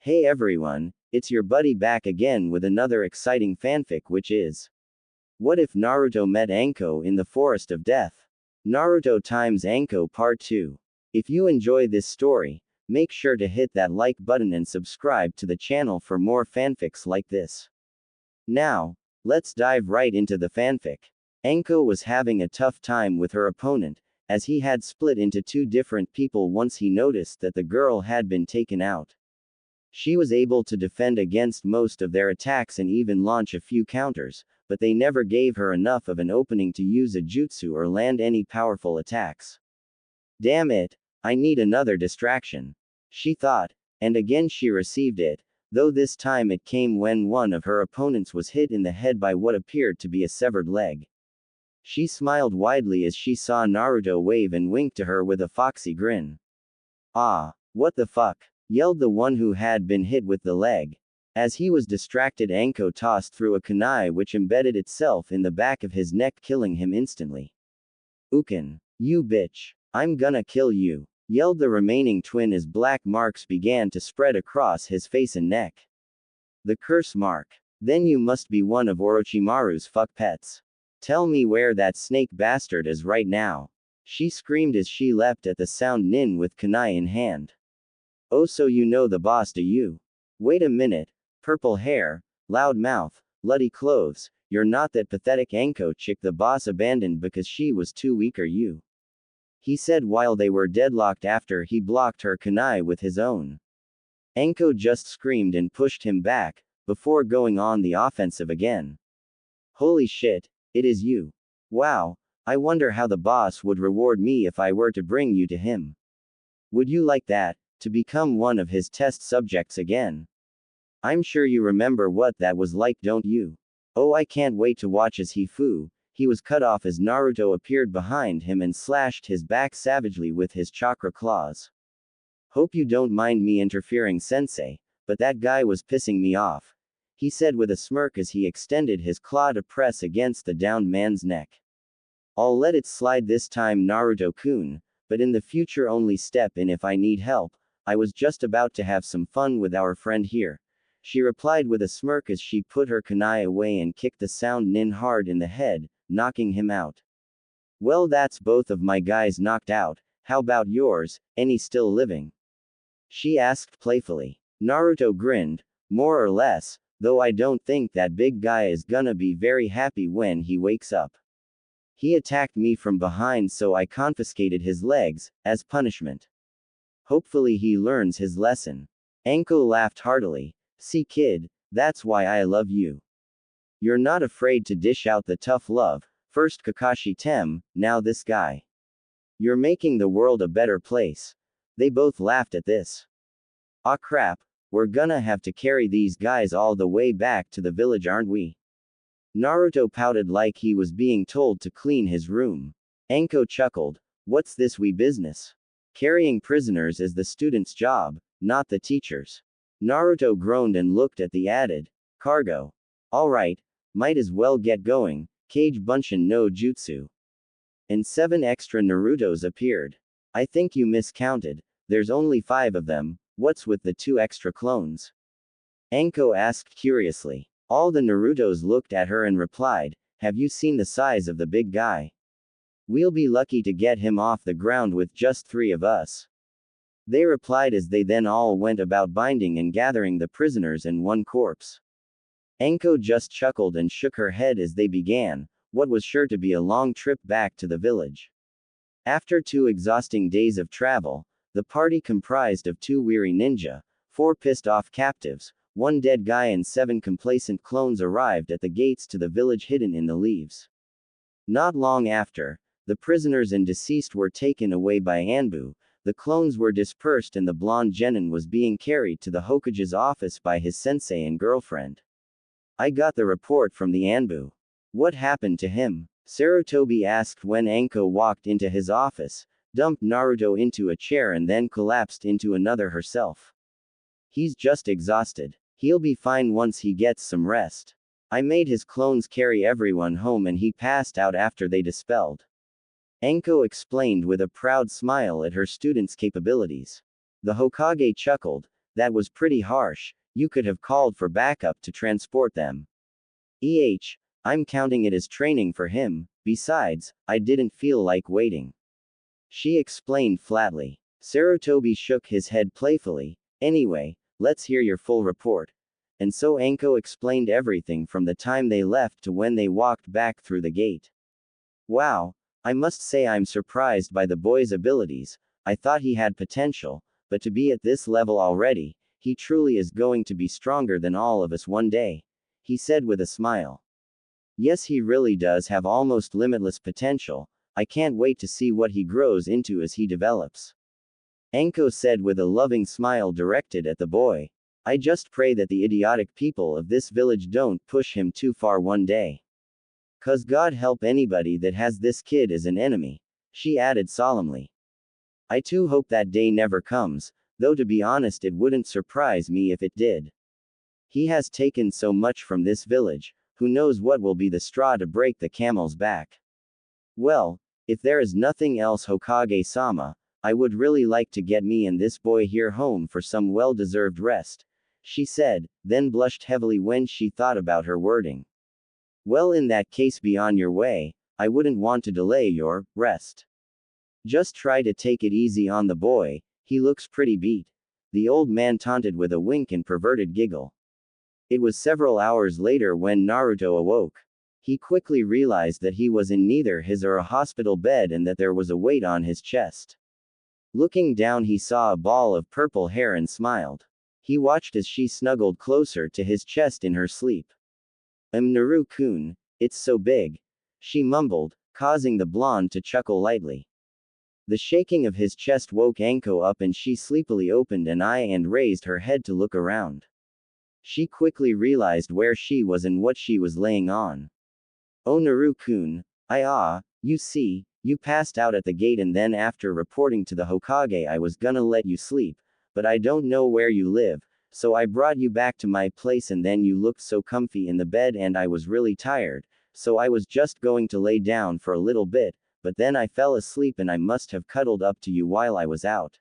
Hey everyone, it's your buddy back again with another exciting fanfic, which is What if Naruto met Anko in the Forest of Death? Naruto times Anko Part 2. If you enjoy this story, make sure to hit that like button and subscribe to the channel for more fanfics like this. Now, let's dive right into the fanfic. Anko was having a tough time with her opponent, as he had split into two different people once he noticed that the girl had been taken out. She was able to defend against most of their attacks and even launch a few counters, but they never gave her enough of an opening to use a jutsu or land any powerful attacks. Damn it, I need another distraction, she thought, and again she received it, though this time it came when one of her opponents was hit in the head by what appeared to be a severed leg. She smiled widely as she saw Naruto wave and wink to her with a foxy grin. Ah, what the fuck? Yelled the one who had been hit with the leg. As he was distracted, Anko tossed through a kunai which embedded itself in the back of his neck, killing him instantly. Ukin, you bitch. I'm gonna kill you, yelled the remaining twin as black marks began to spread across his face and neck. The curse mark. Then you must be one of Orochimaru's fuck pets. Tell me where that snake bastard is right now, she screamed as she leapt at the sound nin with kunai in hand. Oh, so you know the boss, do you? Wait a minute, purple hair, loud mouth, bloody clothes, you're not that pathetic Anko chick the boss abandoned because she was too weak, are you? He said while they were deadlocked after he blocked her kunai with his own. Anko just screamed and pushed him back, before going on the offensive again. Holy shit, it is you. Wow, I wonder how the boss would reward me if I were to bring you to him. Would you like that? To become one of his test subjects again? I'm sure you remember what that was like, don't you? Oh, I can't wait to watch as he was cut off as Naruto appeared behind him and slashed his back savagely with his chakra claws. Hope you don't mind me interfering, sensei, but that guy was pissing me off, he said with a smirk as he extended his claw to press against the downed man's neck. I'll let it slide this time, Naruto-kun, but in the future only step in if I need help. I was just about to have some fun with our friend here, she replied with a smirk as she put her kunai away and kicked the sound nin hard in the head, knocking him out. Well, that's both of my guys knocked out, how about yours, any still living? She asked playfully. Naruto grinned, more or less, though I don't think that big guy is gonna be very happy when he wakes up. He attacked me from behind, so I confiscated his legs, as punishment. Hopefully he learns his lesson. Anko laughed heartily. See kid, that's why I love you. You're not afraid to dish out the tough love, first Kakashi Tem, now this guy. You're making the world a better place. They both laughed at this. Ah crap, we're gonna have to carry these guys all the way back to the village, aren't we? Naruto pouted like he was being told to clean his room. Anko chuckled. What's this wee business? Carrying prisoners is the student's job, not the teacher's. Naruto groaned and looked at the added cargo. Alright, might as well get going, Kage Bunshin no Jutsu. And 7 extra Narutos appeared. I think you miscounted, there's only 5 of them, what's with the 2 extra clones? Anko asked curiously. All the Narutos looked at her and replied, have you seen the size of the big guy? We'll be lucky to get him off the ground with just 3 of us. They replied as they then all went about binding and gathering the prisoners in one corpse. Anko just chuckled and shook her head as they began what was sure to be a long trip back to the village. After 2 exhausting days of travel, the party comprised of 2 weary ninja, 4 pissed off captives, 1 dead guy and 7 complacent clones arrived at the gates to the village hidden in the leaves. Not long after, the prisoners and deceased were taken away by Anbu, the clones were dispersed and the blonde genin was being carried to the Hokage's office by his sensei and girlfriend. I got the report from the Anbu. What happened to him? Sarutobi asked when Anko walked into his office, dumped Naruto into a chair and then collapsed into another herself. He's just exhausted. He'll be fine once he gets some rest. I made his clones carry everyone home and he passed out after they dispelled. Anko explained with a proud smile at her students' capabilities. The Hokage chuckled, That was pretty harsh. You could have called for backup to transport them. I'm counting it as training for him. Besides, I didn't feel like waiting. She explained flatly. Sarutobi shook his head playfully. Anyway, let's hear your full report. And so Anko explained everything from the time they left to when they walked back through the gate. Wow, I must say I'm surprised by the boy's abilities. I thought he had potential, but to be at this level already, he truly is going to be stronger than all of us one day, he said with a smile. Yes, he really does have almost limitless potential. I can't wait to see what he grows into as he develops. Anko said with a loving smile directed at the boy. I just pray that the idiotic people of this village don't push him too far one day. 'Cause God help anybody that has this kid as an enemy, she added solemnly. I too hope that day never comes, though to be honest it wouldn't surprise me if it did. He has taken so much from this village, who knows what will be the straw to break the camel's back. Well, if there is nothing else, Hokage-sama, I would really like to get me and this boy here home for some well-deserved rest, she said, then blushed heavily when she thought about her wording. Well, in that case, be on your way. I wouldn't want to delay your rest. Just try to take it easy on the boy, he looks pretty beat. The old man taunted with a wink and perverted giggle. It was several hours later when Naruto awoke. He quickly realized that he was in neither his or a hospital bed and that there was a weight on his chest. Looking down, he saw a ball of purple hair and smiled. He watched as she snuggled closer to his chest in her sleep. Naru-kun, it's so big, she mumbled, causing the blonde to chuckle lightly. The shaking of his chest woke Anko up and she sleepily opened an eye and raised her head to look around. She quickly realized where she was and what she was laying on. Oh, Naru-kun, you see, you passed out at the gate and then after reporting to the Hokage I was gonna let you sleep, but I don't know where you live, so I brought you back to my place and then you looked so comfy in the bed and I was really tired, so I was just going to lay down for a little bit, but then I fell asleep and I must have cuddled up to you while I was out.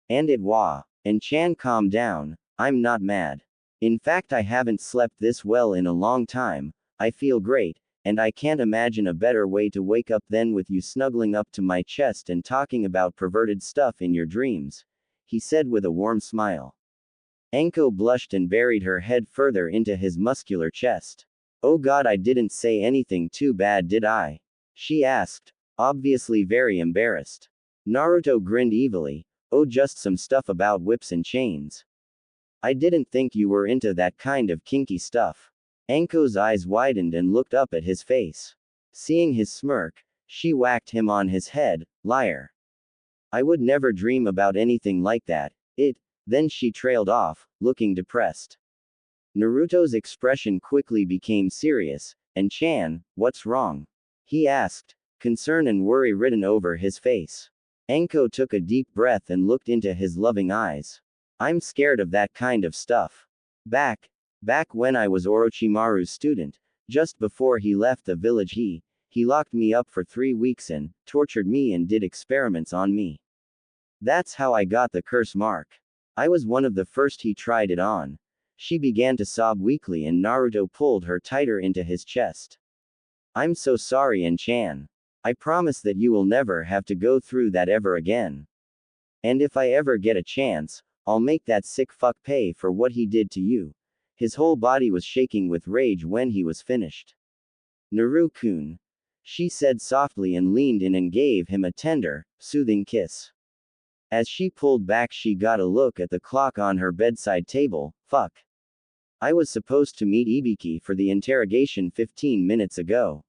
And Chan, calm down, I'm not mad. In fact, I haven't slept this well in a long time, I feel great, and I can't imagine a better way to wake up than with you snuggling up to my chest and talking about perverted stuff in your dreams, he said with a warm smile. Anko blushed and buried her head further into his muscular chest. Oh God, I didn't say anything too bad, did I? She asked, obviously very embarrassed. Naruto grinned evilly. Oh, just some stuff about whips and chains. I didn't think you were into that kind of kinky stuff. Anko's eyes widened and looked up at his face. Seeing his smirk, she whacked him on his head. Liar. I would never dream about anything like that. Then she trailed off, looking depressed. Naruto's expression quickly became serious. And Chan, what's wrong? He asked, concern and worry written over his face. Anko took a deep breath and looked into his loving eyes. I'm scared of that kind of stuff. Back when I was Orochimaru's student, just before he left the village, he locked me up for 3 weeks and tortured me and did experiments on me. That's how I got the curse mark. I was one of the first he tried it on. She began to sob weakly and Naruto pulled her tighter into his chest. I'm so sorry, Chan. I promise that you will never have to go through that ever again. And if I ever get a chance, I'll make that sick fuck pay for what he did to you. His whole body was shaking with rage when he was finished. Naru-kun, she said softly and leaned in and gave him a tender, soothing kiss. As she pulled back, she got a look at the clock on her bedside table. Fuck. I was supposed to meet Ibiki for the interrogation 15 minutes ago.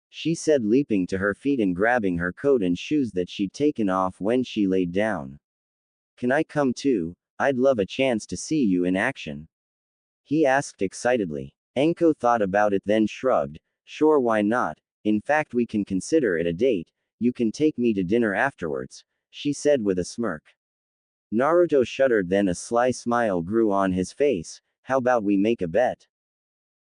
She said, leaping to her feet and grabbing her coat and shoes that she'd taken off when she laid down. Can I come too? I'd love a chance to see you in action. He asked excitedly. Anko thought about it then shrugged. Sure, why not? In fact, we can consider it a date. You can take me to dinner afterwards, she said with a smirk. Naruto shuddered, then a sly smile grew on his face. How about we make a bet?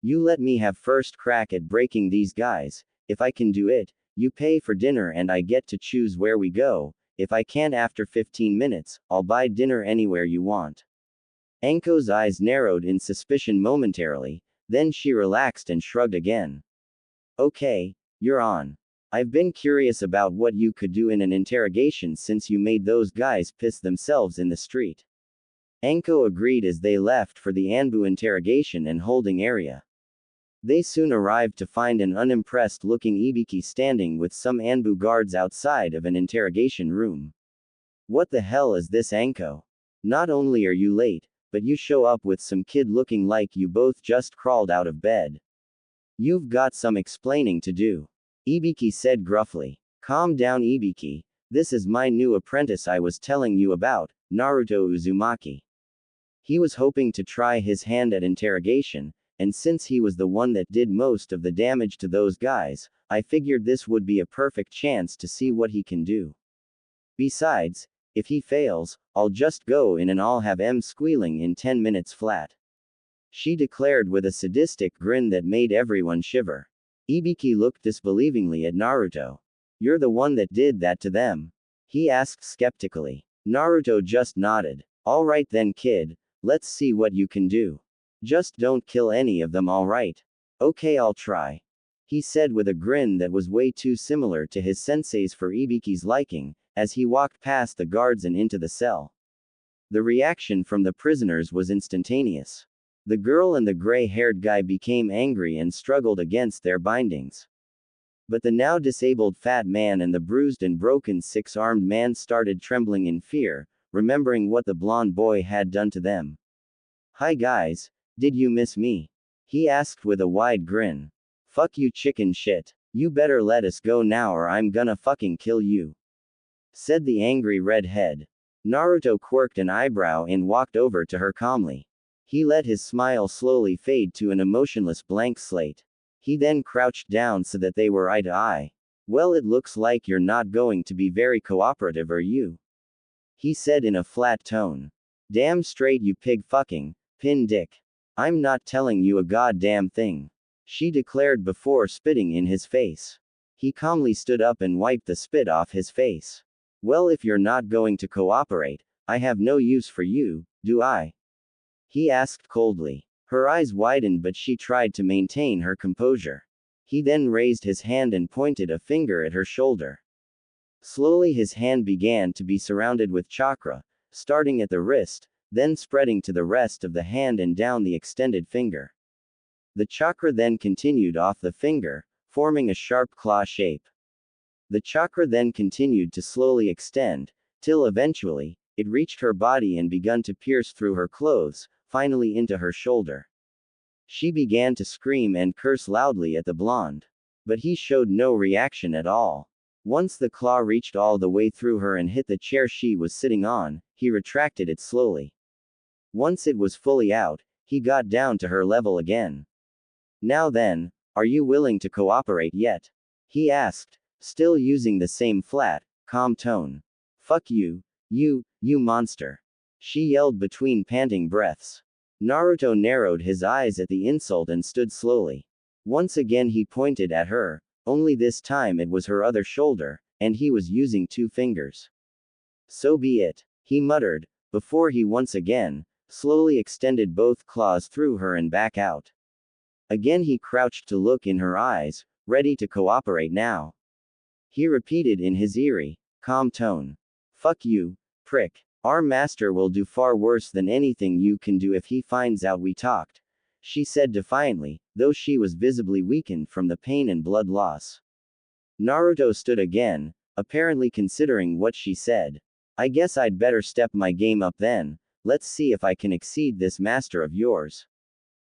You let me have first crack at breaking these guys. If I can do it, you pay for dinner and I get to choose where we go. If I can't after 15 minutes, I'll buy dinner anywhere you want. Anko's eyes narrowed in suspicion momentarily, then she relaxed and shrugged again. Okay, you're on. I've been curious about what you could do in an interrogation since you made those guys piss themselves in the street. Anko agreed as they left for the Anbu interrogation and holding area. They soon arrived to find an unimpressed-looking Ibiki standing with some Anbu guards outside of an interrogation room. What the hell is this, Anko? Not only are you late, but you show up with some kid looking like you both just crawled out of bed. You've got some explaining to do. Ibiki said gruffly. Calm down, Ibiki. This is my new apprentice I was telling you about, Naruto Uzumaki. He was hoping to try his hand at interrogation, and since he was the one that did most of the damage to those guys, I figured this would be a perfect chance to see what he can do. Besides, if he fails, I'll just go in and I'll have him squealing in 10 minutes flat. She declared with a sadistic grin that made everyone shiver. Ibiki looked disbelievingly at Naruto. You're the one that did that to them? He asked skeptically. Naruto just nodded. All right then, kid, let's see what you can do. Just don't kill any of them, all right? Okay, I'll try. He said with a grin that was way too similar to his sensei's for Ibiki's liking, as he walked past the guards and into the cell. The reaction from the prisoners was instantaneous. The girl and the gray-haired guy became angry and struggled against their bindings. But the now disabled fat man and the bruised and broken six-armed man started trembling in fear, remembering what the blonde boy had done to them. Hi guys, did you miss me? He asked with a wide grin. Fuck you, chicken shit. You better let us go now or I'm gonna fucking kill you, said the angry redhead. Naruto quirked an eyebrow and walked over to her calmly. He let his smile slowly fade to an emotionless blank slate. He then crouched down so that they were eye to eye. Well, it looks like you're not going to be very cooperative, are you? He said in a flat tone. Damn straight, you pig fucking pin dick. I'm not telling you a goddamn thing, she declared before spitting in his face. He calmly stood up and wiped the spit off his face. Well, if you're not going to cooperate, I have no use for you, do I? He asked coldly. Her eyes widened, but she tried to maintain her composure. He then raised his hand and pointed a finger at her shoulder. Slowly his hand began to be surrounded with chakra, starting at the wrist, then spreading to the rest of the hand and down the extended finger. The chakra then continued off the finger, forming a sharp claw shape. The chakra then continued to slowly extend, till eventually, it reached her body and begun to pierce through her clothes, finally into her shoulder. She began to scream and curse loudly at the blonde. But he showed no reaction at all. Once the claw reached all the way through her and hit the chair she was sitting on, he retracted it slowly. Once it was fully out, he got down to her level again. Now then, are you willing to cooperate yet? He asked, still using the same flat, calm tone. Fuck you, you monster, she yelled between panting breaths. Naruto narrowed his eyes at the insult and stood slowly. Once again he pointed at her, only this time it was her other shoulder, and he was using 2 fingers. So be it, he muttered, before he once again, slowly extended both claws through her and back out. Again he crouched to look in her eyes, ready to cooperate now. He repeated in his eerie, calm tone. Fuck you, prick. Our master will do far worse than anything you can do if he finds out we talked, she said defiantly, though she was visibly weakened from the pain and blood loss. Naruto stood again, apparently considering what she said. I guess I'd better step my game up then, let's see if I can exceed this master of yours.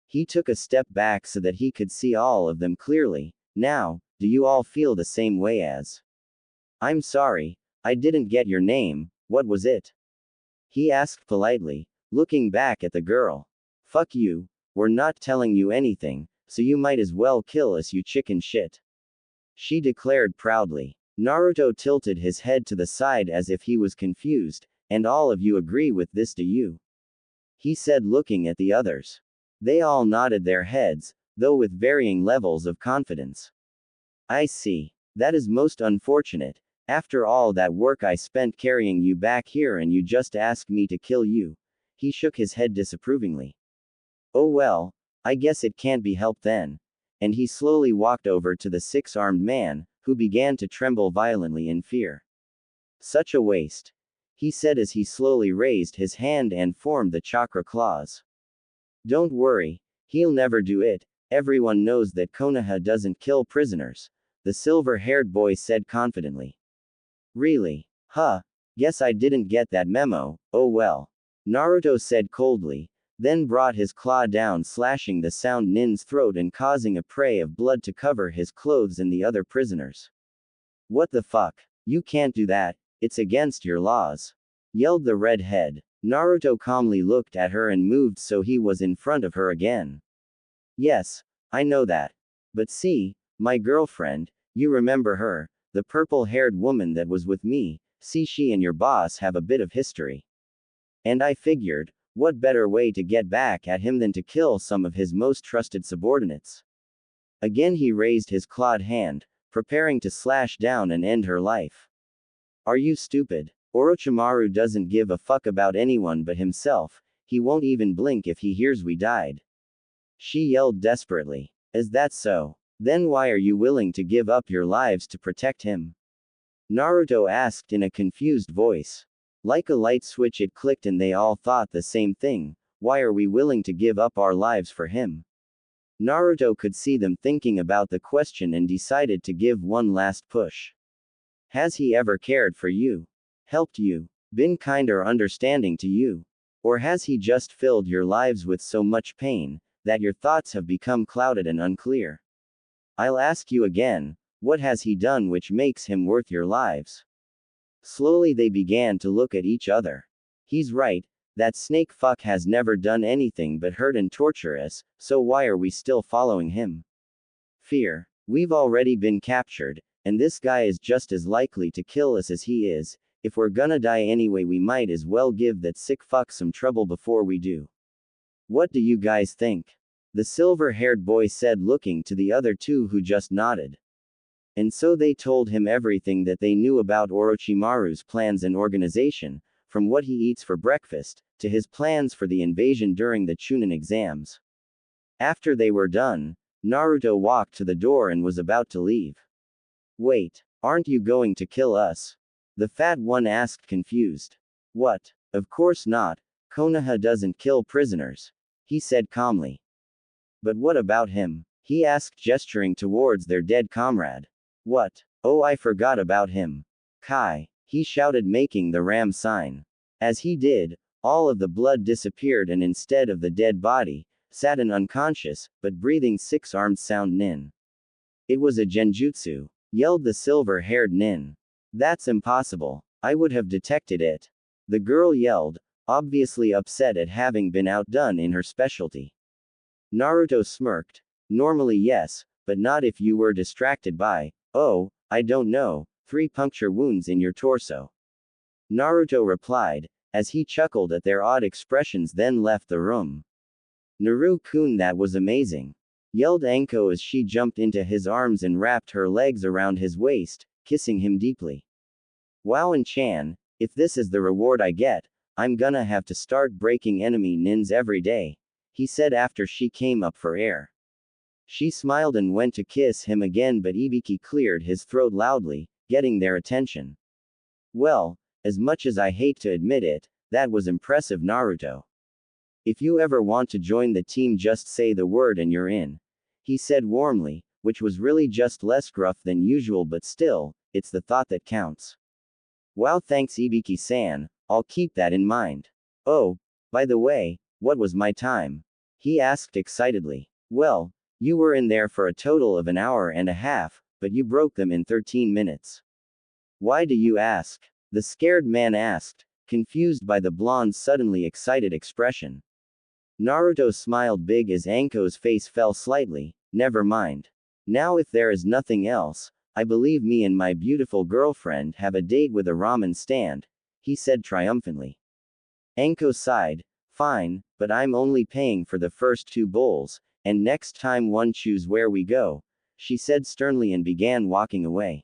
He took a step back so that he could see all of them clearly. Now, do you all feel the same way as? I'm sorry, I didn't get your name, what was it? He asked politely, looking back at the girl. Fuck you, we're not telling you anything, so you might as well kill us, you chicken shit, she declared proudly. Naruto tilted his head to the side as if he was confused. And all of you agree with this, do you? He said, looking at the others. They all nodded their heads, though with varying levels of confidence. I see. That is most unfortunate. After all that work I spent carrying you back here and you just ask me to kill you. He shook his head disapprovingly. Oh well, I guess it can't be helped then. And he slowly walked over to the six-armed man, who began to tremble violently in fear. Such a waste, he said as he slowly raised his hand and formed the chakra claws. Don't worry, he'll never do it. Everyone knows that Konoha doesn't kill prisoners, the silver-haired boy said confidently. Really? Huh. Guess I didn't get that memo, oh well. Naruto said coldly, then brought his claw down, slashing the sound nin's throat and causing a prey of blood to cover his clothes and the other prisoners. What the fuck? You can't do that, it's against your laws, yelled the redhead. Naruto calmly looked at her and moved so he was in front of her again. Yes, I know that. But see, my girlfriend, you remember her, the purple-haired woman that was with me, see, she and your boss have a bit of history. And I figured, what better way to get back at him than to kill some of his most trusted subordinates? Again he raised his clawed hand, preparing to slash down and end her life. Are you stupid? Orochimaru doesn't give a fuck about anyone but himself, he won't even blink if he hears we died. She yelled desperately. Is that so? Then why are you willing to give up your lives to protect him? Naruto asked in a confused voice. Like a light switch it clicked and they all thought the same thing, why are we willing to give up our lives for him? Naruto could see them thinking about the question and decided to give one last push. Has he ever cared for you? Helped you? Been kind or understanding to you? Or has he just filled your lives with so much pain, that your thoughts have become clouded and unclear? I'll ask you again, what has he done which makes him worth your lives? Slowly they began to look at each other. He's right, that snake fuck has never done anything but hurt and torture us, so why are we still following him? Fear. We've already been captured, and this guy is just as likely to kill us as he is. If we're gonna die anyway, we might as well give that sick fuck some trouble before we do. What do you guys think? The silver-haired boy said, looking to the other two who just nodded. And so they told him everything that they knew about Orochimaru's plans and organization, from what he eats for breakfast, to his plans for the invasion during the Chunin exams. After they were done, Naruto walked to the door and was about to leave. Wait, aren't you going to kill us? The fat one asked, confused. What? Of course not, Konoha doesn't kill prisoners, he said calmly. But what about him? He asked, gesturing towards their dead comrade. What? Oh, I forgot about him. Kai, he shouted, making the ram sign. As he did, all of the blood disappeared and instead of the dead body, sat an unconscious, but breathing six-armed sound nin. It was a genjutsu, yelled the silver-haired nin. That's impossible. I would have detected it. The girl yelled, obviously upset at having been outdone in her specialty. Naruto smirked. Normally yes, but not if you were distracted by, oh, I don't know, 3 puncture wounds in your torso. Naruto replied, as he chuckled at their odd expressions, then left the room. Naru-kun, that was amazing, yelled Anko as she jumped into his arms and wrapped her legs around his waist, kissing him deeply. Wow, and Chan, if this is the reward I get, I'm gonna have to start breaking enemy nins every day, he said after she came up for air. She smiled and went to kiss him again, but Ibiki cleared his throat loudly, getting their attention. Well, as much as I hate to admit it, that was impressive, Naruto. If you ever want to join the team, just say the word and you're in, he said warmly, which was really just less gruff than usual, but still, it's the thought that counts. Wow, thanks Ibiki-san, I'll keep that in mind. Oh, by the way, what was my time? He asked excitedly. Well, you were in there for a total of an hour and a half, but you broke them in 13 minutes. Why do you ask? The scared man asked, confused by the blonde's suddenly excited expression. Naruto smiled big as Anko's face fell slightly. Never mind. Now if there is nothing else, I believe me and my beautiful girlfriend have a date with a ramen stand, he said triumphantly. Anko sighed. Fine, but I'm only paying for the first 2 bowls, and next time one choose where we go, she said sternly and began walking away.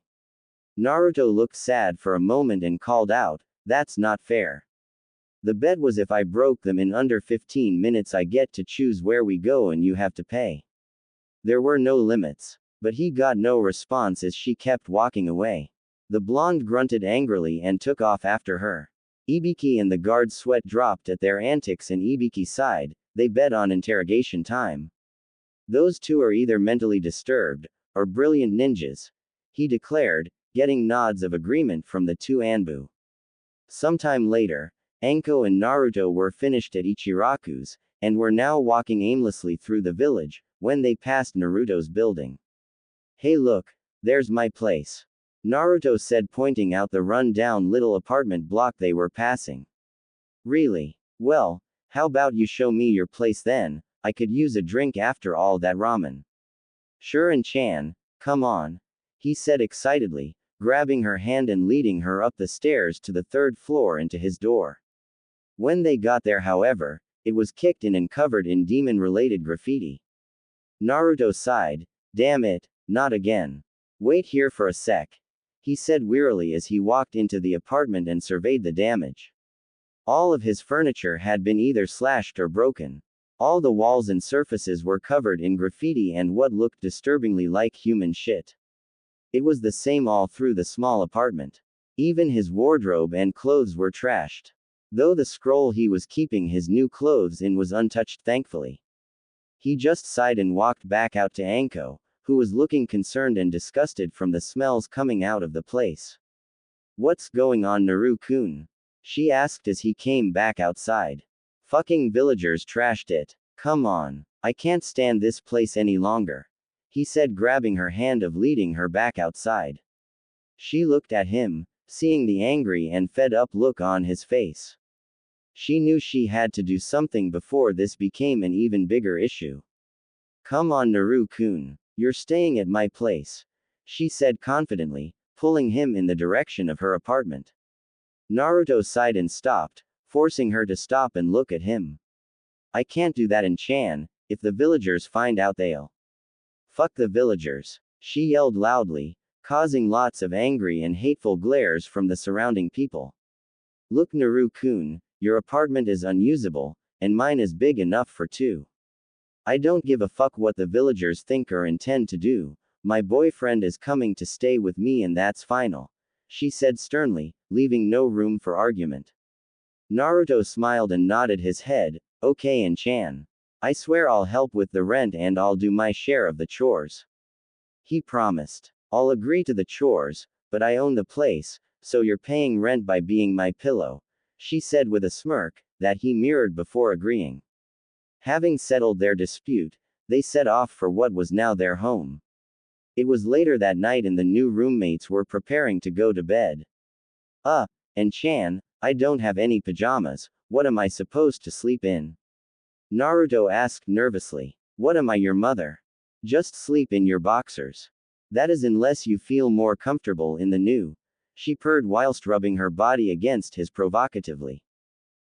Naruto looked sad for a moment and called out, that's not fair. The bet was if I broke them in under 15 minutes I get to choose where we go and you have to pay. There were no limits. But he got no response as she kept walking away. The blonde grunted angrily and took off after her. Ibiki and the guard's sweat dropped at their antics and Ibiki sighed. They bet on interrogation time. Those two are either mentally disturbed, or brilliant ninjas, he declared, getting nods of agreement from the two Anbu. Sometime later, Anko and Naruto were finished at Ichiraku's, and were now walking aimlessly through the village, when they passed Naruto's building. Hey look, there's my place. Naruto said, pointing out the run-down little apartment block they were passing. Really? Well, how about you show me your place then? I could use a drink after all that ramen. Sure, and Chan, come on, he said excitedly, grabbing her hand and leading her up the stairs to the third floor into his door. When they got there, however, it was kicked in and covered in demon-related graffiti. Naruto sighed. Damn it, not again. Wait here for a sec, he said wearily as he walked into the apartment and surveyed the damage. All of his furniture had been either slashed or broken. All the walls and surfaces were covered in graffiti and what looked disturbingly like human shit. It was the same all through the small apartment. Even his wardrobe and clothes were trashed. Though the scroll he was keeping his new clothes in was untouched, thankfully. He just sighed and walked back out to Anko, who was looking concerned and disgusted from the smells coming out of the place. What's going on, Naru-kun? She asked as he came back outside. Fucking villagers trashed it. Come on. I can't stand this place any longer, he said, grabbing her hand of leading her back outside. She looked at him, seeing the angry and fed up look on his face. She knew she had to do something before this became an even bigger issue. Come on, Naru-kun. You're staying at my place, she said confidently, pulling him in the direction of her apartment. Naruto sighed and stopped, forcing her to stop and look at him. I can't do that, in Chan, if the villagers find out they'll. Fuck the villagers, she yelled loudly, causing lots of angry and hateful glares from the surrounding people. Look, Naru-kun, your apartment is unusable, and mine is big enough for two. I don't give a fuck what the villagers think or intend to do. My boyfriend is coming to stay with me and that's final, she said sternly, leaving no room for argument. Naruto smiled and nodded his head. Okay, and Chan. I swear I'll help with the rent and I'll do my share of the chores, he promised. I'll agree to the chores, but I own the place, so you're paying rent by being my pillow, she said with a smirk that he mirrored before agreeing. Having settled their dispute, they set off for what was now their home. It was later that night and the new roommates were preparing to go to bed. And Chan, I don't have any pajamas, what am I supposed to sleep in? Naruto asked nervously. What am I, your mother? Just sleep in your boxers. That is unless you feel more comfortable in the new, she purred whilst rubbing her body against his provocatively.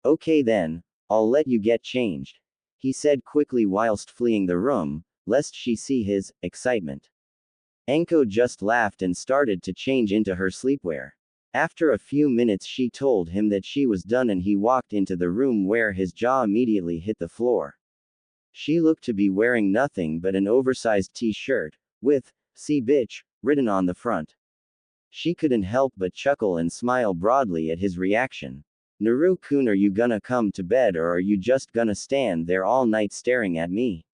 Okay then, I'll let you get changed, he said quickly whilst fleeing the room, lest she see his excitement. Anko just laughed and started to change into her sleepwear. After a few minutes she told him that she was done and he walked into the room where his jaw immediately hit the floor. She looked to be wearing nothing but an oversized t-shirt, with, "See bitch," written on the front. She couldn't help but chuckle and smile broadly at his reaction. Naru-kun, are you gonna come to bed or are you just gonna stand there all night staring at me?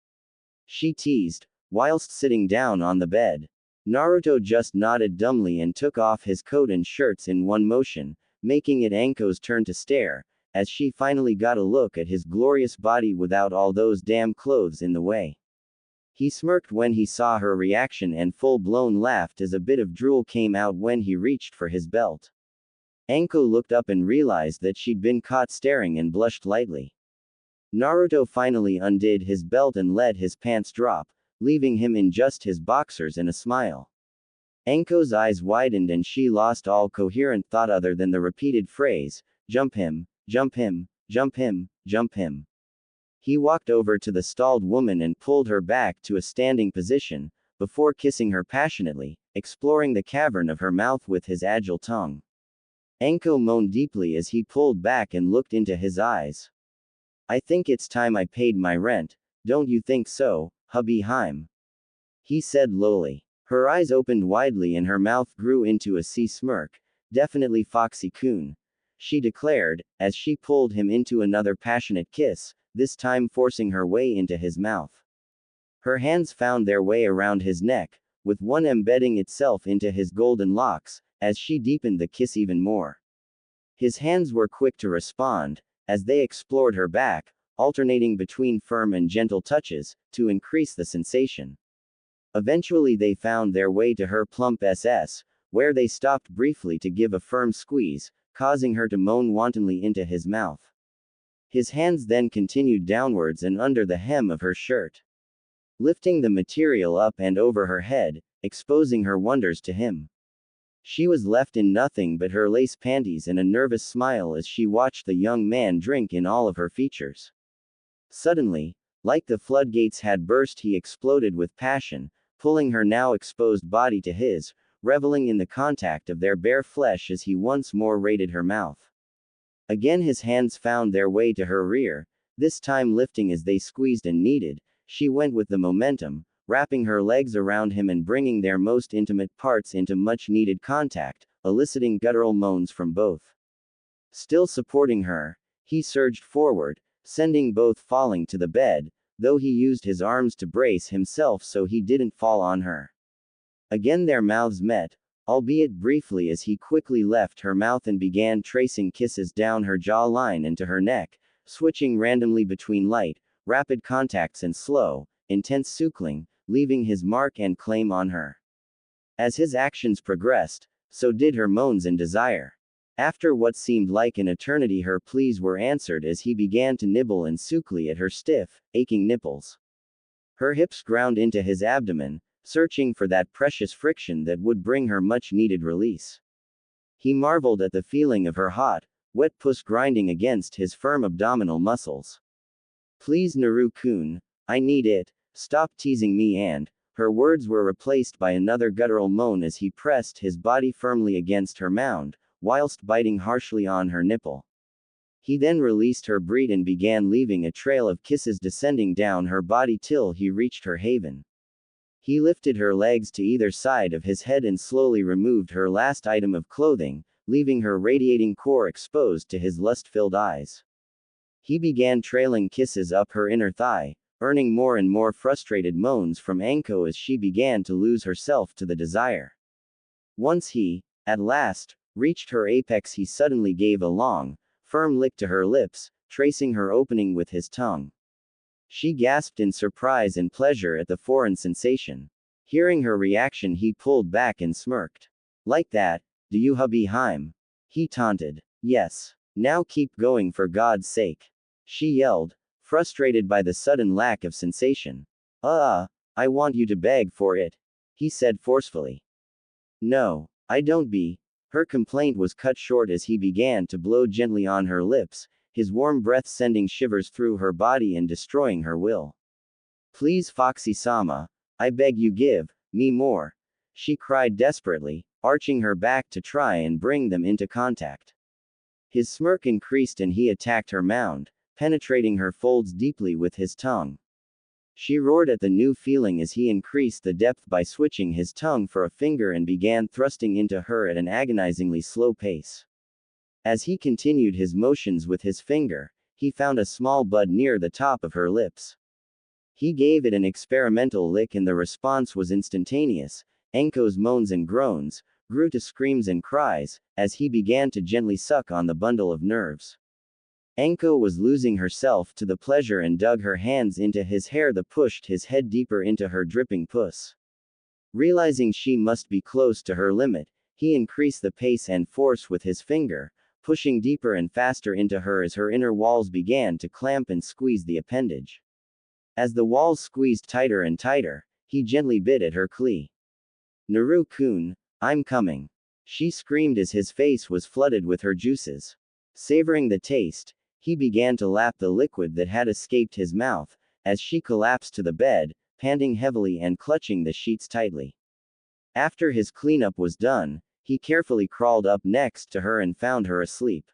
She teased, whilst sitting down on the bed. Naruto just nodded dumbly and took off his coat and shirts in one motion, making it Anko's turn to stare, as she finally got a look at his glorious body without all those damn clothes in the way. He smirked when he saw her reaction and full-blown laughed as a bit of drool came out when he reached for his belt. Anko looked up and realized that she'd been caught staring and blushed lightly. Naruto finally undid his belt and let his pants drop, leaving him in just his boxers and a smile. Anko's eyes widened and she lost all coherent thought other than the repeated phrase, jump him, jump him, jump him, jump him. He walked over to the stalled woman and pulled her back to a standing position, before kissing her passionately, exploring the cavern of her mouth with his agile tongue. Anko moaned deeply as he pulled back and looked into his eyes. I think it's time I paid my rent, don't you think so, hubby Heim? He said lowly. Her eyes opened widely and her mouth grew into a sea smirk. Definitely Foxy-kun, she declared, as she pulled him into another passionate kiss, this time forcing her way into his mouth. Her hands found their way around his neck, with one embedding itself into his golden locks, as she deepened the kiss even more. His hands were quick to respond, as they explored her back, alternating between firm and gentle touches, to increase the sensation. Eventually they found their way to her plump SS, where they stopped briefly to give a firm squeeze, causing her to moan wantonly into his mouth. His hands then continued downwards and under the hem of her shirt, lifting the material up and over her head, exposing her wonders to him. She was left in nothing but her lace panties and a nervous smile as she watched the young man drink in all of her features. Suddenly, like the floodgates had burst, he exploded with passion, pulling her now exposed body to his, reveling in the contact of their bare flesh as he once more raided her mouth. Again his hands found their way to her rear, this time lifting as they squeezed and kneaded. She went with the momentum, wrapping her legs around him and bringing their most intimate parts into much-needed contact, eliciting guttural moans from both. Still supporting her, he surged forward, sending both falling to the bed, though he used his arms to brace himself so he didn't fall on her. Again their mouths met, albeit briefly, as he quickly left her mouth and began tracing kisses down her jawline and to her neck, switching randomly between light, rapid contacts and slow, intense suckling, leaving his mark and claim on her. As his actions progressed, so did her moans and desire. After what seemed like an eternity, her pleas were answered as he began to nibble and suckle at her stiff, aching nipples. Her hips ground into his abdomen, searching for that precious friction that would bring her much-needed release. He marveled at the feeling of her hot, wet puss grinding against his firm abdominal muscles. Please Naru-kun, I need it, stop teasing me, and her words were replaced by another guttural moan as he pressed his body firmly against her mound, whilst biting harshly on her nipple. He then released her breed and began leaving a trail of kisses descending down her body till he reached her haven. He lifted her legs to either side of his head and slowly removed her last item of clothing, leaving her radiating core exposed to his lust-filled eyes. He began trailing kisses up her inner thigh, earning more and more frustrated moans from Anko as she began to lose herself to the desire. Once he, at last, reached her apex, he suddenly gave a long, firm lick to her lips, tracing her opening with his tongue. She gasped in surprise and pleasure at the foreign sensation. Hearing her reaction, he pulled back and smirked. Like that, do you, hubby Heim? He taunted. Yes. Now keep going for God's sake. She yelled, frustrated by the sudden lack of sensation. I want you to beg for it, he said forcefully. No, I don't be. Her complaint was cut short as he began to blow gently on her lips, his warm breath sending shivers through her body and destroying her will. Please Foxy-sama, I beg you, give me more, she cried desperately, arching her back to try and bring them into contact. His smirk increased and he attacked her mound, penetrating her folds deeply with his tongue. She roared at the new feeling as he increased the depth by switching his tongue for a finger and began thrusting into her at an agonizingly slow pace. As he continued his motions with his finger, he found a small bud near the top of her lips. He gave it an experimental lick and the response was instantaneous. Anko's moans and groans grew to screams and cries, as he began to gently suck on the bundle of nerves. Anko was losing herself to the pleasure and dug her hands into his hair that pushed his head deeper into her dripping puss. Realizing she must be close to her limit, he increased the pace and force with his finger, pushing deeper and faster into her as her inner walls began to clamp and squeeze the appendage. As the walls squeezed tighter and tighter, he gently bit at her clee. Naru-kun, I'm coming, she screamed as his face was flooded with her juices. Savoring the taste, he began to lap the liquid that had escaped his mouth, as she collapsed to the bed, panting heavily and clutching the sheets tightly. After his cleanup was done, He carefully crawled up next to her and found her asleep.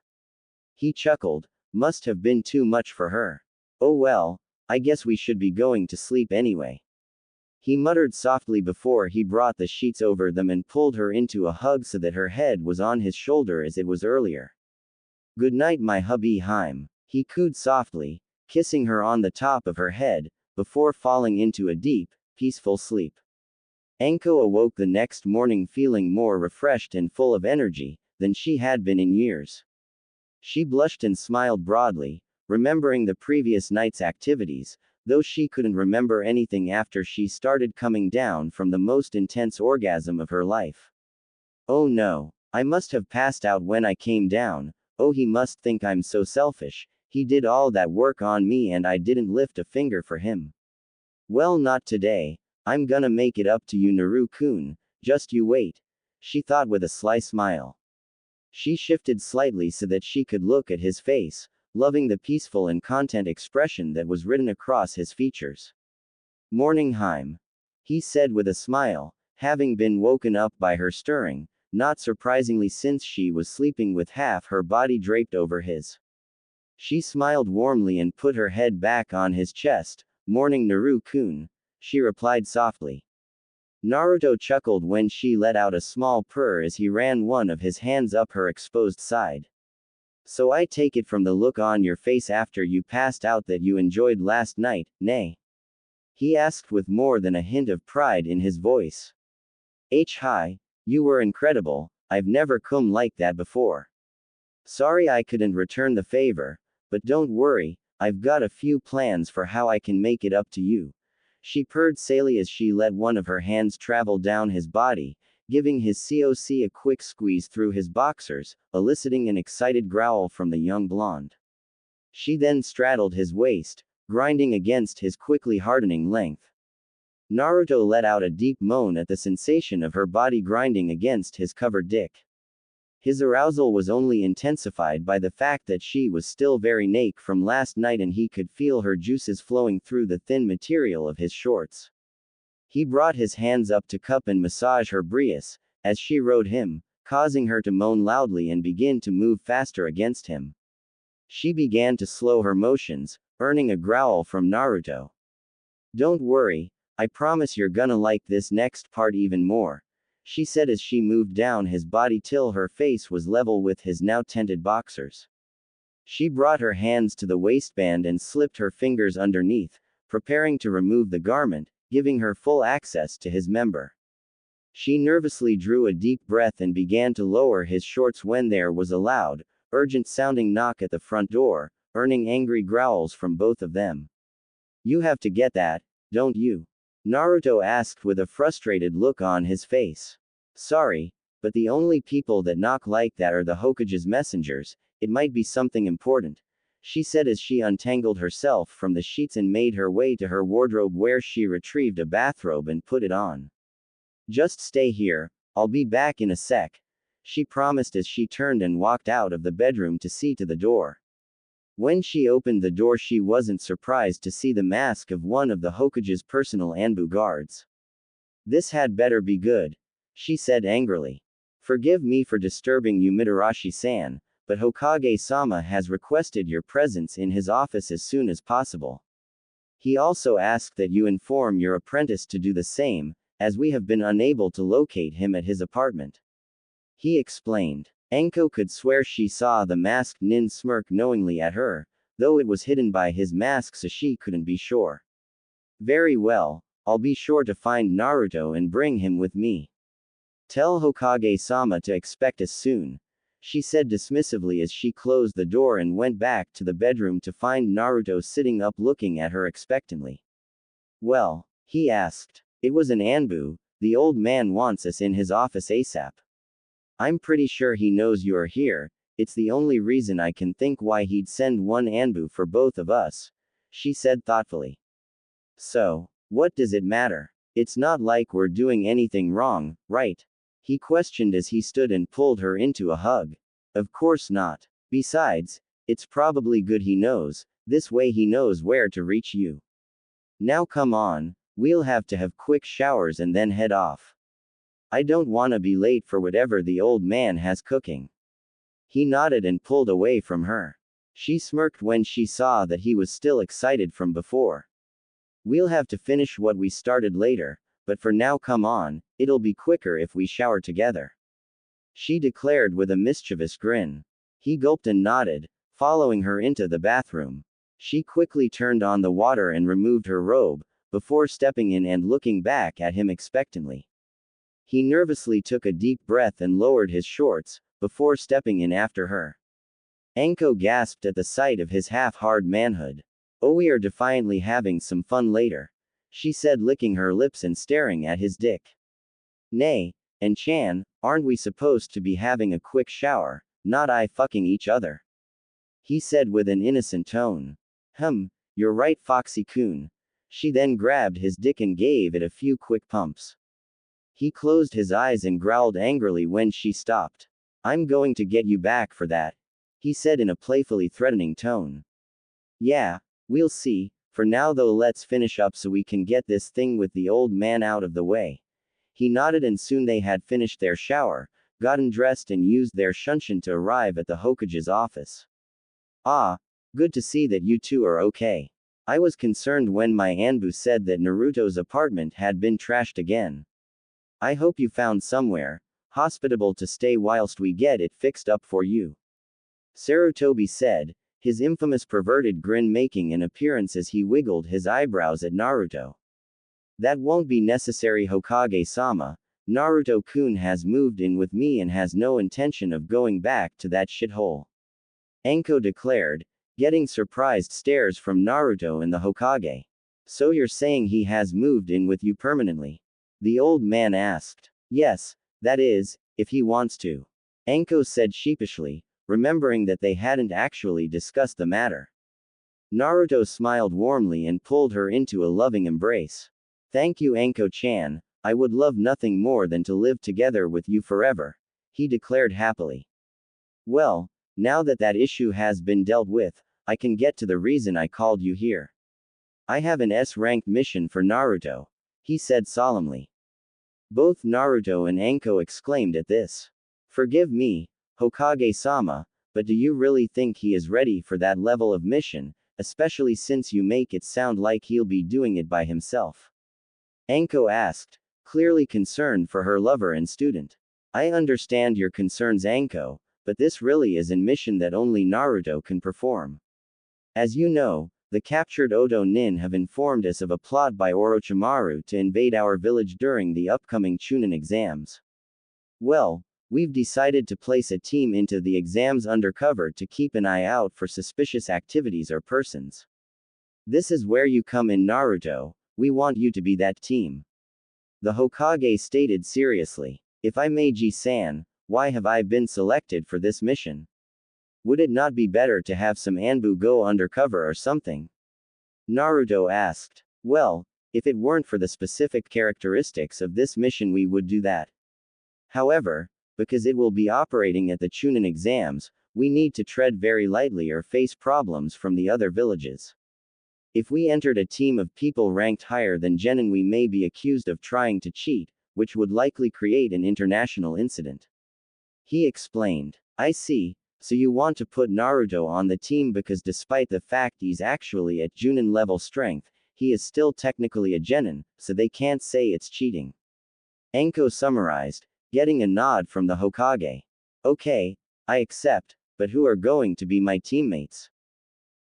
He chuckled. Must have been too much for her. Oh well, I guess we should be going to sleep anyway. He muttered softly before he brought the sheets over them and pulled her into a hug so that her head was on his shoulder as it was earlier. Good night, my hubby Heim, he cooed softly, kissing her on the top of her head, before falling into a deep, peaceful sleep. Anko awoke the next morning feeling more refreshed and full of energy than she had been in years. She blushed and smiled broadly, remembering the previous night's activities, though she couldn't remember anything after she started coming down from the most intense orgasm of her life. Oh no, I must have passed out when I came down. Oh, he must think I'm so selfish. He did all that work on me and I didn't lift a finger for him. Well, not today. I'm gonna make it up to you, Naru-kun. Just you wait, she thought with a sly smile. She shifted slightly so that she could look at his face, loving the peaceful and content expression that was written across his features. Morning, Heim, he said with a smile, having been woken up by her stirring, not surprisingly since she was sleeping with half her body draped over his. She smiled warmly and put her head back on his chest. Morning, Naru-kun, she replied softly. Naruto chuckled when she let out a small purr as he ran one of his hands up her exposed side. So I take it from the look on your face after you passed out that you enjoyed last night, nay? He asked with more than a hint of pride in his voice. Hi, you were incredible, I've never come like that before. Sorry I couldn't return the favor, but don't worry, I've got a few plans for how I can make it up to you. She purred salely as she let one of her hands travel down his body, giving his coc a quick squeeze through his boxers, eliciting an excited growl from the young blonde. She then straddled his waist, grinding against his quickly hardening length. Naruto let out a deep moan at the sensation of her body grinding against his covered dick. His arousal was only intensified by the fact that she was still very naked from last night and he could feel her juices flowing through the thin material of his shorts. He brought his hands up to cup and massage her breasts, as she rode him, causing her to moan loudly and begin to move faster against him. She began to slow her motions, earning a growl from Naruto. Don't worry, I promise you're gonna like this next part even more, she said as she moved down his body till her face was level with his now tented boxers. She brought her hands to the waistband and slipped her fingers underneath, preparing to remove the garment, giving her full access to his member. She nervously drew a deep breath and began to lower his shorts when there was a loud, urgent-sounding knock at the front door, earning angry growls from both of them. You have to get that, don't you? Naruto asked with a frustrated look on his face. Sorry, but the only people that knock like that are the Hokage's messengers. It might be something important, she said as she untangled herself from the sheets and made her way to her wardrobe where she retrieved a bathrobe and put it on. Just stay here, I'll be back in a sec, she promised as she turned and walked out of the bedroom to see to the door. When she opened the door she wasn't surprised to see the mask of one of the Hokage's personal Anbu guards. This had better be good, she said angrily. Forgive me for disturbing you, Mitarashi-san, but Hokage-sama has requested your presence in his office as soon as possible. He also asked that you inform your apprentice to do the same, as we have been unable to locate him at his apartment. He explained. Anko could swear she saw the masked nin smirk knowingly at her, though it was hidden by his mask so she couldn't be sure. Very well, I'll be sure to find Naruto and bring him with me. Tell Hokage-sama to expect us soon, she said dismissively as she closed the door and went back to the bedroom to find Naruto sitting up looking at her expectantly. Well, he asked. It was an Anbu, the old man wants us in his office ASAP. I'm pretty sure he knows you are here, it's the only reason I can think why he'd send one Anbu for both of us, she said thoughtfully. So, what does it matter? It's not like we're doing anything wrong, right? He questioned as he stood and pulled her into a hug. Of course not. Besides, it's probably good he knows, this way he knows where to reach you. Now come on, we'll have to have quick showers and then head off. I don't wanna be late for whatever the old man has cooking. He nodded and pulled away from her. She smirked when she saw that he was still excited from before. We'll have to finish what we started later, but for now come on, it'll be quicker if we shower together. She declared with a mischievous grin. He gulped and nodded, following her into the bathroom. She quickly turned on the water and removed her robe, before stepping in and looking back at him expectantly. He nervously took a deep breath and lowered his shorts, before stepping in after her. Anko gasped at the sight of his half-hard manhood. Oh, we are defiantly having some fun later, she said, licking her lips and staring at his dick. Nay, and Chan, aren't we supposed to be having a quick shower, not fucking each other? He said with an innocent tone. You're right, Foxy-kun. She then grabbed his dick and gave it a few quick pumps. He closed his eyes and growled angrily when she stopped. I'm going to get you back for that, he said in a playfully threatening tone. Yeah, we'll see. For now though, let's finish up so we can get this thing with the old man out of the way. He nodded and soon they had finished their shower, gotten dressed and used their shunshin to arrive at the Hokage's office. Ah, good to see that you two are okay. I was concerned when my Anbu said that Naruto's apartment had been trashed again. I hope you found somewhere hospitable to stay whilst we get it fixed up for you. Sarutobi said, his infamous perverted grin making an appearance as he wiggled his eyebrows at Naruto. That won't be necessary, Hokage-sama. Naruto-kun has moved in with me and has no intention of going back to that shithole. Anko declared, getting surprised stares from Naruto and the Hokage. So you're saying he has moved in with you permanently? The old man asked. Yes, that is, if he wants to. Anko said sheepishly, remembering that they hadn't actually discussed the matter. Naruto smiled warmly and pulled her into a loving embrace. Thank you, Anko-chan, I would love nothing more than to live together with you forever, he declared happily. Well, now that that issue has been dealt with, I can get to the reason I called you here. I have an S-ranked mission for Naruto, he said solemnly. Both Naruto and Anko exclaimed at this. Forgive me, Hokage-sama, but do you really think he is ready for that level of mission, especially since you make it sound like he'll be doing it by himself? Anko asked, clearly concerned for her lover and student. I understand your concerns, Anko, but this really is a mission that only Naruto can perform. As you know, the captured Oto Nin have informed us of a plot by Orochimaru to invade our village during the upcoming Chunin exams. Well, we've decided to place a team into the exams undercover to keep an eye out for suspicious activities or persons. This is where you come in, Naruto. We want you to be that team. The Hokage stated seriously. If I may, Ji-san, why have I been selected for this mission? Would it not be better to have some Anbu go undercover or something? Naruto asked. Well, if it weren't for the specific characteristics of this mission, we would do that. However, because it will be operating at the Chunin exams, we need to tread very lightly or face problems from the other villages. If we entered a team of people ranked higher than Genin, we may be accused of trying to cheat, which would likely create an international incident. He explained. I see, so you want to put Naruto on the team because despite the fact he's actually at Junin level strength, he is still technically a Genin, so they can't say it's cheating. Anko summarized, getting a nod from the Hokage. Okay, I accept, but who are going to be my teammates?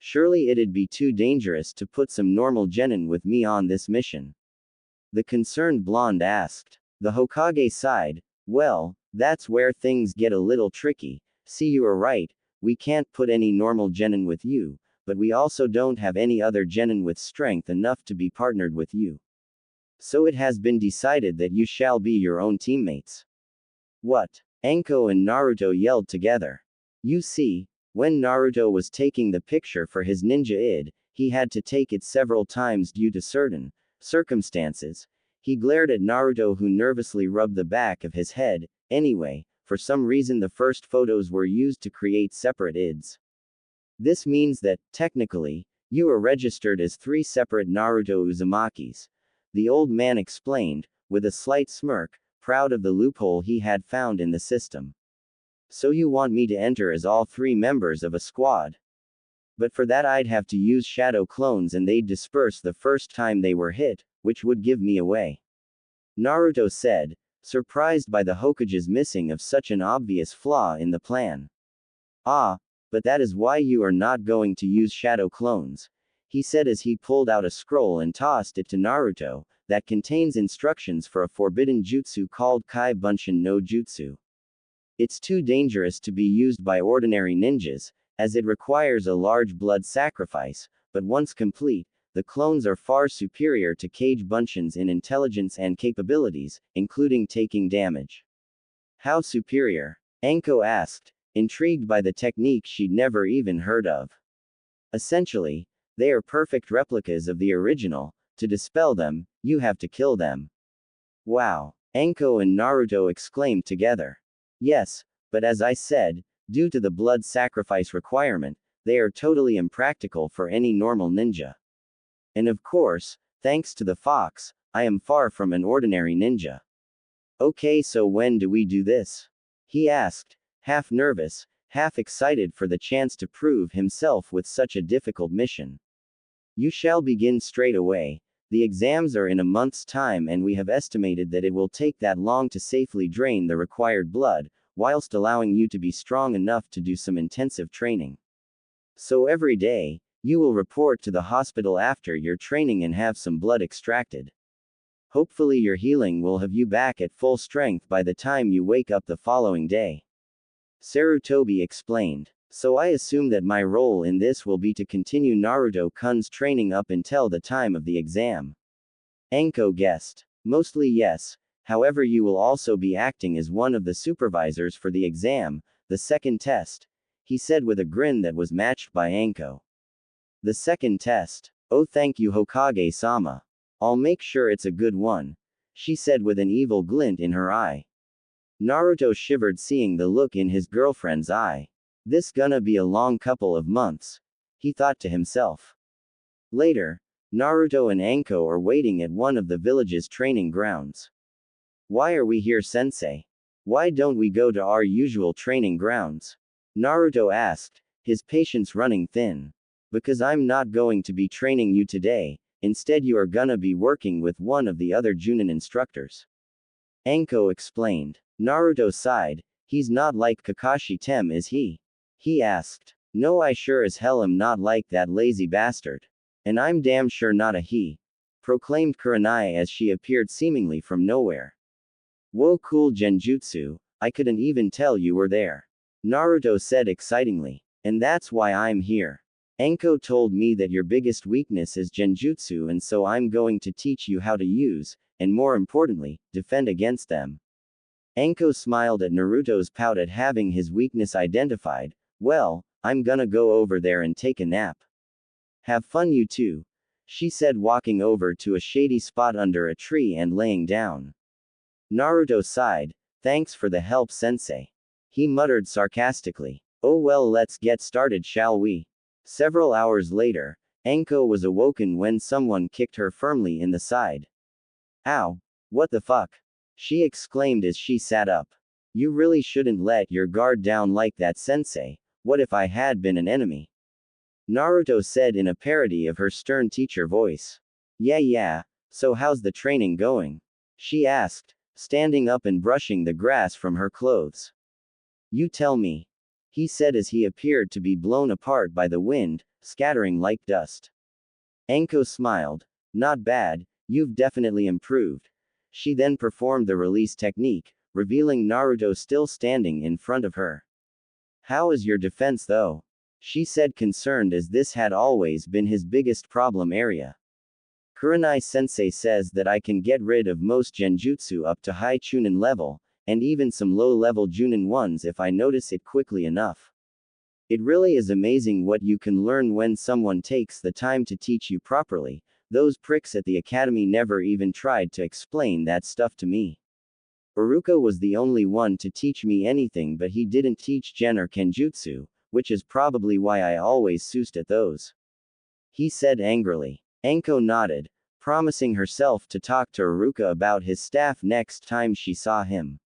Surely it'd be too dangerous to put some normal Genin with me on this mission. The concerned blonde asked. The Hokage sighed. Well, that's where things get a little tricky. See, you are right, we can't put any normal Genin with you, but we also don't have any other Genin with strength enough to be partnered with you. So it has been decided that you shall be your own teammates. What? Anko and Naruto yelled together. You see, when Naruto was taking the picture for his ninja id, he had to take it several times due to certain circumstances. He glared at Naruto, who nervously rubbed the back of his head. Anyway, for some reason the first photos were used to create separate ids. This means that, technically, you are registered as 3 separate Naruto Uzumakis. The old man explained, with a slight smirk, proud of the loophole he had found in the system. So you want me to enter as all 3 members of a squad? But for that I'd have to use shadow clones and they'd disperse the first time they were hit, which would give me away. Naruto said, surprised by the Hokage's missing of such an obvious flaw in the plan. Ah, but that is why you are not going to use shadow clones, he said as he pulled out a scroll and tossed it to Naruto, that contains instructions for a forbidden jutsu called Kai Bunshin no Jutsu. It's too dangerous to be used by ordinary ninjas, as it requires a large blood sacrifice, but once complete, the clones are far superior to Kage Bunshins in intelligence and capabilities, including taking damage. How superior? Anko asked, intrigued by the technique she'd never even heard of. Essentially, they are perfect replicas of the original. To dispel them, you have to kill them. Wow! Anko and Naruto exclaimed together. Yes, but as I said, due to the blood sacrifice requirement, they are totally impractical for any normal ninja. And of course, thanks to the fox, I am far from an ordinary ninja. Okay, so when do we do this? He asked, half nervous, half excited for the chance to prove himself with such a difficult mission. You shall begin straight away. The exams are in a month's time and we have estimated that it will take that long to safely drain the required blood, whilst allowing you to be strong enough to do some intensive training. So every day, you will report to the hospital after your training and have some blood extracted. Hopefully your healing will have you back at full strength by the time you wake up the following day. Sarutobi explained. So I assume that my role in this will be to continue Naruto-kun's training up until the time of the exam. Anko guessed. Mostly yes, however you will also be acting as one of the supervisors for the exam, the second test, he said with a grin that was matched by Anko. The second test. Oh, thank you Hokage-sama. I'll make sure it's a good one, she said with an evil glint in her eye. Naruto shivered seeing the look in his girlfriend's eye. This gonna be a long couple of months, he thought to himself. Later, Naruto and Anko are waiting at one of the village's training grounds. Why are we here, sensei? Why don't we go to our usual training grounds? Naruto asked, his patience running thin. Because I'm not going to be training you today, instead you are gonna be working with one of the other Junin instructors. Anko explained. Naruto sighed, he's not like Kakashi Tem is he? He asked. No, I sure as hell am not like that lazy bastard. And I'm damn sure not a he, proclaimed Kurenai as she appeared seemingly from nowhere. Whoa, cool genjutsu, I couldn't even tell you were there. Naruto said excitingly. And that's why I'm here. Anko told me that your biggest weakness is genjutsu and so I'm going to teach you how to use, and more importantly, defend against them. Anko smiled at Naruto's pout at having his weakness identified. Well, I'm gonna go over there and take a nap. Have fun you too, she said walking over to a shady spot under a tree and laying down. Naruto sighed. Thanks for the help, sensei. He muttered sarcastically. Oh well, let's get started, shall we? Several hours later, Anko was awoken when someone kicked her firmly in the side. Ow! What the fuck? She exclaimed as she sat up. You really shouldn't let your guard down like that, sensei. What if I had been an enemy? Naruto said in a parody of her stern teacher voice. Yeah, so how's the training going? She asked, standing up and brushing the grass from her clothes. You tell me. He said as he appeared to be blown apart by the wind, scattering like dust. Anko smiled. Not bad, you've definitely improved. She then performed the release technique, revealing Naruto still standing in front of her. How is your defense though? She said, concerned as this had always been his biggest problem area. Kurenai-sensei says that I can get rid of most genjutsu up to high Chunin level, and even some low-level Junin ones if I notice it quickly enough. It really is amazing what you can learn when someone takes the time to teach you properly. Those pricks at the academy never even tried to explain that stuff to me. Iruka was the only one to teach me anything, but he didn't teach Gen or Kenjutsu, which is probably why I always soused at those. He said angrily. Anko nodded. promising herself to talk to Iruka about his staff next time she saw him.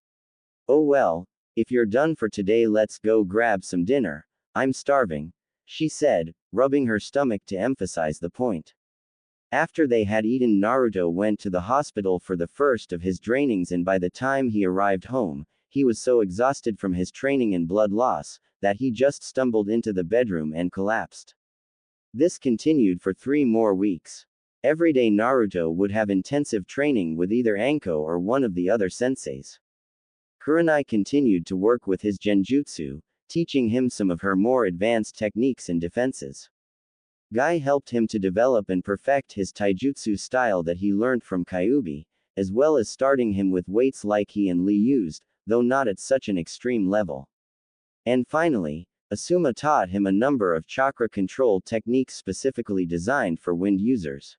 Oh well, if you're done for today, let's go grab some dinner. I'm starving, she said, rubbing her stomach to emphasize the point. After they had eaten, Naruto went to the hospital for the first of his trainings, and by the time he arrived home, he was so exhausted from his training and blood loss, that he just stumbled into the bedroom and collapsed. This continued for 3 more weeks. Every day Naruto would have intensive training with either Anko or one of the other senseis. Kurenai continued to work with his genjutsu, teaching him some of her more advanced techniques and defenses. Guy helped him to develop and perfect his taijutsu style that he learned from Kyuubi, as well as starting him with weights like he and Lee used, though not at such an extreme level. And finally, Asuma taught him a number of chakra control techniques specifically designed for wind users.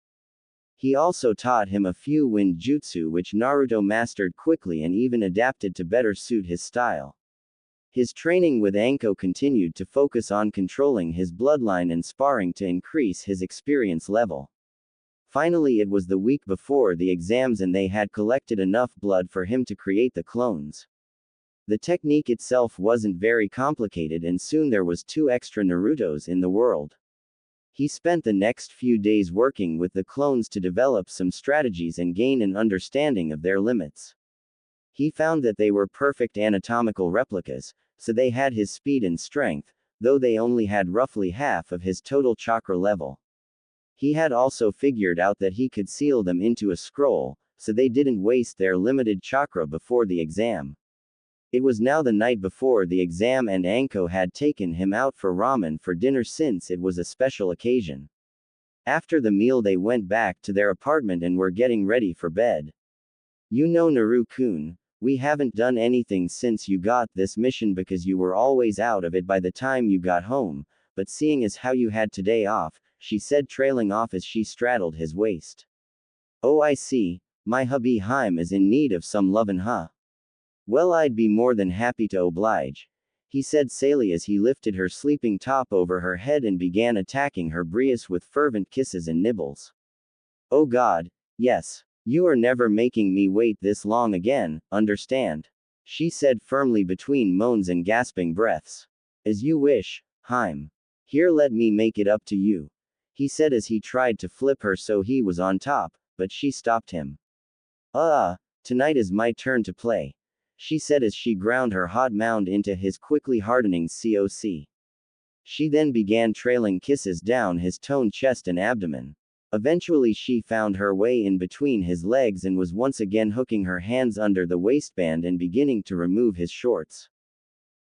He also taught him a few wind jutsu which Naruto mastered quickly and even adapted to better suit his style. His training with Anko continued to focus on controlling his bloodline and sparring to increase his experience level. Finally, it was the week before the exams and they had collected enough blood for him to create the clones. The technique itself wasn't very complicated, and soon there was 2 extra Narutos in the world. He spent the next few days working with the clones to develop some strategies and gain an understanding of their limits. He found that they were perfect anatomical replicas, so they had his speed and strength, though they only had roughly half of his total chakra level. He had also figured out that he could seal them into a scroll, so they didn't waste their limited chakra before the exam. It was now the night before the exam, and Anko had taken him out for ramen for dinner since it was a special occasion. After the meal they went back to their apartment and were getting ready for bed. You know, Naru-kun, we haven't done anything since you got this mission because you were always out of it by the time you got home, but seeing as how you had today off, she said, trailing off as she straddled his waist. Oh, I see, my hubby Haim is in need of some lovin', huh? Well, I'd be more than happy to oblige, he said sadly as he lifted her sleeping top over her head and began attacking her breast with fervent kisses and nibbles. Oh God, yes. You are never making me wait this long again, understand? She said firmly between moans and gasping breaths. As you wish, Haim. Here, let me make it up to you, he said as he tried to flip her so he was on top, but she stopped him. Tonight is my turn to play, she said as she ground her hot mound into his quickly hardening coc. She then began trailing kisses down his toned chest and abdomen. Eventually she found her way in between his legs and was once again hooking her hands under the waistband and beginning to remove his shorts.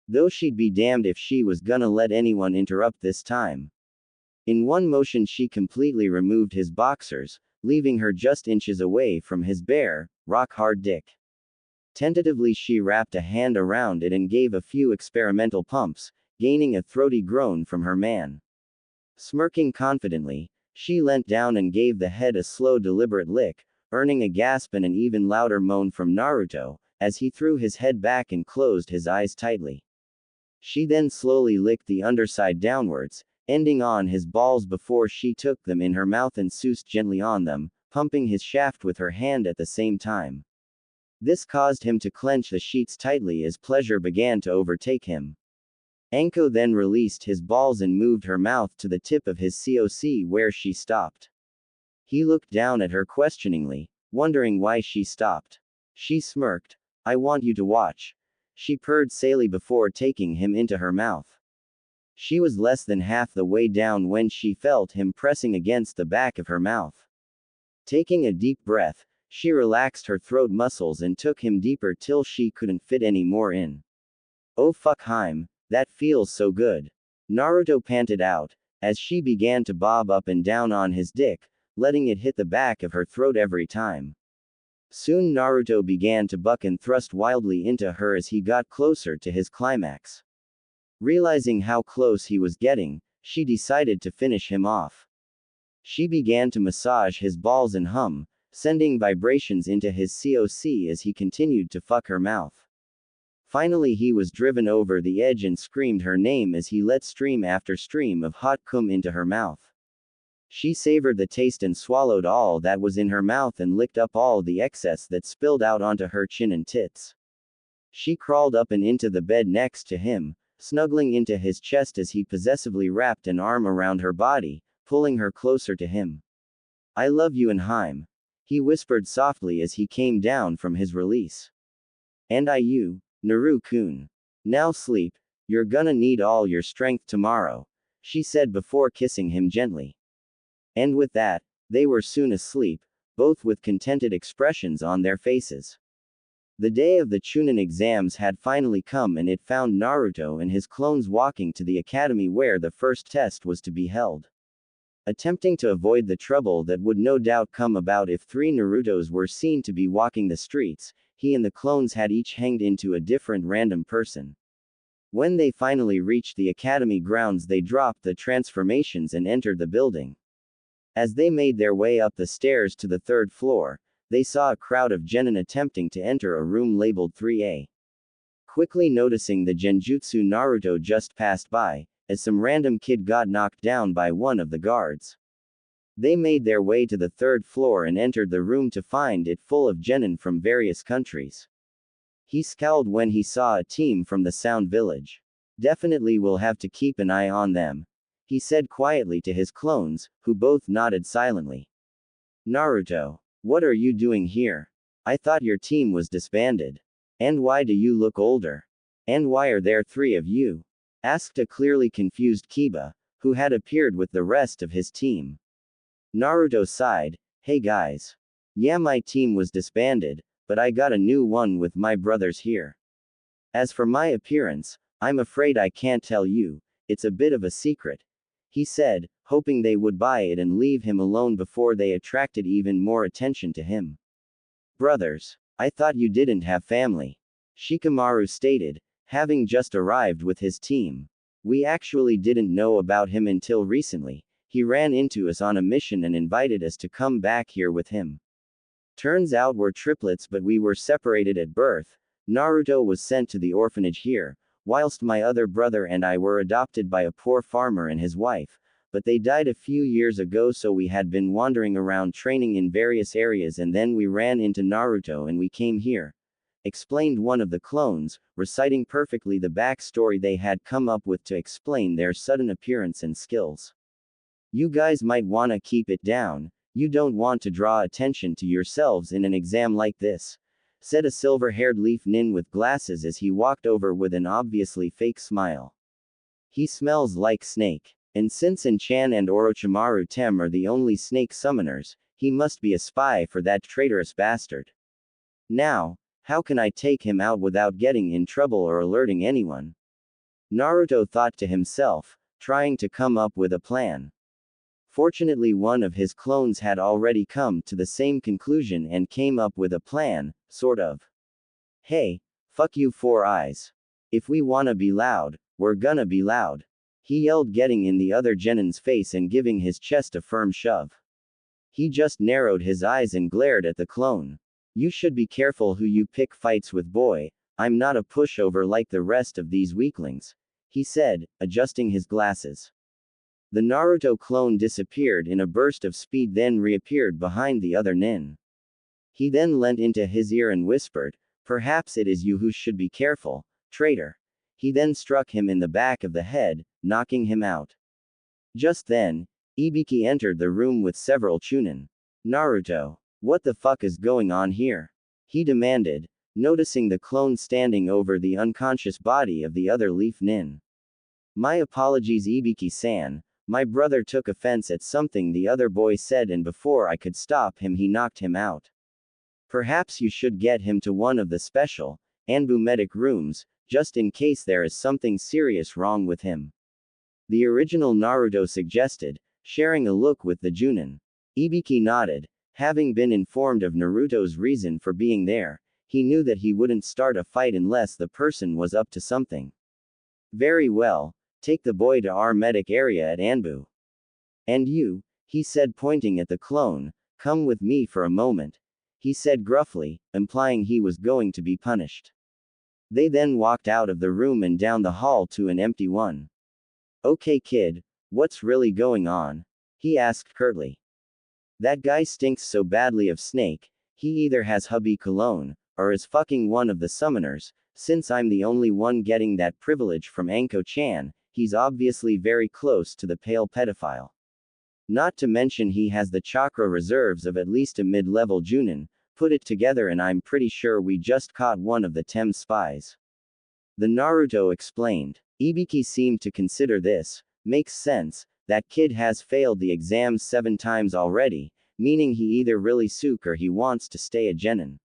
Though she'd be damned if she was gonna let anyone interrupt this time. In one motion she completely removed his boxers, leaving her just inches away from his bare, rock-hard dick. Tentatively she wrapped a hand around it and gave a few experimental pumps, gaining a throaty groan from her man. Smirking confidently, she leant down and gave the head a slow deliberate lick, earning a gasp and an even louder moan from Naruto, as he threw his head back and closed his eyes tightly. She then slowly licked the underside downwards, ending on his balls before she took them in her mouth and soused gently on them, pumping his shaft with her hand at the same time. This caused him to clench the sheets tightly as pleasure began to overtake him. Anko then released his balls and moved her mouth to the tip of his coc where she stopped. He looked down at her questioningly, wondering why she stopped. She smirked. I want you to watch, she purred salely before taking him into her mouth. She was less than half the way down when she felt him pressing against the back of her mouth. Taking a deep breath, she relaxed her throat muscles and took him deeper till she couldn't fit any more in. Oh fuck, Haim. That feels so good, Naruto panted out, as she began to bob up and down on his dick, letting it hit the back of her throat every time. Soon Naruto began to buck and thrust wildly into her as he got closer to his climax. Realizing how close he was getting, she decided to finish him off. She began to massage his balls and hum, sending vibrations into his coc as he continued to fuck her mouth. Finally he was driven over the edge and screamed her name as he let stream after stream of hot cum into her mouth. She savored the taste and swallowed all that was in her mouth and licked up all the excess that spilled out onto her chin and tits. She crawled up and into the bed next to him, snuggling into his chest as he possessively wrapped an arm around her body, pulling her closer to him. I love you, Anheim, he whispered softly as he came down from his release. And I you, Naru-kun. Now sleep, you're gonna need all your strength tomorrow, she said before kissing him gently. And with that, they were soon asleep, both with contented expressions on their faces. The day of the Chunin exams had finally come and it found Naruto and his clones walking to the academy where the first test was to be held. Attempting to avoid the trouble that would no doubt come about if 3 Narutos were seen to be walking the streets, he and the clones had each hanged into a different random person. When they finally reached the academy grounds, they dropped the transformations and entered the building. As they made their way up the stairs to the 3rd floor, they saw a crowd of genin attempting to enter a room labeled 3A. Quickly noticing the genjutsu, Naruto just passed by, as some random kid got knocked down by one of the guards. They made their way to the 3rd floor and entered the room to find it full of genin from various countries. He scowled when he saw a team from the Sound Village. Definitely will have to keep an eye on them, he said quietly to his clones, who both nodded silently. Naruto, what are you doing here? I thought your team was disbanded. And why do you look older? And why are there 3 of you? Asked a clearly confused Kiba, who had appeared with the rest of his team. Naruto sighed, hey guys. Yeah, my team was disbanded, but I got a new one with my brothers here. As for my appearance, I'm afraid I can't tell you, it's a bit of a secret, he said, hoping they would buy it and leave him alone before they attracted even more attention to him. Brothers, I thought you didn't have family, Shikamaru stated, having just arrived with his team. We actually didn't know about him until recently. He ran into us on a mission and invited us to come back here with him. Turns out we're triplets, but we were separated at birth. Naruto was sent to the orphanage here, whilst my other brother and I were adopted by a poor farmer and his wife, but they died a few years ago, so we had been wandering around training in various areas and then we ran into Naruto and we came here, explained one of the clones, reciting perfectly the backstory they had come up with to explain their sudden appearance and skills. You guys might wanna keep it down, you don't want to draw attention to yourselves in an exam like this, said a silver-haired leaf nin with glasses as he walked over with an obviously fake smile. He smells like snake. And since An-chan and Orochimaru Tem are the only snake summoners, he must be a spy for that traitorous bastard. Now, how can I take him out without getting in trouble or alerting anyone? Naruto thought to himself, trying to come up with a plan. Fortunately, one of his clones had already come to the same conclusion and came up with a plan, sort of. Hey, fuck you 4 eyes. If we wanna be loud, we're gonna be loud, he yelled, getting in the other genin's face and giving his chest a firm shove. He just narrowed his eyes and glared at the clone. You should be careful who you pick fights with, boy. I'm not a pushover like the rest of these weaklings, he said, adjusting his glasses. The Naruto clone disappeared in a burst of speed, then reappeared behind the other nin. He then leant into his ear and whispered, perhaps it is you who should be careful, traitor. He then struck him in the back of the head, knocking him out. Just then, Ibiki entered the room with several chunin. Naruto, what the fuck is going on here? He demanded, noticing the clone standing over the unconscious body of the other leaf nin. My apologies, Ibiki-san. My brother took offense at something the other boy said, and before I could stop him, he knocked him out. Perhaps you should get him to one of the special Anbu medic rooms, just in case there is something serious wrong with him. The original Naruto suggested, sharing a look with the Junin. Ibiki nodded. Having been informed of Naruto's reason for being there, he knew that he wouldn't start a fight unless the person was up to something. Very well, take the boy to our medic area at Anbu. And you, he said, pointing at the clone, come with me for a moment, he said gruffly, implying he was going to be punished. They then walked out of the room and down the hall to an empty one. Okay kid, what's really going on? He asked curtly. That guy stinks so badly of snake, he either has hubby cologne, or is fucking one of the summoners. Since I'm the only one getting that privilege from Anko-chan, he's obviously very close to the pale pedophile. Not to mention he has the chakra reserves of at least a mid-level Junin. Put it together and I'm pretty sure we just caught one of the Tem spies. The Naruto explained. Ibiki seemed to consider this. Makes sense, that kid has failed the exams 7 times already, meaning he either really suck or he wants to stay a genin.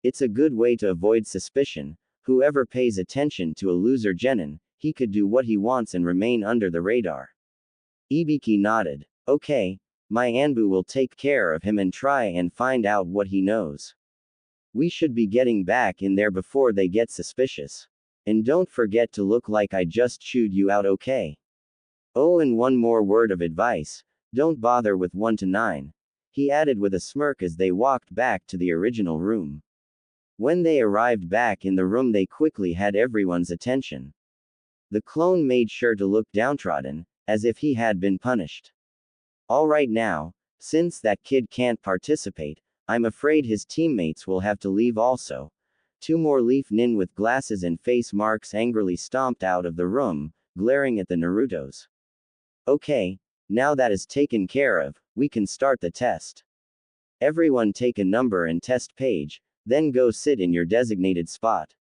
It's a good way to avoid suspicion. Whoever pays attention to a loser genin, he could do what he wants and remain under the radar. Ibiki nodded. Okay, my Anbu will take care of him and try and find out what he knows. We should be getting back in there before they get suspicious. And don't forget to look like I just chewed you out, okay? Oh, and one more word of advice, don't bother with 1 to 9. He added with a smirk as they walked back to the original room. When they arrived back in the room, they quickly had everyone's attention. The clone made sure to look downtrodden, as if he had been punished. Alright now, since that kid can't participate, I'm afraid his teammates will have to leave also. 2 more leaf nin with glasses and face marks angrily stomped out of the room, glaring at the Narutos. Okay, now that is taken care of, we can start the test. Everyone take a number and test page, then go sit in your designated spot.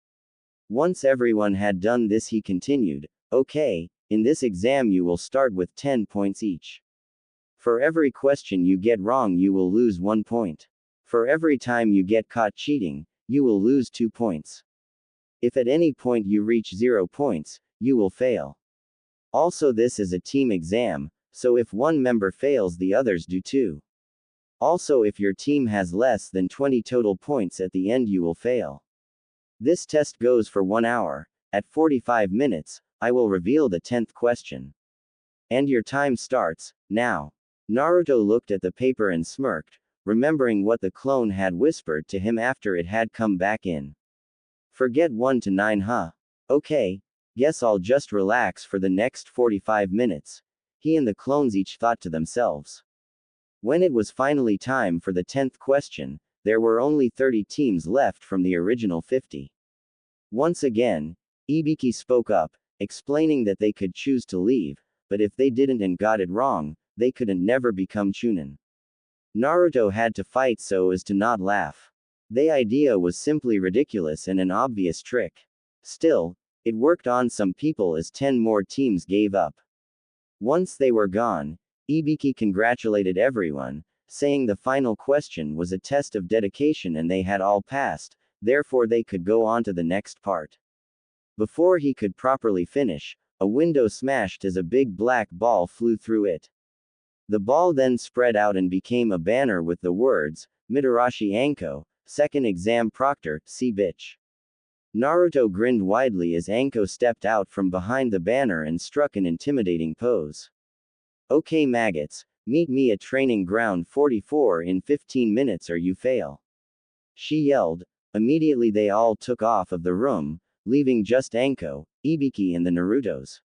Once everyone had done this, he continued, okay, in this exam you will start with 10 points each. For every question you get wrong you will lose 1 point. For every time you get caught cheating, you will lose 2 points. If at any point you reach 0 points, you will fail. Also, this is a team exam, so if one member fails, the others do too. Also, if your team has less than 20 total points at the end, you will fail. This test goes for 1 hour. At 45 minutes, I will reveal the 10th question. And your time starts now. Naruto looked at the paper and smirked, remembering what the clone had whispered to him after it had come back in. Forget 1 to 9, huh? Okay, guess I'll just relax for the next 45 minutes. He and the clones each thought to themselves. When it was finally time for the 10th question, there were only 30 teams left from the original 50. Once again, Ibiki spoke up, explaining that they could choose to leave, but if they didn't and got it wrong, they couldn't never become Chunin. Naruto had to fight so as to not laugh. The idea was simply ridiculous and an obvious trick. Still, it worked on some people as 10 more teams gave up. Once they were gone, Ibiki congratulated everyone, saying the final question was a test of dedication and they had all passed, therefore they could go on to the next part. Before he could properly finish, a window smashed as a big black ball flew through it. The ball then spread out and became a banner with the words, Mitarashi Anko, second exam proctor, see bitch. Naruto grinned widely as Anko stepped out from behind the banner and struck an intimidating pose. Okay maggots, meet me at training ground 44 in 15 minutes or you fail. She yelled. Immediately they all took off of the room, leaving just Anko, Ibiki and the Narutos.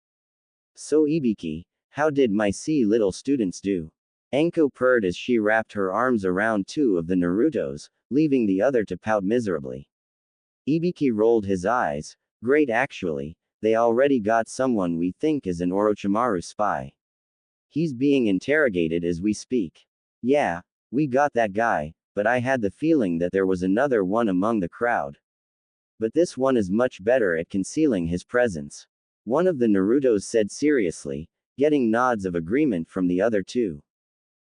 So Ibiki, how did my little students do? Anko purred as she wrapped her arms around 2 of the Narutos, leaving the other to pout miserably. Ibiki rolled his eyes. Great actually, they already got someone we think is an Orochimaru spy. He's being interrogated as we speak. Yeah, we got that guy, but I had the feeling that there was another one among the crowd. But this one is much better at concealing his presence. One of the Narutos said seriously, getting nods of agreement from the other 2.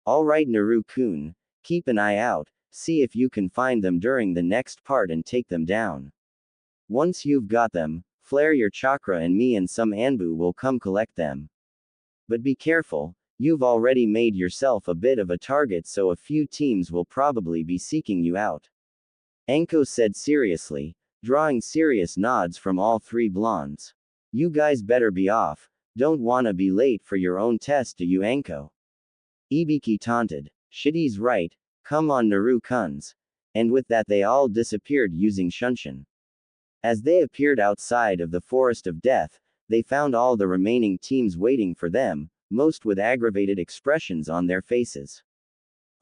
Alright Naru-kun, keep an eye out, see if you can find them during the next part and take them down. Once you've got them, flare your chakra and me and some Anbu will come collect them. But be careful, you've already made yourself a bit of a target, so a few teams will probably be seeking you out. Anko said seriously, drawing serious nods from all 3 blondes. You guys better be off, don't wanna be late for your own test, do you Anko? Ibiki taunted. Shitty's right, come on Naru-kuns. And with that they all disappeared using Shunshin. As they appeared outside of the Forest of Death, they found all the remaining teams waiting for them, most with aggravated expressions on their faces.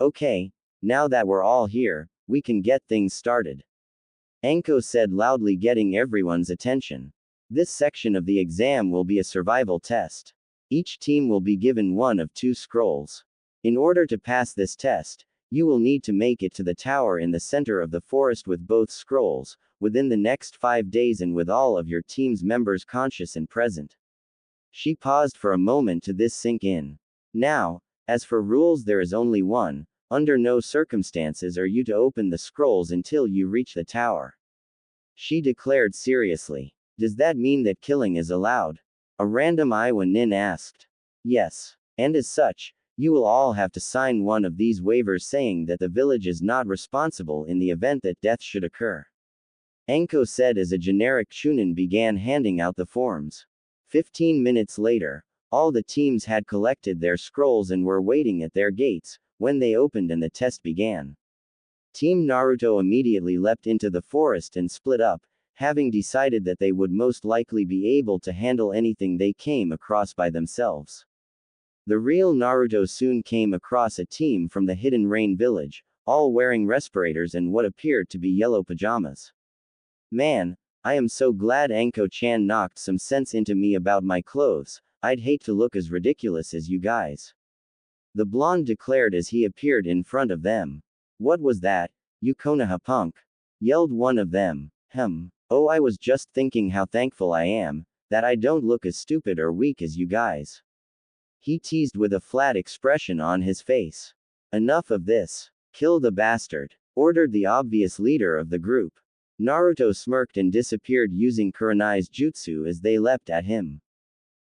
Okay, now that we're all here, we can get things started. Anko said loudly, getting everyone's attention. This section of the exam will be a survival test. Each team will be given one of 2 scrolls. In order to pass this test, you will need to make it to the tower in the center of the forest with both scrolls, within the next 5 days and with all of your team's members conscious and present. She paused for a moment to this sink in. Now, as for rules, there is only one. Under no circumstances are you to open the scrolls until you reach the tower. She declared seriously. Does that mean that killing is allowed? A random Iowa nin asked. Yes. And as such, you will all have to sign one of these waivers saying that the village is not responsible in the event that death should occur. Anko said as a generic chunin began handing out the forms. 15 minutes later, all the teams had collected their scrolls and were waiting at their gates, when they opened and the test began. Team Naruto immediately leapt into the forest and split up, having decided that they would most likely be able to handle anything they came across by themselves. The real Naruto soon came across a team from the Hidden Rain village, all wearing respirators and what appeared to be yellow pajamas. Man, I am so glad Anko-chan knocked some sense into me about my clothes. I'd hate to look as ridiculous as you guys. The blonde declared as he appeared in front of them. What was that, you Konoha punk? Yelled one of them. Oh, I was just thinking how thankful I am, that I don't look as stupid or weak as you guys. He teased with a flat expression on his face. Enough of this. Kill the bastard, ordered the obvious leader of the group. Naruto smirked and disappeared using Kurenai's jutsu as they leapt at him.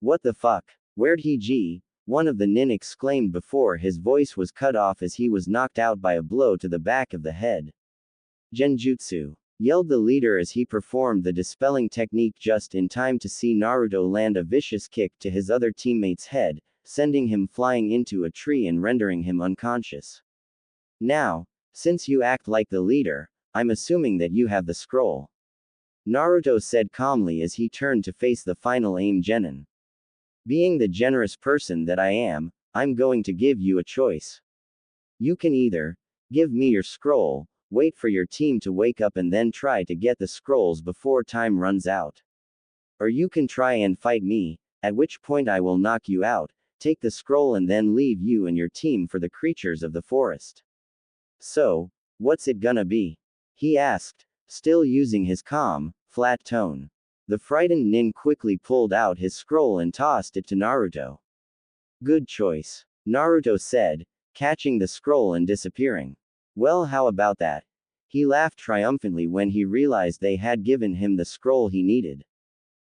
What the fuck? Where'd he go? One of the nin exclaimed before his voice was cut off as he was knocked out by a blow to the back of the head. Genjutsu, yelled the leader as he performed the dispelling technique just in time to see Naruto land a vicious kick to his other teammate's head, sending him flying into a tree and rendering him unconscious. Now, since you act like the leader, I'm assuming that you have the scroll. Naruto said calmly as he turned to face the final aim genin. Being the generous person that I am, I'm going to give you a choice. You can either give me your scroll, wait for your team to wake up and then try to get the scrolls before time runs out. Or you can try and fight me, at which point I will knock you out, take the scroll and then leave you and your team for the creatures of the forest. So, what's it gonna be? He asked, still using his calm, flat tone. The frightened nin quickly pulled out his scroll and tossed it to Naruto. Good choice, Naruto said, catching the scroll and disappearing. Well, how about that? He laughed triumphantly when he realized they had given him the scroll he needed.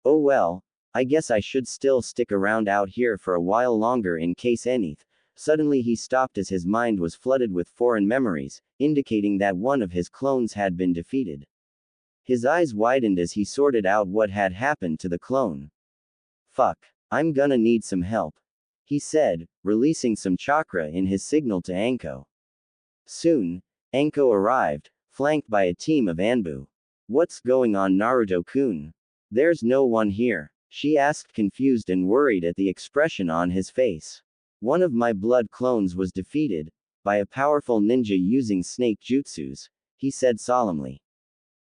Oh well, I guess I should still stick around out here for a while longer in case anything. Suddenly he stopped as his mind was flooded with foreign memories, indicating that one of his clones had been defeated. His eyes widened as he sorted out what had happened to the clone. Fuck, I'm gonna need some help, he said, releasing some chakra in his signal to Anko. Soon, Anko arrived, flanked by a team of Anbu. What's going on, Naruto-kun? There's no one here, she asked, confused and worried at the expression on his face. One of my blood clones was defeated by a powerful ninja using snake jutsus, he said solemnly.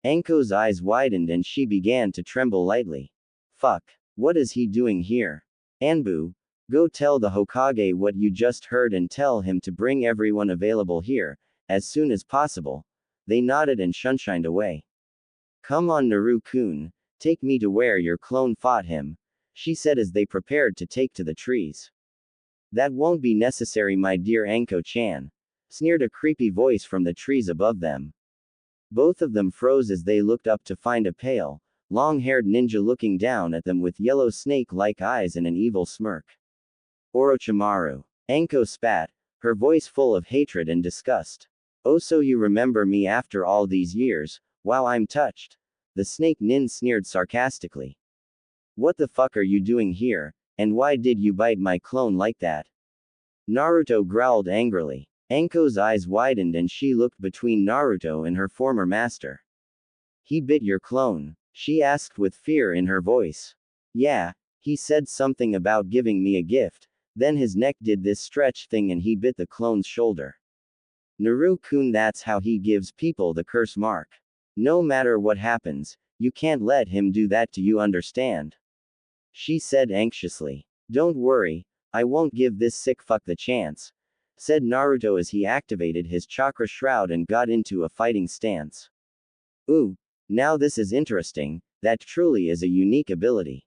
Anko's eyes widened and she began to tremble lightly. Fuck, what is he doing here? Anbu, go tell the Hokage what you just heard and tell him to bring everyone available here, as soon as possible. They nodded and shunshined away. Come on, Naru-kun, take me to where your clone fought him, she said as they prepared to take to the trees. That won't be necessary, my dear Anko-chan, sneered a creepy voice from the trees above them. Both of them froze as they looked up to find a pale, long-haired ninja looking down at them with yellow snake-like eyes and an evil smirk. Orochimaru. Anko spat, her voice full of hatred and disgust. Oh, so you remember me after all these years? Wow, I'm touched. The snake nin sneered sarcastically. What the fuck are you doing here, and why did you bite my clone like that? Naruto growled angrily. Anko's eyes widened and she looked between Naruto and her former master. He bit your clone? She asked with fear in her voice. Yeah, he said something about giving me a gift, Then his neck did this stretch thing and he bit the clone's shoulder. Naru-kun, that's how he gives people the curse mark. No matter what happens, you can't let him do that to you, understand? She said anxiously. Don't worry, I won't give this sick fuck the chance, said Naruto as he activated his chakra shroud and got into a fighting stance. Ooh, now this is interesting, that truly is a unique ability.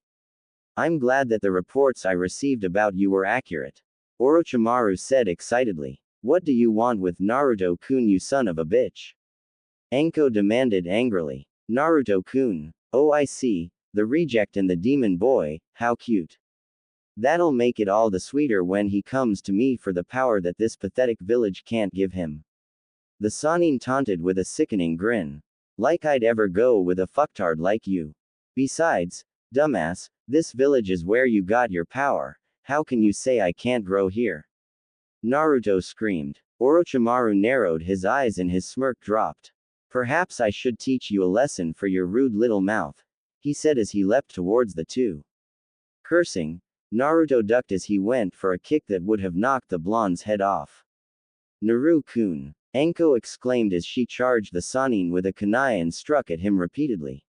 I'm glad that the reports I received about you were accurate, Orochimaru said excitedly. What do you want with Naruto-kun, you son of a bitch? Anko demanded angrily. Naruto-kun. Oh, I see, the reject and the demon boy, how cute. That'll make it all the sweeter when he comes to me for the power that this pathetic village can't give him. The Sannin taunted with a sickening grin. Like I'd ever go with a fucktard like you. Besides, dumbass, this village is where you got your power, how can you say I can't grow here? Naruto screamed. Orochimaru narrowed his eyes and his smirk dropped. Perhaps I should teach you a lesson for your rude little mouth, he said as he leapt towards the two. Cursing, Naruto ducked as he went for a kick that would have knocked the blonde's head off. Naru-kun, Anko exclaimed as she charged the Sannin with a kunai and struck at him repeatedly.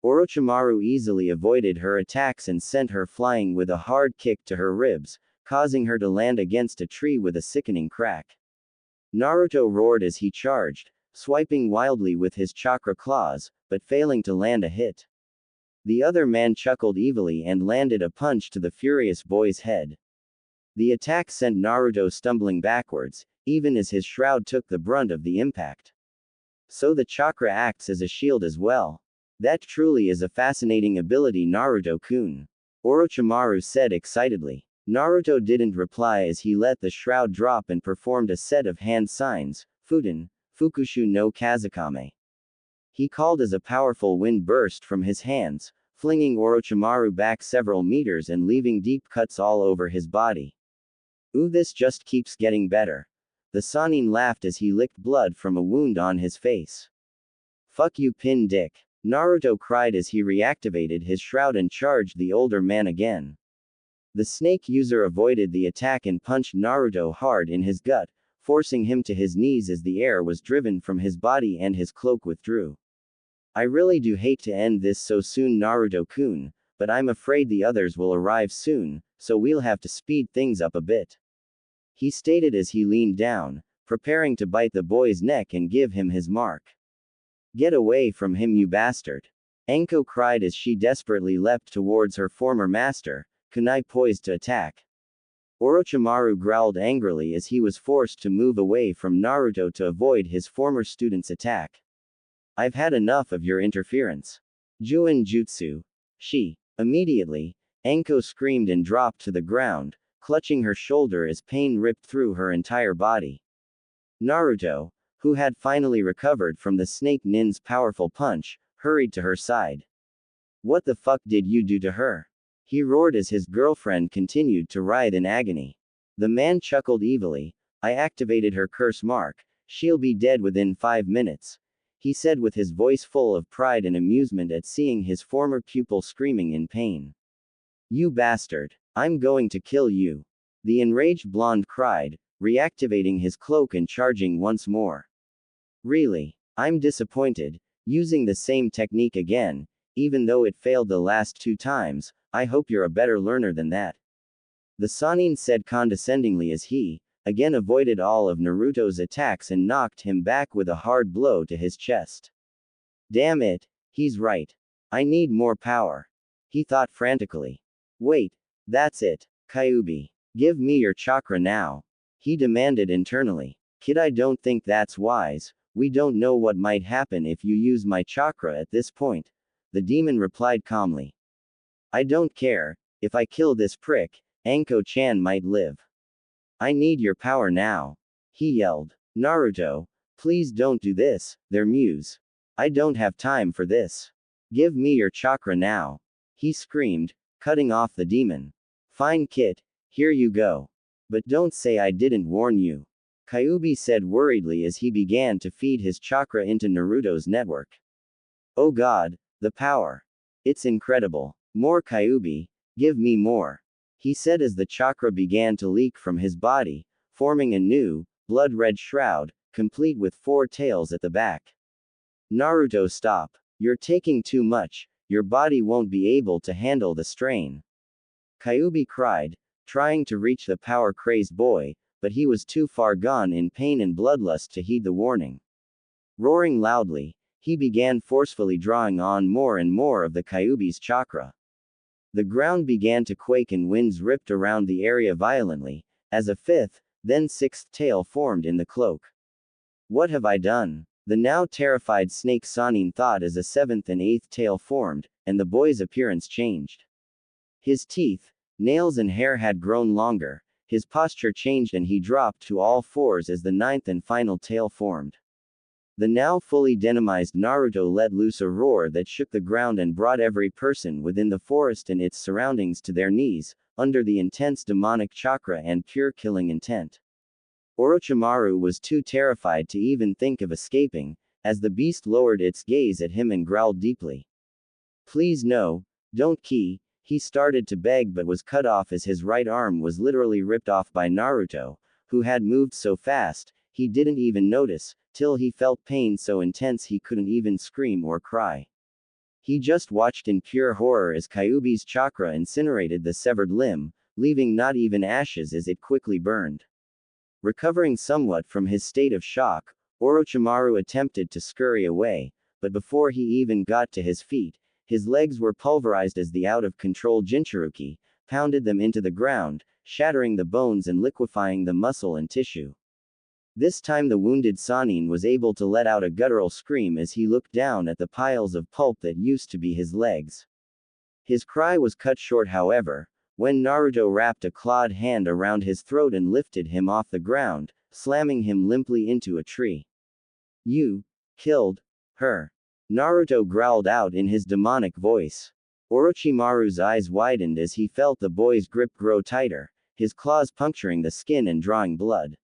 Orochimaru easily avoided her attacks and sent her flying with a hard kick to her ribs, causing her to land against a tree with a sickening crack. Naruto roared as he charged, swiping wildly with his chakra claws, but failing to land a hit. The other man chuckled evilly and landed a punch to the furious boy's head. The attack sent Naruto stumbling backwards, even as his shroud took the brunt of the impact. So the chakra acts as a shield as well. That truly is a fascinating ability, Naruto-kun, Orochimaru said excitedly. Naruto didn't reply as he let the shroud drop and performed a set of hand signs, Futen, Fukushu no Kazakame. He called as a powerful wind burst from his hands, flinging Orochimaru back several meters and leaving deep cuts all over his body. Ooh, this just keeps getting better. The Sannin laughed as he licked blood from a wound on his face. Fuck you, pin dick, Naruto cried as he reactivated his shroud and charged the older man again. The snake user avoided the attack and punched Naruto hard in his gut, forcing him to his knees as the air was driven from his body and his cloak withdrew. I really do hate to end this so soon, Naruto-kun, but I'm afraid the others will arrive soon, so we'll have to speed things up a bit, he stated as he leaned down, preparing to bite the boy's neck and give him his mark. Get away from him, you bastard, Anko cried as she desperately leapt towards her former master, kunai poised to attack. Orochimaru growled angrily as he was forced to move away from Naruto to avoid his former student's attack. I've had enough of your interference. Juin Jutsu. Immediately, Anko screamed and dropped to the ground, clutching her shoulder as pain ripped through her entire body. Naruto, who had finally recovered from the snake nin's powerful punch, hurried to her side. What the fuck did you do to her? He roared as his girlfriend continued to writhe in agony. The man chuckled evilly. I activated her curse mark, she'll be dead within 5 minutes, he said with his voice full of pride and amusement at seeing his former pupil screaming in pain. You bastard! I'm going to kill you! The enraged blonde cried, reactivating his cloak and charging once more. Really? I'm disappointed, using the same technique again, even though it failed the last 2 times, I hope you're a better learner than that. The Sannin said condescendingly as he, again avoided all of Naruto's attacks and knocked him back with a hard blow to his chest. Damn it, he's right. I need more power, he thought frantically. Wait, that's it, Kyuubi. Give me your chakra now, he demanded internally. Kid, I don't think that's wise, we don't know what might happen if you use my chakra at this point, the demon replied calmly. I don't care, if I kill this prick, Anko-chan might live. I need your power now, he yelled. Naruto, please don't do this, their muse. I don't have time for this. Give me your chakra now, he screamed, cutting off the demon. Fine kid, here you go. But don't say I didn't warn you, Kyuubi said worriedly as he began to feed his chakra into Naruto's network. Oh god, the power. It's incredible. More Kyuubi, give me more. he said as the chakra began to leak from his body, forming a new, blood-red shroud, complete with 4 tails at the back. Naruto, stop. You're taking too much, your body won't be able to handle the strain. Kyuubi cried, trying to reach the power-crazed boy, but he was too far gone in pain and bloodlust to heed the warning. Roaring loudly, he began forcefully drawing on more and more of the Kyuubi's chakra. The ground began to quake and winds ripped around the area violently, as a 5th, then 6th tail formed in the cloak. What have I done? The now terrified snake Sannin thought as a 7th and 8th tail formed, and the boy's appearance changed. His teeth, nails and hair had grown longer, his posture changed and he dropped to all 4s as the 9th and final tail formed. The now fully denimized Naruto let loose a roar that shook the ground and brought every person within the forest and its surroundings to their knees, under the intense demonic chakra and pure killing intent. Orochimaru was too terrified to even think of escaping, as the beast lowered its gaze at him and growled deeply. Please no, don't Ki, he started to beg but was cut off as his right arm was literally ripped off by Naruto, who had moved so fast, he didn't even notice, till he felt pain so intense he couldn't even scream or cry. He just watched in pure horror as Kyuubi's chakra incinerated the severed limb, leaving not even ashes as it quickly burned. Recovering somewhat from his state of shock, Orochimaru attempted to scurry away, but before he even got to his feet, his legs were pulverized as the out-of-control Jinchuruki pounded them into the ground, shattering the bones and liquefying the muscle and tissue. This time the wounded Sannin was able to let out a guttural scream as he looked down at the piles of pulp that used to be his legs. His cry was cut short however, when Naruto wrapped a clawed hand around his throat and lifted him off the ground, slamming him limply into a tree. You killed her. Naruto growled out in his demonic voice. Orochimaru's eyes widened as he felt the boy's grip grow tighter, his claws puncturing the skin and drawing blood.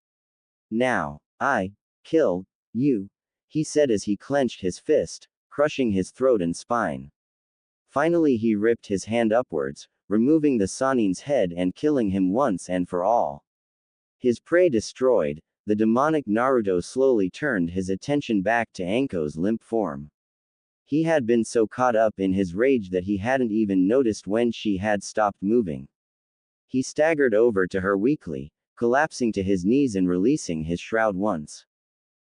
Now, I kill you, he said as he clenched his fist, crushing his throat and spine. Finally he ripped his hand upwards, removing the Sannin's head and killing him once and for all. His prey destroyed, the demonic Naruto slowly turned his attention back to Anko's limp form. He had been so caught up in his rage that he hadn't even noticed when she had stopped moving. He staggered over to her weakly, collapsing to his knees and releasing his shroud once.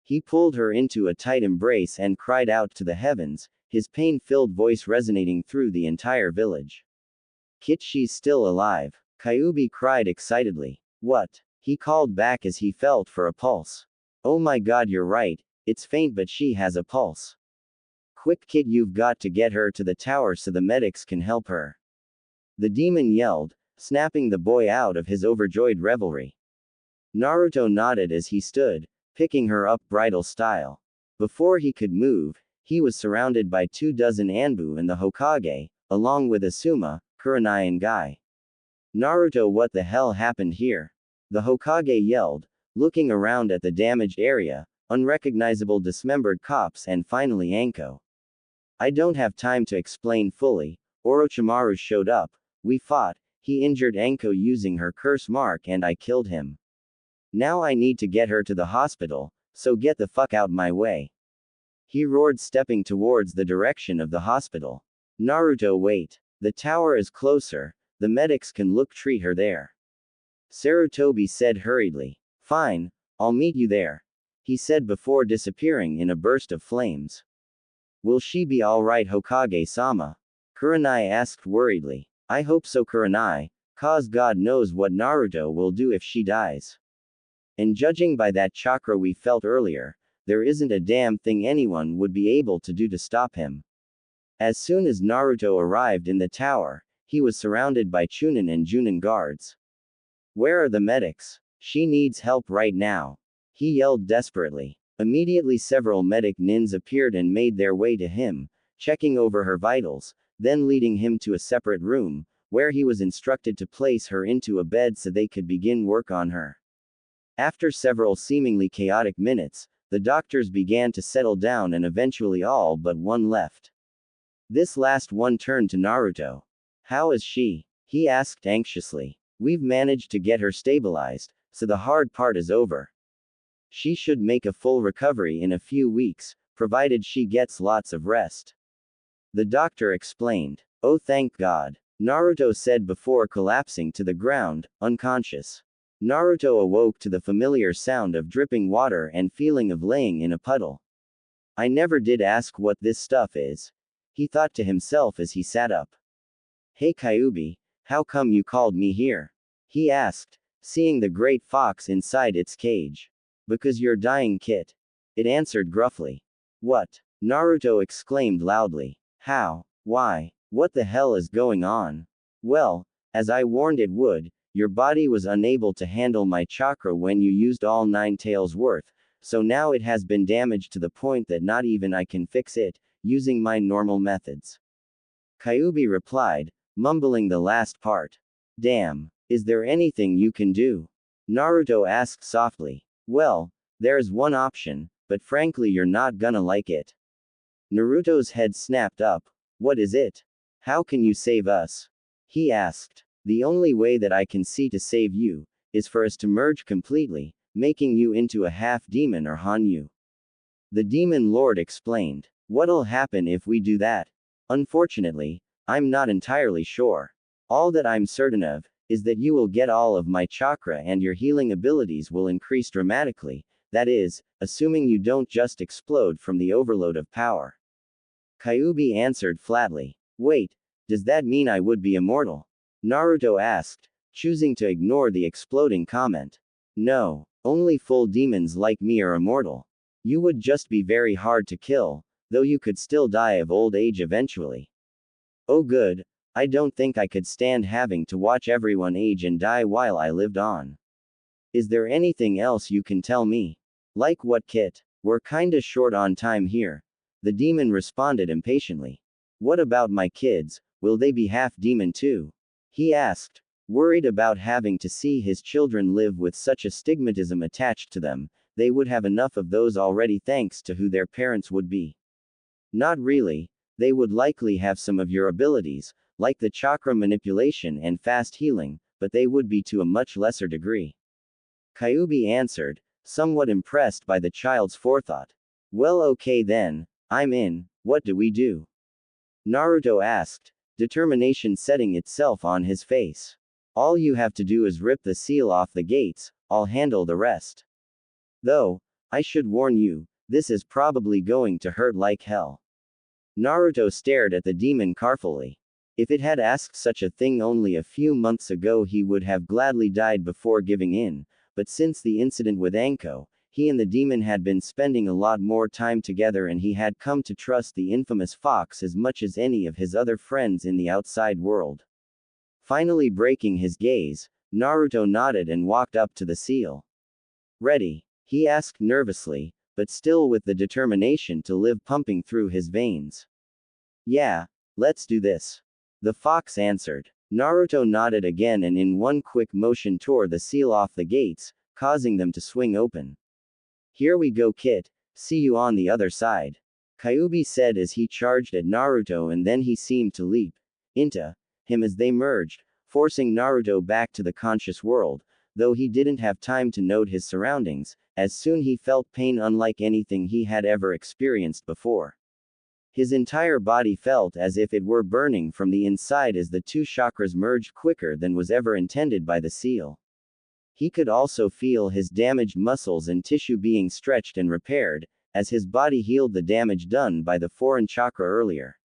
He pulled her into a tight embrace and cried out to the heavens, his pain-filled voice resonating through the entire village. Kit, she's still alive. Kyuubi cried excitedly. What? He called back as he felt for a pulse. Oh my god, you're right, it's faint but she has a pulse. Quick Kit, you've got to get her to the tower so the medics can help her. The demon yelled, snapping the boy out of his overjoyed revelry. Naruto nodded as he stood, picking her up bridal style. Before he could move, he was surrounded by 24 Anbu and the Hokage, along with Asuma, Kurenai and Guy. Naruto, what the hell happened here? The Hokage yelled, looking around at the damaged area, unrecognizable dismembered cops and finally Anko. I don't have time to explain fully. Orochimaru showed up. We fought, he injured Anko using her curse mark and I killed him. Now I need to get her to the hospital, so get the fuck out my way. He roared, stepping towards the direction of the hospital. Naruto, wait. The tower is closer, the medics can treat her there. Sarutobi said hurriedly. Fine, I'll meet you there, he said before disappearing in a burst of flames. Will she be alright, Hokage-sama? Kurenai asked worriedly. I hope so, Kurenai, cause God knows what Naruto will do if she dies. And judging by that chakra we felt earlier, there isn't a damn thing anyone would be able to do to stop him. As soon as Naruto arrived in the tower, he was surrounded by Chunin and Junin guards. Where are the medics? She needs help right now, he yelled desperately. Immediately several medic nins appeared and made their way to him, checking over her vitals, then leading him to a separate room, where he was instructed to place her into a bed so they could begin work on her. After several seemingly chaotic minutes, the doctors began to settle down and eventually all but one left. This last one turned to Naruto. How is she? He asked anxiously. We've managed to get her stabilized, so the hard part is over. She should make a full recovery in a few weeks, provided she gets lots of rest. The doctor explained. Oh, thank God, Naruto said before collapsing to the ground, unconscious. Naruto awoke to the familiar sound of dripping water and feeling of laying in a puddle. I never did ask what this stuff is, he thought to himself as he sat up. Hey Kyuubi, how come you called me here? He asked, seeing the great fox inside its cage. Because you're dying, Kit. It answered gruffly. What? Naruto exclaimed loudly. How? Why? What the hell is going on? Well, as I warned it would, your body was unable to handle my chakra when you used all 9 taels worth, so now it has been damaged to the point that not even I can fix it, using my normal methods. Kyuubi replied, mumbling the last part. Damn. Is there anything you can do? Naruto asked softly. Well, there's one option, but frankly you're not gonna like it. Naruto's head snapped up. What is it? How can you save us? He asked. The only way that I can see to save you, is for us to merge completely, making you into a half-demon or Hanyu. The Demon Lord explained. What'll happen if we do that? Unfortunately, I'm not entirely sure. All that I'm certain of, is that you will get all of my chakra and your healing abilities will increase dramatically, that is, assuming you don't just explode from the overload of power. Kyuubi answered flatly. Wait, does that mean I would be immortal? Naruto asked, choosing to ignore the exploding comment. No, only full demons like me are immortal. You would just be very hard to kill, though you could still die of old age eventually. Oh good, I don't think I could stand having to watch everyone age and die while I lived on. Is there anything else you can tell me? Like what, Kit? We're kinda short on time here. The demon responded impatiently. What about my kids, will they be half demon too? He asked, worried about having to see his children live with such a stigmatism attached to them, they would have enough of those already thanks to who their parents would be. Not really, they would likely have some of your abilities, like the chakra manipulation and fast healing, but they would be to a much lesser degree. Kyuubi answered, somewhat impressed by the child's forethought. Well, okay then, I'm in, what do we do? Naruto asked, determination setting itself on his face. All you have to do is rip the seal off the gates, I'll handle the rest. Though, I should warn you, this is probably going to hurt like hell. Naruto stared at the demon carefully. If it had asked such a thing only a few months ago he would have gladly died before giving in, but since the incident with Anko, he and the demon had been spending a lot more time together and he had come to trust the infamous fox as much as any of his other friends in the outside world. Finally breaking his gaze, Naruto nodded and walked up to the seal. Ready? He asked nervously, but still with the determination to live pumping through his veins. Yeah, let's do this. The fox answered. Naruto nodded again and in one quick motion tore the seal off the gates, causing them to swing open. Here we go, Kit, see you on the other side. Kyuubi said as he charged at Naruto and then he seemed to leap into him as they merged, forcing Naruto back to the conscious world, though he didn't have time to note his surroundings, as soon he felt pain unlike anything he had ever experienced before. His entire body felt as if it were burning from the inside as the two chakras merged quicker than was ever intended by the seal. He could also feel his damaged muscles and tissue being stretched and repaired, as his body healed the damage done by the foreign chakra earlier.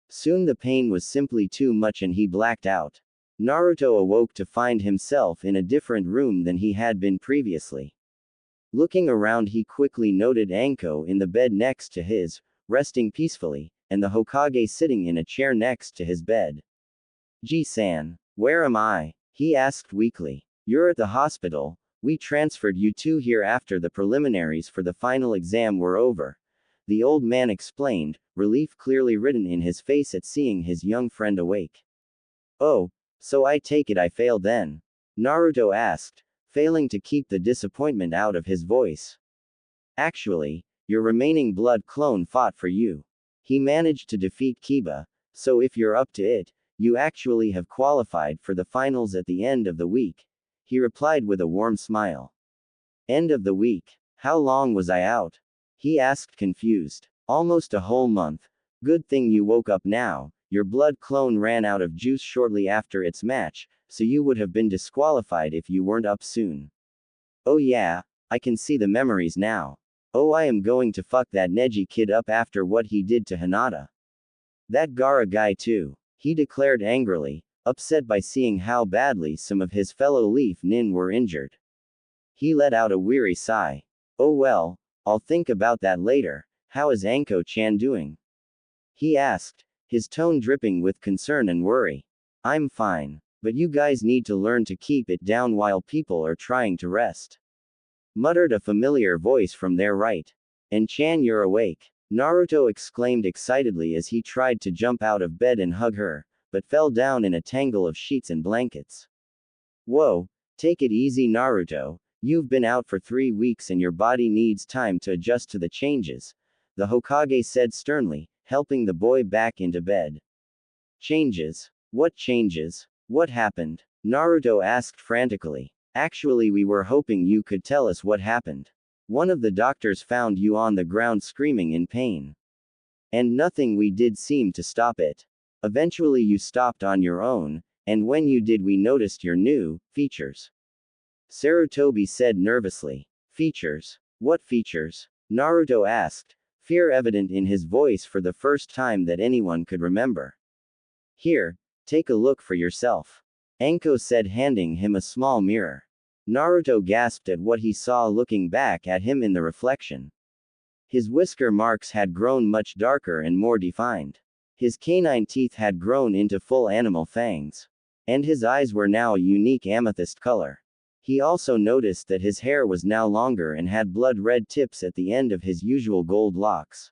Soon the pain was simply too much and he blacked out. Naruto awoke to find himself in a different room than he had been previously. Looking around he quickly noted Anko in the bed next to his, resting peacefully, and the Hokage sitting in a chair next to his bed. Ji-san, where am I? He asked weakly. You're at the hospital, we transferred you two here after the preliminaries for the final exam were over. The old man explained, relief clearly written in his face at seeing his young friend awake. Oh, so I take it I failed then? Naruto asked, failing to keep the disappointment out of his voice. Actually, your remaining blood clone fought for you. He managed to defeat Kiba, so if you're up to it, you actually have qualified for the finals at the end of the week, he replied with a warm smile. End of the week? How long was I out? He asked, confused. Almost a whole month. Good thing you woke up now. Your blood clone ran out of juice shortly after its match, so you would have been disqualified if you weren't up soon. Oh yeah, I can see the memories now. Oh, I am going to fuck that Neji kid up after what he did to Hinata. That Gaara guy too, he declared angrily, upset by seeing how badly some of his fellow Leaf Nin were injured. He let out a weary sigh. Oh well, I'll think about that later. How is Anko-chan doing? He asked, his tone dripping with concern and worry. I'm fine, but you guys need to learn to keep it down while people are trying to rest. Muttered a familiar voice from their right. And Chan, you're awake. Naruto exclaimed excitedly as he tried to jump out of bed and hug her, but fell down in a tangle of sheets and blankets. Whoa, take it easy, Naruto. You've been out for 3 weeks and your body needs time to adjust to the changes, the Hokage said sternly, helping the boy back into bed. Changes? What changes? What happened? Naruto asked frantically. Actually, we were hoping you could tell us what happened. One of the doctors found you on the ground screaming in pain. And nothing we did seemed to stop it. Eventually you stopped on your own, and when you did we noticed your new features. Sarutobi said nervously. Features? What features? Naruto asked, fear evident in his voice for the first time that anyone could remember. Here, take a look for yourself. Anko said, handing him a small mirror. Naruto gasped at what he saw looking back at him in the reflection. His whisker marks had grown much darker and more defined. His canine teeth had grown into full animal fangs. And his eyes were now a unique amethyst color. He also noticed that his hair was now longer and had blood-red tips at the end of his usual gold locks.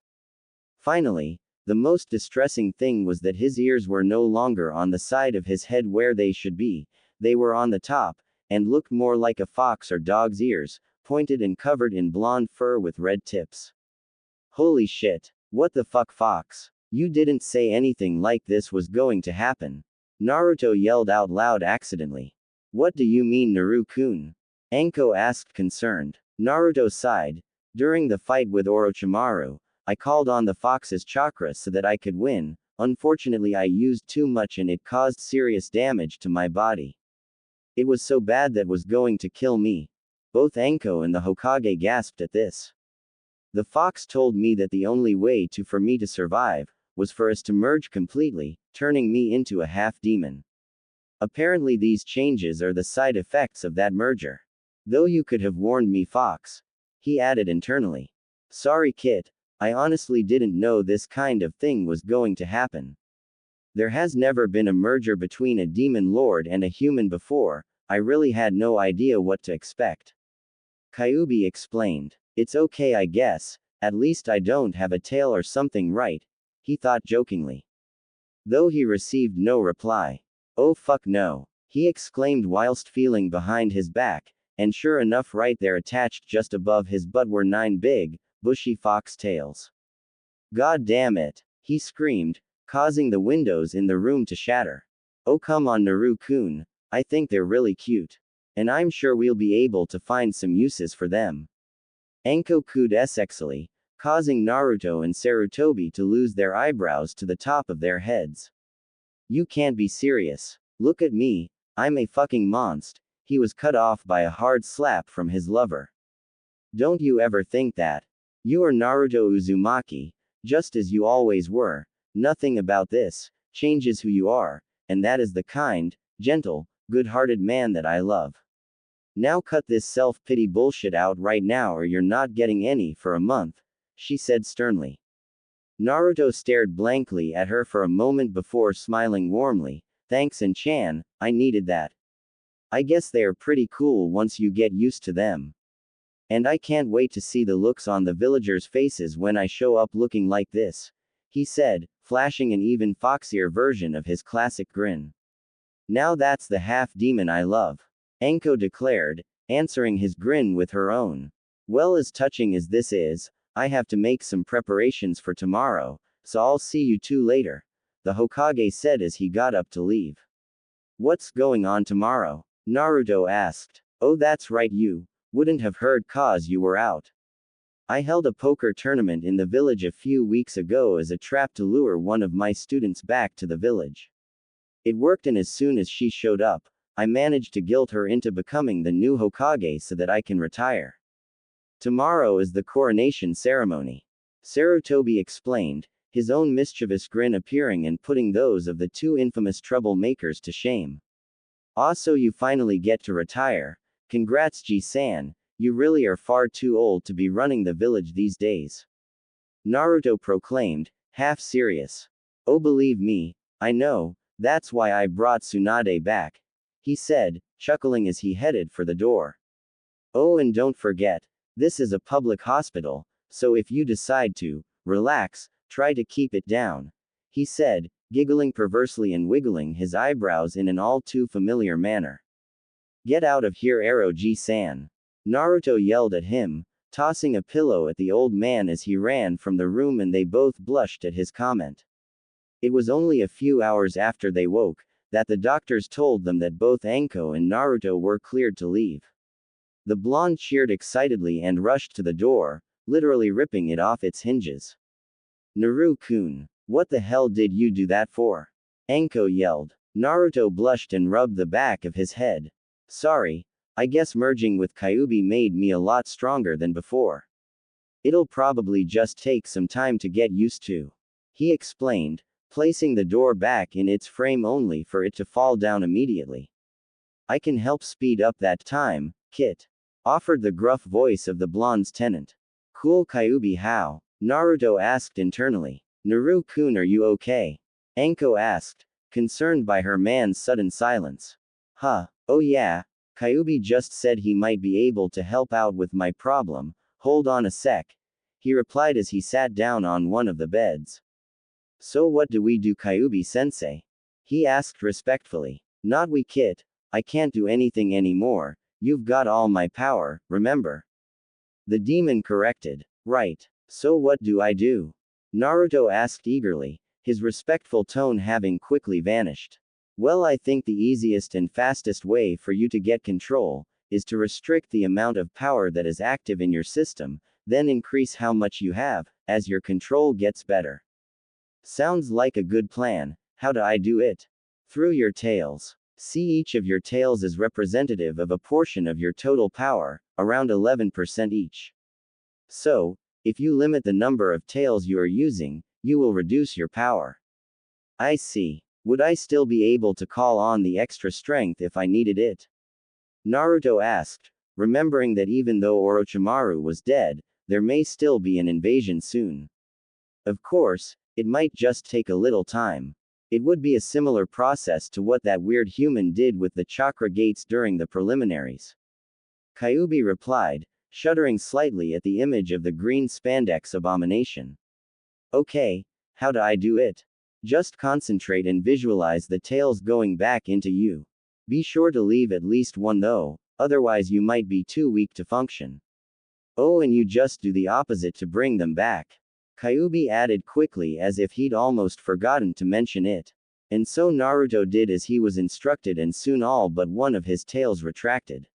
Finally, the most distressing thing was that his ears were no longer on the side of his head where they should be, they were on the top, and looked more like a fox or dog's ears, pointed and covered in blonde fur with red tips. Holy shit. What the fuck, Fox? You didn't say anything like this was going to happen. Naruto yelled out loud accidentally. What do you mean, Naru-kun? Anko asked concerned. Naruto sighed. During the fight with Orochimaru, I called on the fox's chakra so that I could win. Unfortunately, I used too much and it caused serious damage to my body. It was so bad that was going to kill me. Both Anko and the Hokage gasped at this. The fox told me that the only way for me to survive was for us to merge completely, turning me into a half-demon. Apparently these changes are the side effects of that merger. Though you could have warned me, Fox. He added internally. Sorry, Kit. I honestly didn't know this kind of thing was going to happen. There has never been a merger between a demon lord and a human before. I really had no idea what to expect. Kyuubi explained. It's okay, I guess. At least I don't have a tail or something, right? He thought jokingly. Though he received no reply. Oh fuck no. He exclaimed whilst feeling behind his back, and sure enough right there attached just above his butt were 9 big, bushy fox tails. God damn it. He screamed, causing the windows in the room to shatter. Oh come on, Naru-kun, I think they're really cute. And I'm sure we'll be able to find some uses for them. Anko cooed sexily, causing Naruto and Sarutobi to lose their eyebrows to the top of their heads. You can't be serious. Look at me, I'm a fucking monster. He was cut off by a hard slap from his lover. Don't you ever think that? You are Naruto Uzumaki, just as you always were. Nothing about this changes who you are, and that is the kind, gentle, good-hearted man that I love. Now cut this self-pity bullshit out right now or you're not getting any for a month, she said sternly. Naruto stared blankly at her for a moment before smiling warmly. Thanks, and Chan, I needed that. I guess they are pretty cool once you get used to them. And I can't wait to see the looks on the villagers' faces when I show up looking like this, he said, flashing an even foxier version of his classic grin. Now that's the half-demon I love. Anko declared, answering his grin with her own. Well, as touching as this is, I have to make some preparations for tomorrow, so I'll see you two later. the Hokage said as he got up to leave. What's going on tomorrow? Naruto asked. Oh, that's right, you wouldn't have heard cause you were out. I held a poker tournament in the village a few weeks ago as a trap to lure one of my students back to the village. It worked, and as soon as she showed up, I managed to guilt her into becoming the new Hokage so that I can retire. Tomorrow is the coronation ceremony. Sarutobi explained, his own mischievous grin appearing and putting those of the two infamous troublemakers to shame. Also, you finally get to retire. Congrats, Ji-san, you really are far too old to be running the village these days. Naruto proclaimed, half serious. Oh, believe me, I know, that's why I brought Tsunade back, he said, chuckling as he headed for the door. Oh, and don't forget, this is a public hospital, so if you decide to relax, try to keep it down, he said, giggling perversely and wiggling his eyebrows in an all too familiar manner. Get out of here, Ji-san. Naruto yelled at him, tossing a pillow at the old man as he ran from the room, and they both blushed at his comment. It was only a few hours after they woke that the doctors told them that both Anko and Naruto were cleared to leave. The blonde cheered excitedly and rushed to the door, literally ripping it off its hinges. Naru-kun, what the hell did you do that for? Anko yelled. Naruto blushed and rubbed the back of his head. Sorry, I guess merging with Kyuubi made me a lot stronger than before. It'll probably just take some time to get used to, he explained, placing the door back in its frame only for it to fall down immediately. I can help speed up that time, Kit, offered the gruff voice of the blonde's tenant. Cool, Kyuubi. How? Naruto asked internally. Naru-kun, are you okay? Anko asked, concerned by her man's sudden silence. Huh, oh yeah, Kyuubi just said he might be able to help out with my problem, hold on a sec, he replied as he sat down on one of the beds. So what do we do, Kyuubi-sensei? He asked respectfully. Not we, Kit, I can't do anything anymore, you've got all my power, remember? The demon corrected. Right. So what do I do? Naruto asked eagerly, his respectful tone having quickly vanished. Well, I think the easiest and fastest way for you to get control is to restrict the amount of power that is active in your system, then increase how much you have, as your control gets better. Sounds like a good plan. How do I do it? Through your tails. See each of your tails as representative of a portion of your total power, around 11% each. So, if you limit the number of tails you are using, you will reduce your power. I see. Would I still be able to call on the extra strength if I needed it? Naruto asked, remembering that even though Orochimaru was dead, there may still be an invasion soon. Of course, it might just take a little time. It would be a similar process to what that weird human did with the chakra gates during the preliminaries. Kyuubi replied, shuddering slightly at the image of the green spandex abomination. Okay, how do I do it? Just concentrate and visualize the tails going back into you. Be sure to leave at least one though, otherwise you might be too weak to function. Oh, and you just do the opposite to bring them back. Kyuubi added quickly as if he'd almost forgotten to mention it. And so Naruto did as he was instructed, and soon all but one of his tails retracted.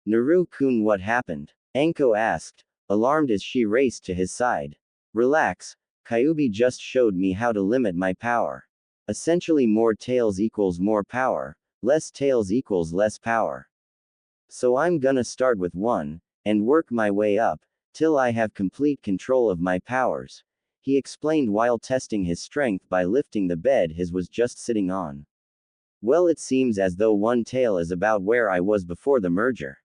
Naru-kun, what happened? Anko asked, alarmed as she raced to his side. Relax, Kyuubi just showed me how to limit my power. Essentially, more tails equals more power, less tails equals less power. So I'm gonna start with one, and work my way up, till I have complete control of my powers, he explained while testing his strength by lifting the bed his was just sitting on. Well, it seems as though one tail is about where I was before the merger.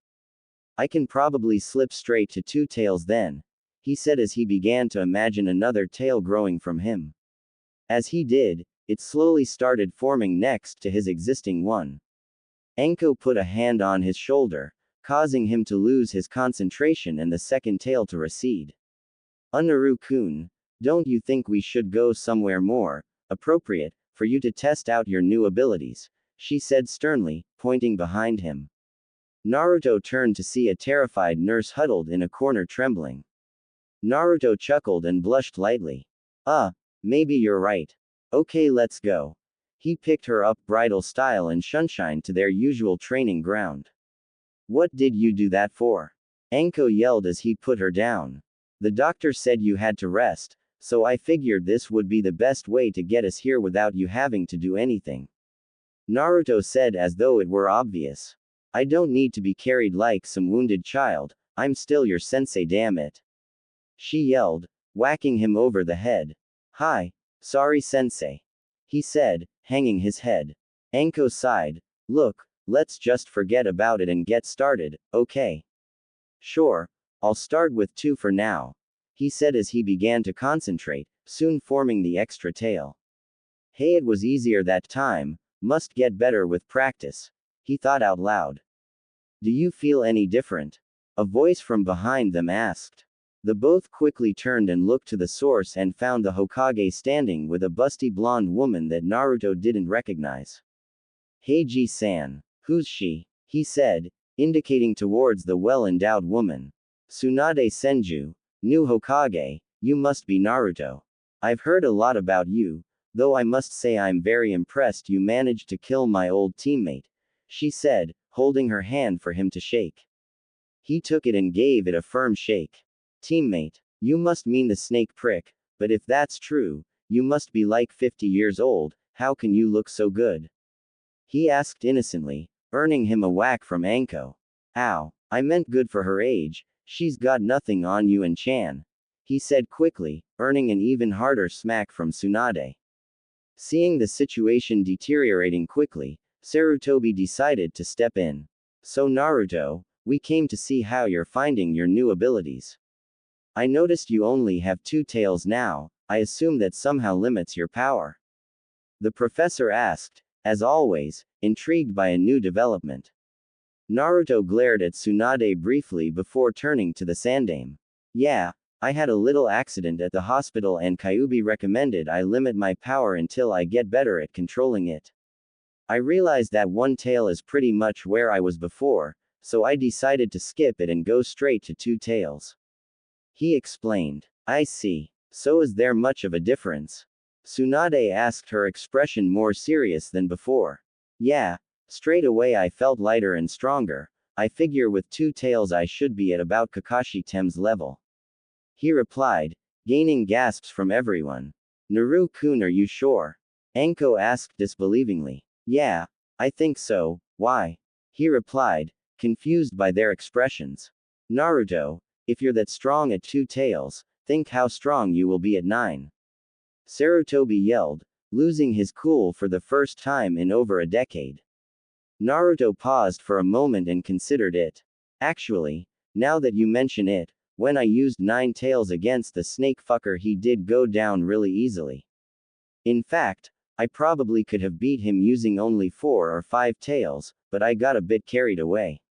I can probably slip straight to two tails then, he said as he began to imagine another tail growing from him. As he did, it slowly started forming next to his existing one. Anko put a hand on his shoulder, causing him to lose his concentration and the second tail to recede. Naru-kun, don't you think we should go somewhere more appropriate for you to test out your new abilities? She said sternly, pointing behind him. Naruto turned to see a terrified nurse huddled in a corner trembling. Naruto chuckled and blushed lightly. Maybe you're right. Okay, let's go. He picked her up bridal style and sunshine to their usual training ground. What did you do that for? Anko yelled as he put her down. The doctor said you had to rest, so I figured this would be the best way to get us here without you having to do anything. Naruto said as though it were obvious. I don't need to be carried like some wounded child, I'm still your sensei, damn it. She yelled, whacking him over the head. Hi. Sorry, sensei. He said, hanging his head. Anko sighed. Look, let's just forget about it and get started, okay? Sure, I'll start with 2 for now. He said as he began to concentrate, soon forming the extra tail. Hey, it was easier that time, must get better with practice. He thought out loud. Do you feel any different? A voice from behind them asked. The both quickly turned and looked to the source and found the Hokage standing with a busty blonde woman that Naruto didn't recognize. Heiji-san. Who's she? He said, indicating towards the well-endowed woman. Tsunade Senju, new Hokage, you must be Naruto. I've heard a lot about you, though I must say I'm very impressed you managed to kill my old teammate, she said, holding her hand for him to shake. He took it and gave it a firm shake. Teammate, you must mean the snake prick, but if that's true, you must be like 50 years old, how can you look so good? He asked innocently, earning him a whack from Anko. Ow, I meant good for her age, she's got nothing on you and Chan. He said quickly, earning an even harder smack from Tsunade. Seeing the situation deteriorating quickly, Sarutobi decided to step in. So Naruto, we came to see how you're finding your new abilities. I noticed you only have 2 tails now, I assume that somehow limits your power. The professor asked, as always, intrigued by a new development. Naruto glared at Tsunade briefly before turning to the Sandaime. Yeah, I had a little accident at the hospital and Kyuubi recommended I limit my power until I get better at controlling it. I realized that 1 tail is pretty much where I was before, so I decided to skip it and go straight to 2 tails. He explained. I see. So is there much of a difference? Tsunade asked, her expression more serious than before. Yeah, straight away I felt lighter and stronger. I figure with 2 tails I should be at about Kakashi Tem's level. He replied, gaining gasps from everyone. Naru-kun, are you sure? Anko asked disbelievingly. Yeah, I think so, why? He replied, confused by their expressions. Naruto, if you're that strong at 2 tails, think how strong you will be at 9. Sarutobi yelled, losing his cool for the first time in over a decade. Naruto paused for a moment and considered it. Actually, now that you mention it, when I used 9 tails against the snake fucker he did go down really easily. In fact, I probably could have beat him using only 4 or 5 tails, but I got a bit carried away.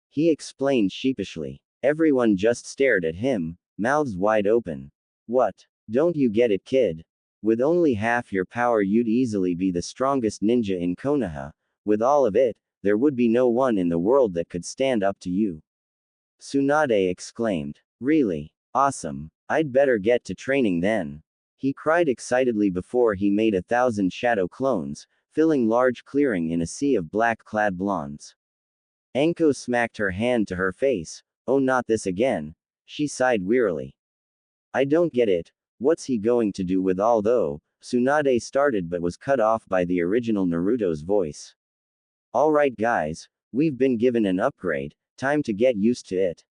He explained sheepishly. Everyone just stared at him, mouths wide open. What? Don't you get it, kid? With only half your power you'd easily be the strongest ninja in Konoha. With all of it, there would be no one in the world that could stand up to you. Tsunade exclaimed. Really? Awesome. I'd better get to training then. He cried excitedly before he made 1,000 shadow clones, filling large clearing in a sea of black-clad blondes. Anko smacked her hand to her face. Oh, not this again. She sighed wearily. I don't get it. What's he going to do with all though? Tsunade started but was cut off by the original Naruto's voice. Alright guys, we've been given an upgrade, time to get used to it.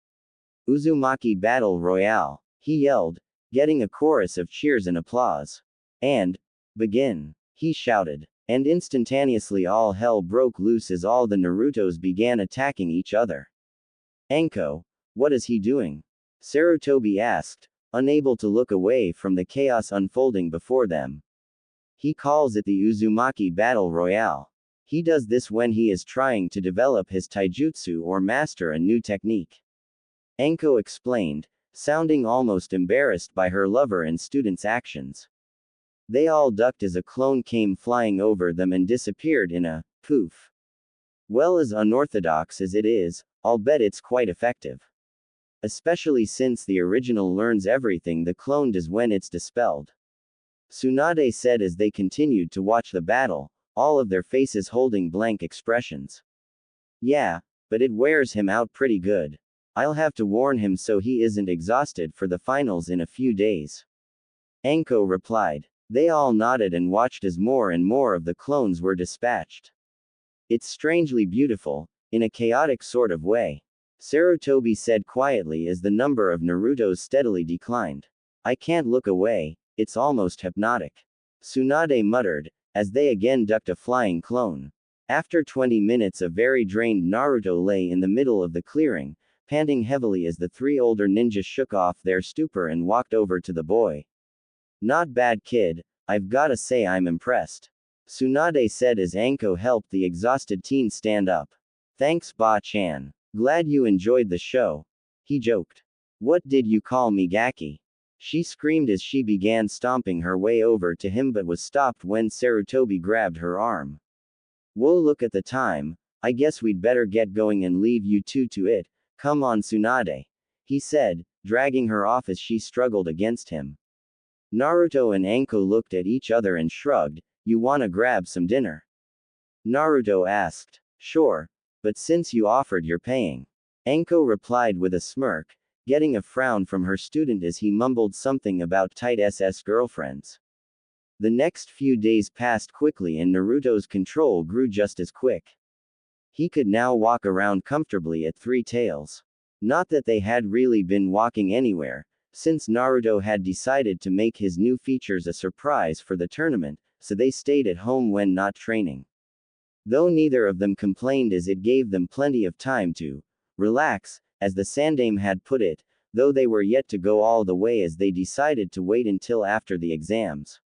Uzumaki Battle Royale, he yelled, getting a chorus of cheers and applause. And, begin, he shouted. And instantaneously all hell broke loose as all the Narutos began attacking each other. Anko, what is he doing? Sarutobi asked, unable to look away from the chaos unfolding before them. He calls it the Uzumaki Battle Royale. He does this when he is trying to develop his taijutsu or master a new technique. Anko explained, sounding almost embarrassed by her lover and students' actions. They all ducked as a clone came flying over them and disappeared in a poof. Well, as unorthodox as it is, I'll bet it's quite effective. Especially since the original learns everything the clone does when it's dispelled. Tsunade said as they continued to watch the battle, all of their faces holding blank expressions. Yeah, but it wears him out pretty good. I'll have to warn him so he isn't exhausted for the finals in a few days. Anko replied. They all nodded and watched as more and more of the clones were dispatched. It's strangely beautiful, in a chaotic sort of way. Sarutobi said quietly as the number of Narutos steadily declined. I can't look away, it's almost hypnotic. Tsunade muttered, as they again ducked a flying clone. After 20 minutes a very drained Naruto lay in the middle of the clearing, panting heavily as the three older ninjas shook off their stupor and walked over to the boy. Not bad kid, I've gotta say I'm impressed. Tsunade said as Anko helped the exhausted teen stand up. Thanks Ba-chan. Glad you enjoyed the show. He joked. What did you call me Gaki? She screamed as she began stomping her way over to him but was stopped when Sarutobi grabbed her arm. Whoa, look at the time, I guess we'd better get going and leave you two to it. Come on Tsunade. He said, dragging her off as she struggled against him. Naruto and Anko looked at each other and shrugged. You wanna grab some dinner? Naruto asked. Sure, but since you offered you're paying. Anko replied with a smirk, getting a frown from her student as he mumbled something about tight SS girlfriends. The next few days passed quickly and Naruto's control grew just as quick. He could now walk around comfortably at Three Tails. Not that they had really been walking anywhere, since Naruto had decided to make his new features a surprise for the tournament, so they stayed at home when not training. Though neither of them complained as it gave them plenty of time to relax, as the Sandame had put it, though they were yet to go all the way as they decided to wait until after the exams.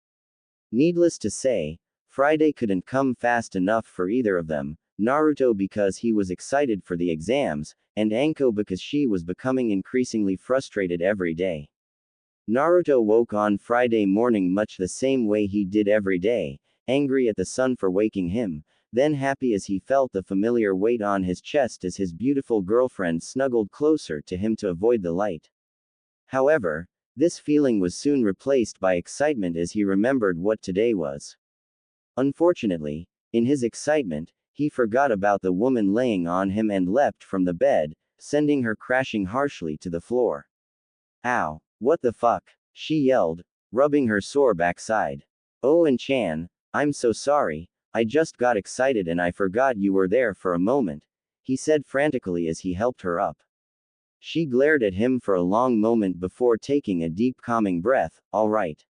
Needless to say, Friday couldn't come fast enough for either of them, Naruto because he was excited for the exams, and Anko because she was becoming increasingly frustrated every day. Naruto woke on Friday morning much the same way he did every day, angry at the sun for waking him, then happy as he felt the familiar weight on his chest as his beautiful girlfriend snuggled closer to him to avoid the light. However, this feeling was soon replaced by excitement as he remembered what today was. Unfortunately, in his excitement, he forgot about the woman laying on him and leapt from the bed, sending her crashing harshly to the floor. Ow, what the fuck? She yelled, rubbing her sore backside. Oh An-chan, I'm so sorry, I just got excited and I forgot you were there for a moment, he said frantically as he helped her up. She glared at him for a long moment before taking a deep calming breath. All right.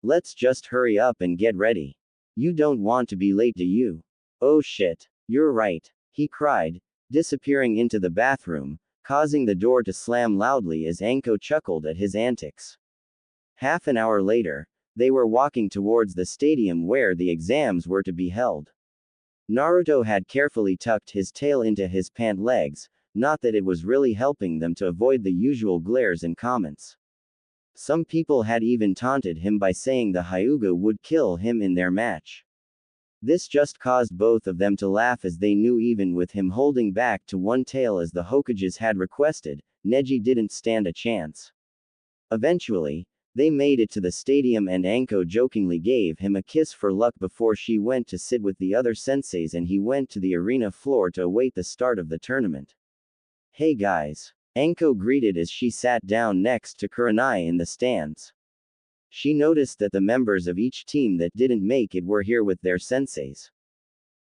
Let's just hurry up and get ready. You don't want to be late, do you? Oh shit. You're right, he cried, disappearing into the bathroom, causing the door to slam loudly as Anko chuckled at his antics. Half an hour later, they were walking towards the stadium where the exams were to be held. Naruto had carefully tucked his tail into his pant legs, not that it was really helping them to avoid the usual glares and comments. Some people had even taunted him by saying the Hyuga would kill him in their match. This just caused both of them to laugh as they knew even with him holding back to one tail as the Hokages had requested, Neji didn't stand a chance. Eventually, they made it to the stadium and Anko jokingly gave him a kiss for luck before she went to sit with the other senseis and he went to the arena floor to await the start of the tournament. Hey guys. Anko greeted as she sat down next to Kurenai in the stands. She noticed that the members of each team that didn't make it were here with their senseis.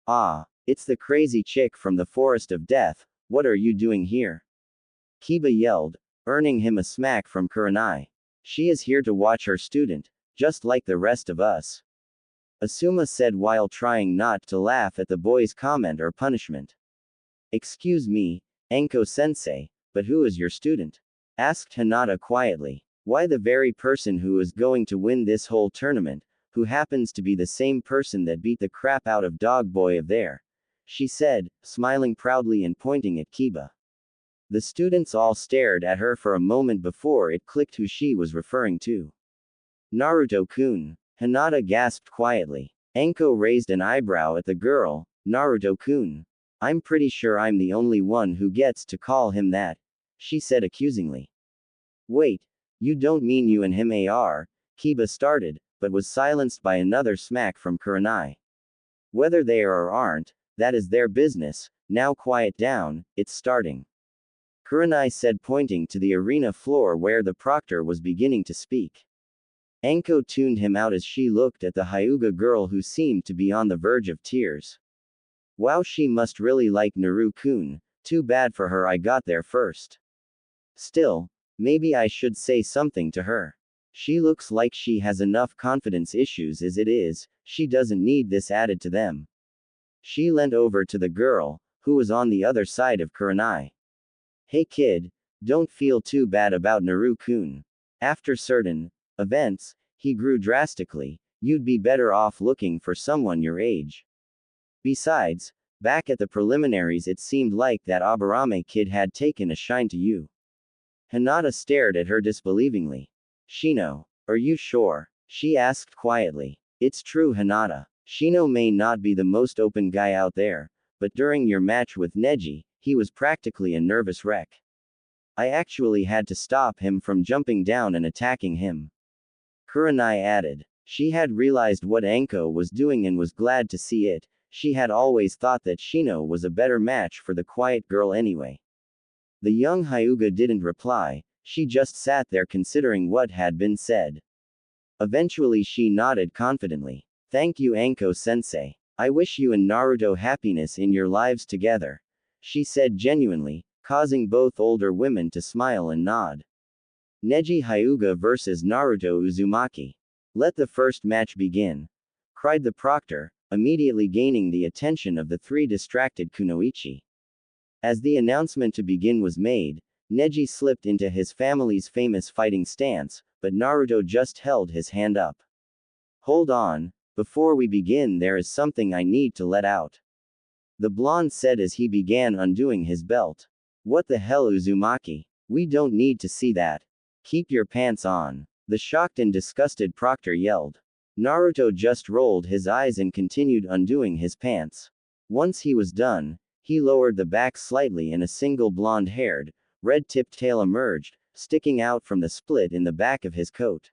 Ah, it's the crazy chick from the Forest of Death, what are you doing here? Kiba yelled, earning him a smack from Kurenai. She is here to watch her student, just like the rest of us. Asuma said while trying not to laugh at the boy's comment or punishment. Excuse me, Anko-sensei, but who is your student? Asked Hinata quietly. Why the very person who is going to win this whole tournament, who happens to be the same person that beat the crap out of Dog Boy of there? She said, smiling proudly and pointing at Kiba. The students all stared at her for a moment before it clicked who she was referring to. Naruto-kun. Hinata gasped quietly. Anko raised an eyebrow at the girl. Naruto-kun. I'm pretty sure I'm the only one who gets to call him that, she said accusingly. Wait, you don't mean you and him are? Kiba started, but was silenced by another smack from Kurenai. Whether they are or aren't, that is their business, now quiet down, it's starting. Kurenai said, pointing to the arena floor where the proctor was beginning to speak. Anko tuned him out as she looked at the Hyuga girl who seemed to be on the verge of tears. Wow, she must really like Naru-kun, too bad for her I got there first. Still, maybe I should say something to her. She looks like she has enough confidence issues as it is, she doesn't need this added to them. She leant over to the girl, who was on the other side of Kurenai. Hey kid, don't feel too bad about Naru-kun. After certain events, he grew drastically, you'd be better off looking for someone your age. Besides, back at the preliminaries it seemed like that Aburame kid had taken a shine to you. Hinata stared at her disbelievingly. Shino, are you sure? She asked quietly. It's true, Hinata. Shino may not be the most open guy out there, but during your match with Neji, he was practically a nervous wreck. I actually had to stop him from jumping down and attacking him. Kurenai added. She had realized what Anko was doing and was glad to see it. She had always thought that Shino was a better match for the quiet girl anyway. The young Hyuga didn't reply, she just sat there considering what had been said. Eventually she nodded confidently. Thank you, Anko-sensei. I wish you and Naruto happiness in your lives together, she said genuinely, causing both older women to smile and nod. Neji Hyuga versus Naruto Uzumaki. Let the first match begin, cried the proctor, immediately gaining the attention of the three distracted kunoichi. As the announcement to begin was made, Neji slipped into his family's famous fighting stance, but Naruto just held his hand up. Hold on, before we begin there is something I need to let out. The blonde said as he began undoing his belt. What the hell, Uzumaki? We don't need to see that. Keep your pants on. The shocked and disgusted proctor yelled. Naruto just rolled his eyes and continued undoing his pants. Once he was done, he lowered the back slightly and a single blonde-haired, red-tipped tail emerged, sticking out from the split in the back of his coat.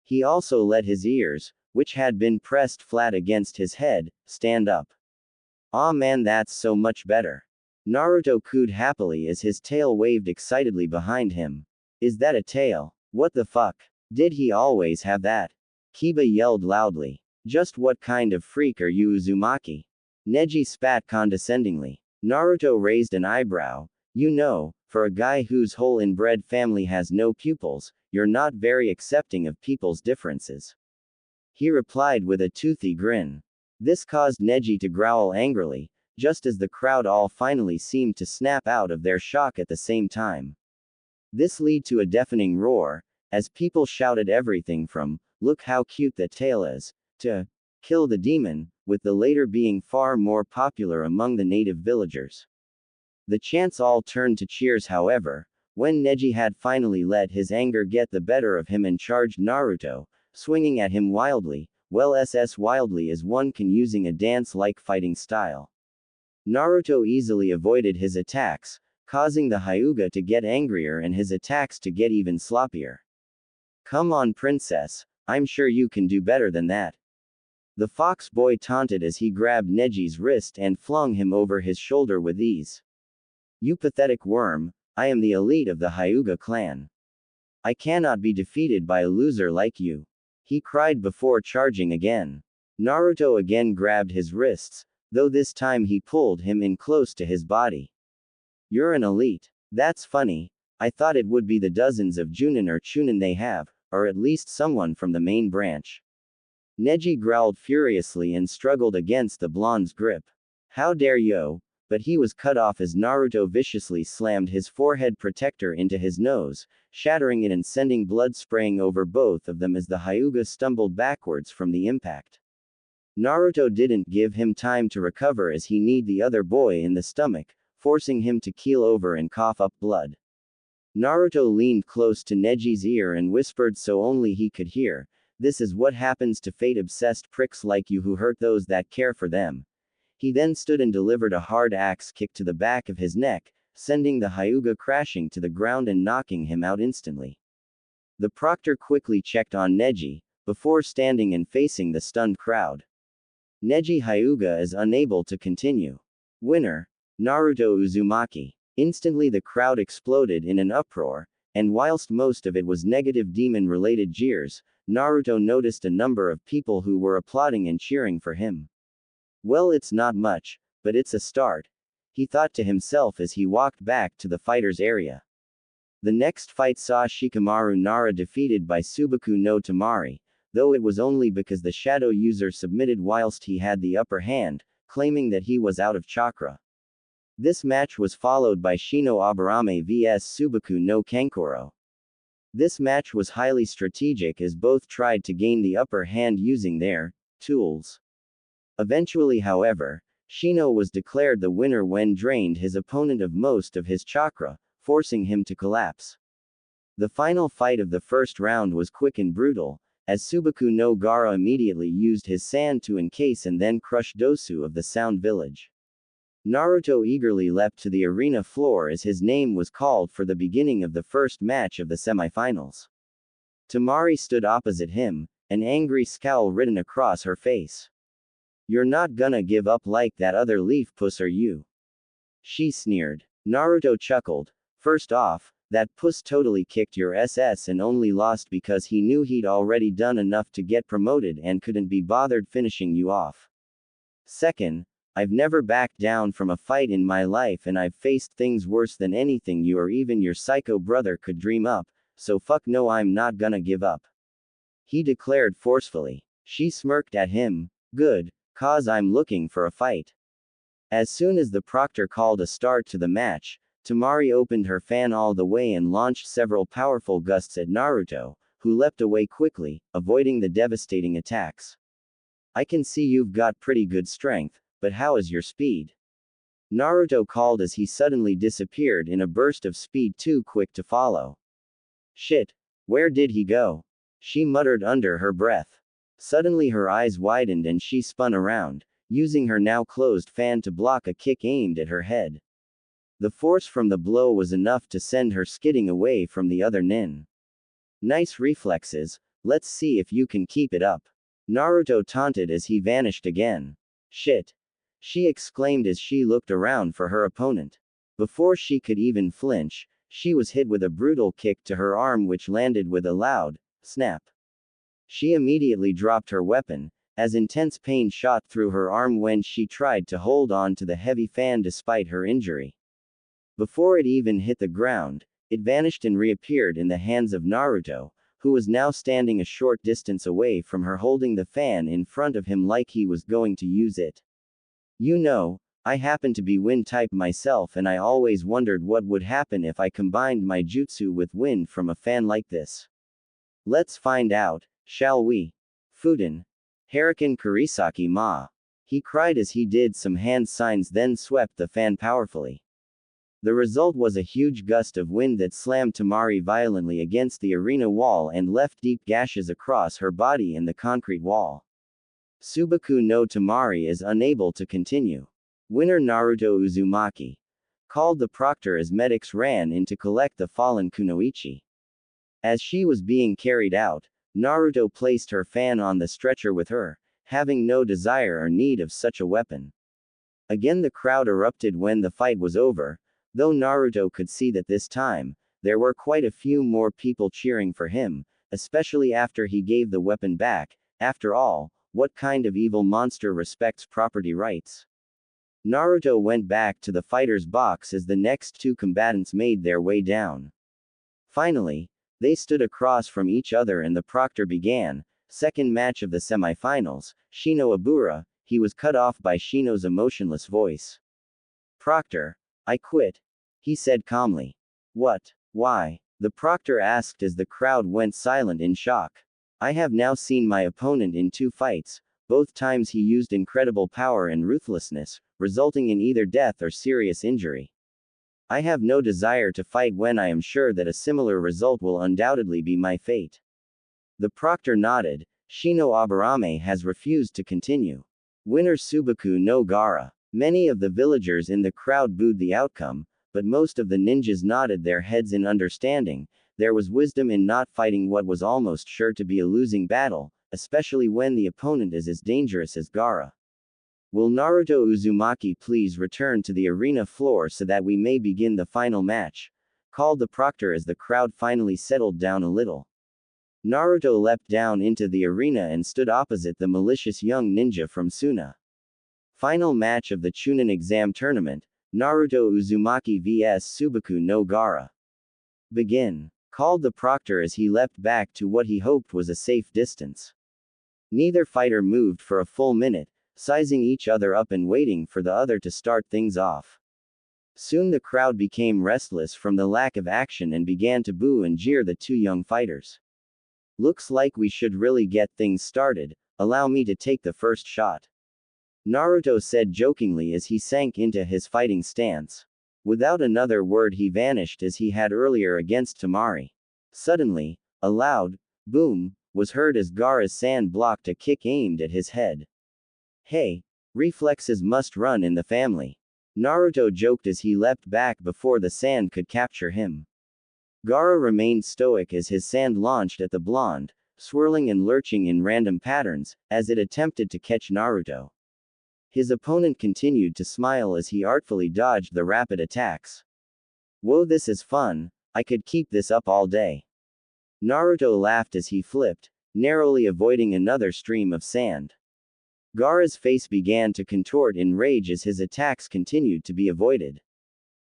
He also let his ears, which had been pressed flat against his head, stand up. Aw man, that's so much better. Naruto cooed happily as his tail waved excitedly behind him. Is that a tail? What the fuck? Did he always have that? Kiba yelled loudly. Just what kind of freak are you, Uzumaki? Neji spat condescendingly. Naruto raised an eyebrow. You know, for a guy whose whole inbred family has no pupils, you're not very accepting of people's differences. He replied with a toothy grin. This caused Neji to growl angrily, just as the crowd all finally seemed to snap out of their shock at the same time. This led to a deafening roar, as people shouted everything from, "Look how cute that tail is," to, "Kill the demon," with the later being far more popular among the native villagers. The chants all turned to cheers however, when Neji had finally let his anger get the better of him and charged Naruto, swinging at him wildly, wildly as one can using a dance-like fighting style. Naruto easily avoided his attacks, causing the Hyuga to get angrier and his attacks to get even sloppier. Come on princess, I'm sure you can do better than that. The fox boy taunted as he grabbed Neji's wrist and flung him over his shoulder with ease. You pathetic worm, I am the elite of the Hyuga clan. I cannot be defeated by a loser like you. He cried before charging again. Naruto again grabbed his wrists, though this time he pulled him in close to his body. You're an elite. That's funny. I thought it would be the dozens of Junin or Chunin they have, or at least someone from the main branch. Neji growled furiously and struggled against the blonde's grip. How dare you? But he was cut off as Naruto viciously slammed his forehead protector into his nose, shattering it and sending blood spraying over both of them as the Hyuga stumbled backwards from the impact. Naruto didn't give him time to recover as he kneed the other boy in the stomach, forcing him to keel over and cough up blood. Naruto leaned close to Neji's ear and whispered so only he could hear, "This is what happens to fate-obsessed pricks like you who hurt those that care for them." He then stood and delivered a hard axe kick to the back of his neck, sending the Hyuga crashing to the ground and knocking him out instantly. The proctor quickly checked on Neji, before standing and facing the stunned crowd. Neji Hyuga is unable to continue. Winner, Naruto Uzumaki. Instantly the crowd exploded in an uproar, and whilst most of it was negative demon-related jeers, Naruto noticed a number of people who were applauding and cheering for him. Well, it's not much, but it's a start, he thought to himself as he walked back to the fighters area. The next fight saw Shikamaru Nara defeated by Subaku no Tamari, though it was only because the shadow user submitted whilst he had the upper hand, claiming that he was out of chakra. This match was followed by Shino Aburame vs Subaku no Kankuro. This match was highly strategic as both tried to gain the upper hand using their tools. Eventually, however, Shino was declared the winner when drained his opponent of most of his chakra, forcing him to collapse. The final fight of the first round was quick and brutal, as Subaku no Gara immediately used his sand to encase and then crush Dosu of the Sound Village. Naruto eagerly leapt to the arena floor as his name was called for the beginning of the first match of the semifinals. Tamari stood opposite him, an angry scowl written across her face. "You're not gonna give up like that other leaf puss, are you?" she sneered. Naruto chuckled. "First off, that puss totally kicked your SS and only lost because he knew he'd already done enough to get promoted and couldn't be bothered finishing you off. Second, I've never backed down from a fight in my life and I've faced things worse than anything you or even your psycho brother could dream up, so fuck no, I'm not gonna give up," he declared forcefully. She smirked at him. "Good, cause I'm looking for a fight." As soon as the proctor called a start to the match, Tamari opened her fan all the way and launched several powerful gusts at Naruto, who leapt away quickly, avoiding the devastating attacks. "I can see you've got pretty good strength, but how is your speed?" Naruto called as he suddenly disappeared in a burst of speed too quick to follow. "Shit, where did he go?" she muttered under her breath. Suddenly her eyes widened and she spun around, using her now closed fan to block a kick aimed at her head. The force from the blow was enough to send her skidding away from the other nin. "Nice reflexes, let's see if you can keep it up," Naruto taunted as he vanished again. "Shit!" she exclaimed as she looked around for her opponent. Before she could even flinch, she was hit with a brutal kick to her arm which landed with a loud snap. She immediately dropped her weapon, as intense pain shot through her arm when she tried to hold on to the heavy fan despite her injury. Before it even hit the ground, it vanished and reappeared in the hands of Naruto, who was now standing a short distance away from her holding the fan in front of him like he was going to use it. "You know, I happen to be wind type myself and I always wondered what would happen if I combined my jutsu with wind from a fan like this. Let's find out, shall we?" "Fuden. Harakan Kurisaki ma," he cried as he did some hand signs then swept the fan powerfully. The result was a huge gust of wind that slammed Tamari violently against the arena wall and left deep gashes across her body and the concrete wall. Subaku no Tamari is unable to continue. Winner Naruto Uzumaki. Called the proctor as medics ran in to collect the fallen Kunoichi. As she was being carried out, Naruto placed her fan on the stretcher with her, having no desire or need of such a weapon. Again the crowd erupted when the fight was over, though Naruto could see that this time, there were quite a few more people cheering for him, especially after he gave the weapon back. After all, what kind of evil monster respects property rights? Naruto went back to the fighter's box as the next two combatants made their way down. Finally, they stood across from each other and the proctor began. Second match of the semifinals, Shino Abura. He was cut off by Shino's emotionless voice. "Proctor, I quit," he said calmly. "What? Why?" the proctor asked as the crowd went silent in shock. "I have now seen my opponent in 2 fights, both times he used incredible power and ruthlessness, resulting in either death or serious injury. I have no desire to fight when I am sure that a similar result will undoubtedly be my fate." The proctor nodded. Shino Aburame has refused to continue. Winner Subaku no Gara. Many of the villagers in the crowd booed the outcome, but most of the ninjas nodded their heads in understanding, there was wisdom in not fighting what was almost sure to be a losing battle, especially when the opponent is as dangerous as Gaara. Will Naruto Uzumaki please return to the arena floor so that we may begin the final match? Called the proctor as the crowd finally settled down a little. Naruto leapt down into the arena and stood opposite the malicious young ninja from Suna. Final match of the Chunin exam tournament, Naruto Uzumaki vs Subaku no Gaara. Begin. Called the proctor as he leapt back to what he hoped was a safe distance. Neither fighter moved for a full minute, sizing each other up and waiting for the other to start things off. Soon the crowd became restless from the lack of action and began to boo and jeer the two young fighters. Looks like we should really get things started, allow me to take the first shot. Naruto said jokingly as he sank into his fighting stance. Without another word he vanished as he had earlier against Temari. Suddenly, a loud boom was heard as Gaara's sand blocked a kick aimed at his head. Hey, reflexes must run in the family. Naruto joked as he leapt back before the sand could capture him. Gaara remained stoic as his sand launched at the blonde, swirling and lurching in random patterns, as it attempted to catch Naruto. His opponent continued to smile as he artfully dodged the rapid attacks. Whoa, this is fun, I could keep this up all day. Naruto laughed as he flipped, narrowly avoiding another stream of sand. Gaara's face began to contort in rage as his attacks continued to be avoided.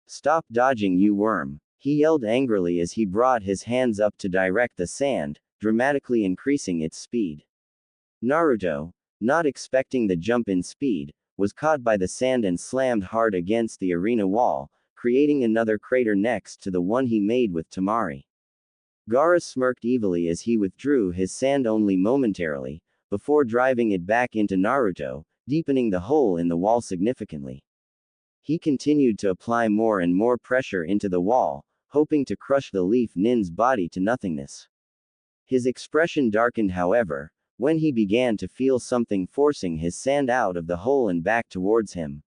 Stop dodging, you worm, he yelled angrily as he brought his hands up to direct the sand, dramatically increasing its speed. Naruto, not expecting the jump in speed, was caught by the sand and slammed hard against the arena wall, creating another crater next to the one he made with Temari. Gaara smirked evilly as he withdrew his sand only momentarily, before driving it back into Naruto, deepening the hole in the wall significantly. He continued to apply more and more pressure into the wall, hoping to crush the Leaf Nin's body to nothingness. His expression darkened, however, when he began to feel something forcing his sand out of the hole and back towards him.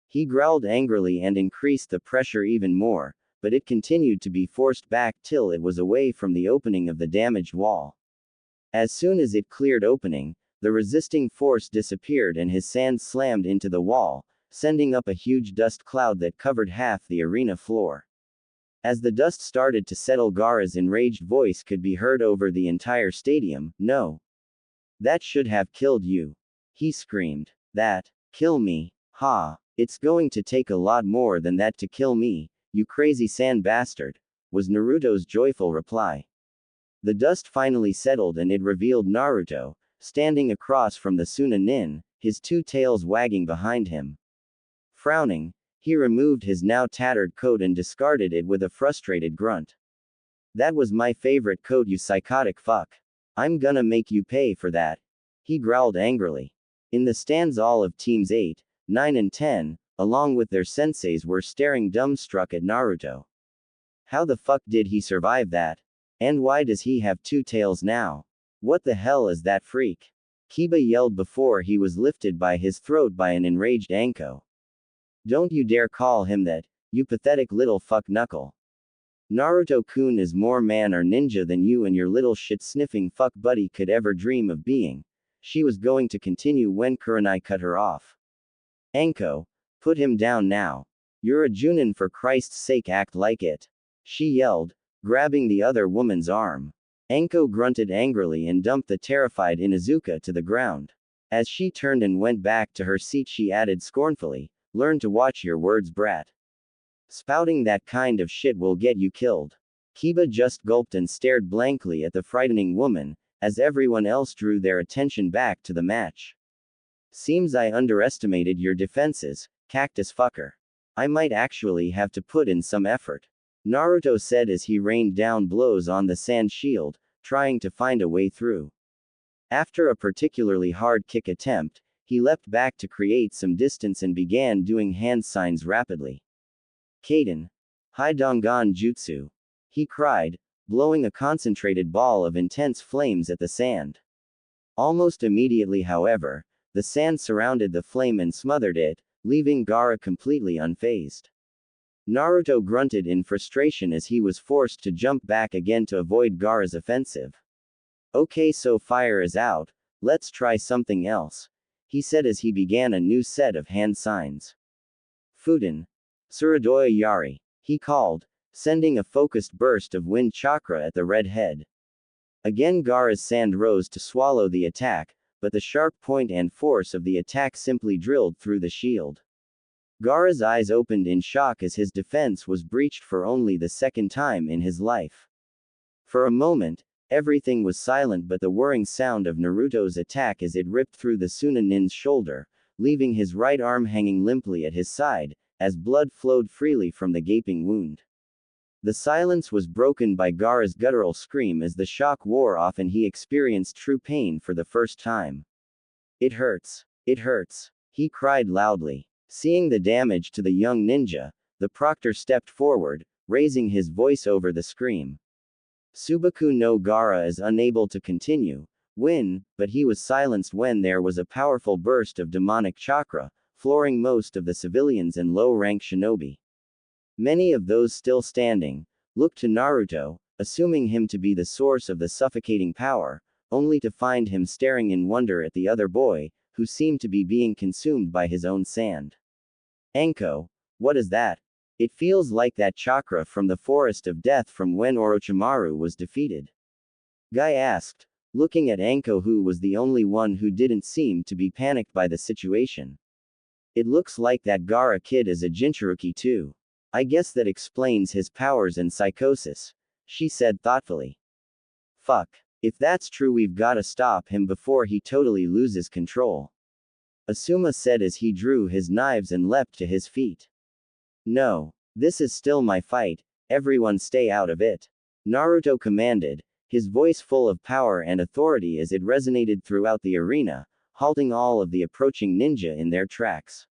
He growled angrily and increased the pressure even more, but it continued to be forced back till it was away from the opening of the damaged wall. As soon as it cleared opening, the resisting force disappeared and his sand slammed into the wall, sending up a huge dust cloud that covered half the arena floor. As the dust started to settle, Gaara's enraged voice could be heard over the entire stadium. No. That should have killed you. He screamed. That, kill me, ha, it's going to take a lot more than that to kill me, you crazy sand bastard, was Naruto's joyful reply. The dust finally settled and it revealed Naruto, standing across from the Suna Nin, his two tails wagging behind him. Frowning, he removed his now tattered coat and discarded it with a frustrated grunt. That was my favorite coat, you psychotic fuck. I'm gonna make you pay for that. He growled angrily. In the stands, all of teams 8, 9 and 10, along with their senseis, were staring dumbstruck at Naruto. How the fuck did he survive that? And why does he have two tails now? What the hell is that freak? Kiba yelled before he was lifted by his throat by an enraged Anko. Don't you dare call him that, you pathetic little fuck knuckle. Naruto-kun is more man or ninja than you and your little shit-sniffing fuck buddy could ever dream of being. She was going to continue when Kurenai cut her off. Anko, put him down now. You're a Junin, for Christ's sake, act like it. She yelled, grabbing the other woman's arm. Anko grunted angrily and dumped the terrified Inuzuka to the ground. As she turned and went back to her seat, she added scornfully, learn to watch your words, brat. Spouting that kind of shit will get you killed. Kiba just gulped and stared blankly at the frightening woman, as everyone else drew their attention back to the match. Seems I underestimated your defenses, cactus fucker. I might actually have to put in some effort. Naruto said as he rained down blows on the sand shield, trying to find a way through. After a particularly hard kick attempt, he leapt back to create some distance and began doing hand signs rapidly. Kaden. Hidongan Jutsu. He cried, blowing a concentrated ball of intense flames at the sand. Almost immediately, however, the sand surrounded the flame and smothered it, leaving Gaara completely unfazed. Naruto grunted in frustration as he was forced to jump back again to avoid Gaara's offensive. Okay, so fire is out, let's try something else, he said as he began a new set of hand signs. Fuden. Suradoya Yari, he called, sending a focused burst of wind chakra at the red head. Again Gaara's sand rose to swallow the attack, but the sharp point and force of the attack simply drilled through the shield. Gaara's eyes opened in shock as his defense was breached for only the second time in his life. For a moment, everything was silent but the whirring sound of Naruto's attack as it ripped through the Sunanin's shoulder, leaving his right arm hanging limply at his side, as blood flowed freely from the gaping wound. The silence was broken by Gaara's guttural scream as the shock wore off and he experienced true pain for the first time. It hurts. It hurts. He cried loudly. Seeing the damage to the young ninja, the proctor stepped forward, raising his voice over the scream. Subaku no Gaara is unable to continue, but he was silenced when there was a powerful burst of demonic chakra, flooring most of the civilians and low-rank shinobi. Many of those still standing looked to Naruto, assuming him to be the source of the suffocating power, only to find him staring in wonder at the other boy, who seemed to be being consumed by his own sand. Anko, what is that? It feels like that chakra from the Forest of Death from when Orochimaru was defeated. Guy asked, looking at Anko, who was the only one who didn't seem to be panicked by the situation. It looks like that Gaara kid is a Jinchuruki too. I guess that explains his powers and psychosis, she said thoughtfully. Fuck. If that's true, we've gotta stop him before he totally loses control. Asuma said as he drew his knives and leapt to his feet. No. This is still my fight, everyone stay out of it. Naruto commanded, his voice full of power and authority as it resonated throughout the arena, halting all of the approaching ninja in their tracks.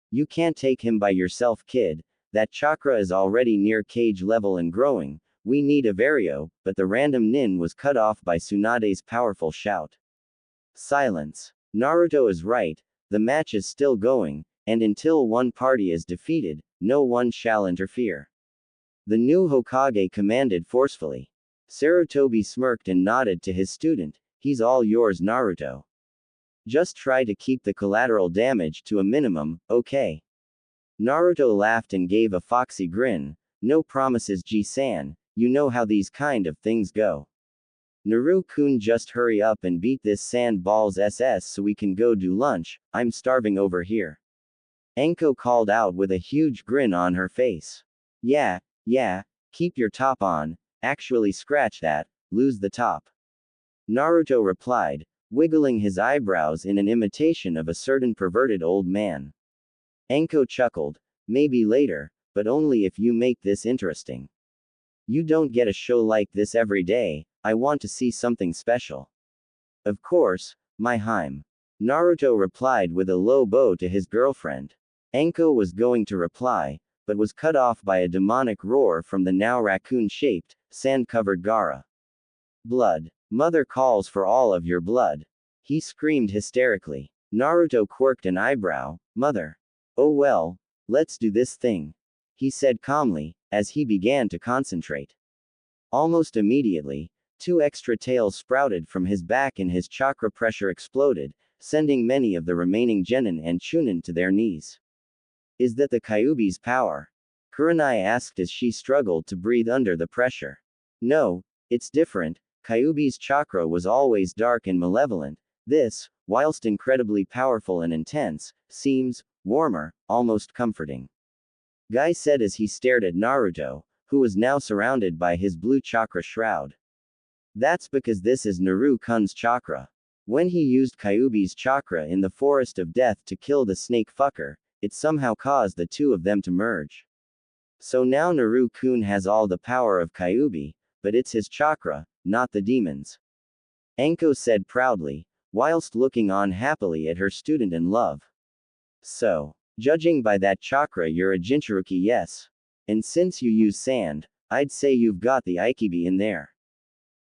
You can't take him by yourself, kid, that chakra is already near cage level and growing, we need a Vario, but the random nin was cut off by Tsunade's powerful shout. Silence. Naruto is right, the match is still going, and until one party is defeated, no one shall interfere. The new Hokage commanded forcefully. Sarutobi smirked and nodded to his student, he's all yours, Naruto. Just try to keep the collateral damage to a minimum, okay? Naruto laughed and gave a foxy grin. No promises, Ji-san, you know how these kind of things go. Naru-kun, just hurry up and beat this sand balls SS so we can go do lunch, I'm starving over here. Anko called out with a huge grin on her face. Yeah, keep your top on, actually scratch that, lose the top. Naruto replied, wiggling his eyebrows in an imitation of a certain perverted old man. Anko chuckled, maybe later, but only if you make this interesting. You don't get a show like this every day, I want to see something special. Of course, my Heim. Naruto replied with a low bow to his girlfriend. Anko was going to reply, but was cut off by a demonic roar from the now raccoon-shaped, sand-covered Gaara. Blood. Mother calls for all of your blood. He screamed hysterically. Naruto quirked an eyebrow. Mother. Oh well, let's do this thing, he said calmly, as he began to concentrate. Almost immediately, 2 extra tails sprouted from his back and his chakra pressure exploded, sending many of the remaining Genin and Chunin to their knees. Is that the Kyuubi's power? Kurenai asked as she struggled to breathe under the pressure. No, it's different. Kyuubi's chakra was always dark and malevolent. This, whilst incredibly powerful and intense, seems warmer, almost comforting. Guy said as he stared at Naruto, who was now surrounded by his blue chakra shroud. That's because this is Naru-kun's chakra. When he used Kyuubi's chakra in the Forest of Death to kill the snake fucker, it somehow caused the two of them to merge. So now Naru-kun has all the power of Kyuubi, but it's his chakra, not the demon's. Anko said proudly, whilst looking on happily at her student in love. So, judging by that chakra, you're a Jinchuruki, yes? And since you use sand, I'd say you've got the Aikibi in there.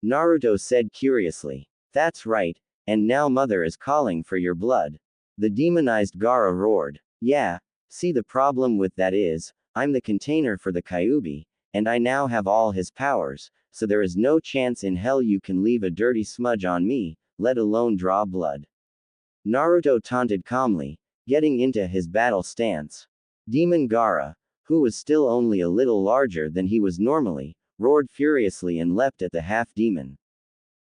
Naruto said curiously. That's right, and now mother is calling for your blood. The demonized Gaara roared. Yeah, see the problem with that is, I'm the container for the Kyuubi, and I now have all his powers, so there is no chance in hell you can leave a dirty smudge on me, let alone draw blood. Naruto taunted calmly, getting into his battle stance. Demon Gaara, who was still only a little larger than he was normally, roared furiously and leapt at the half-demon.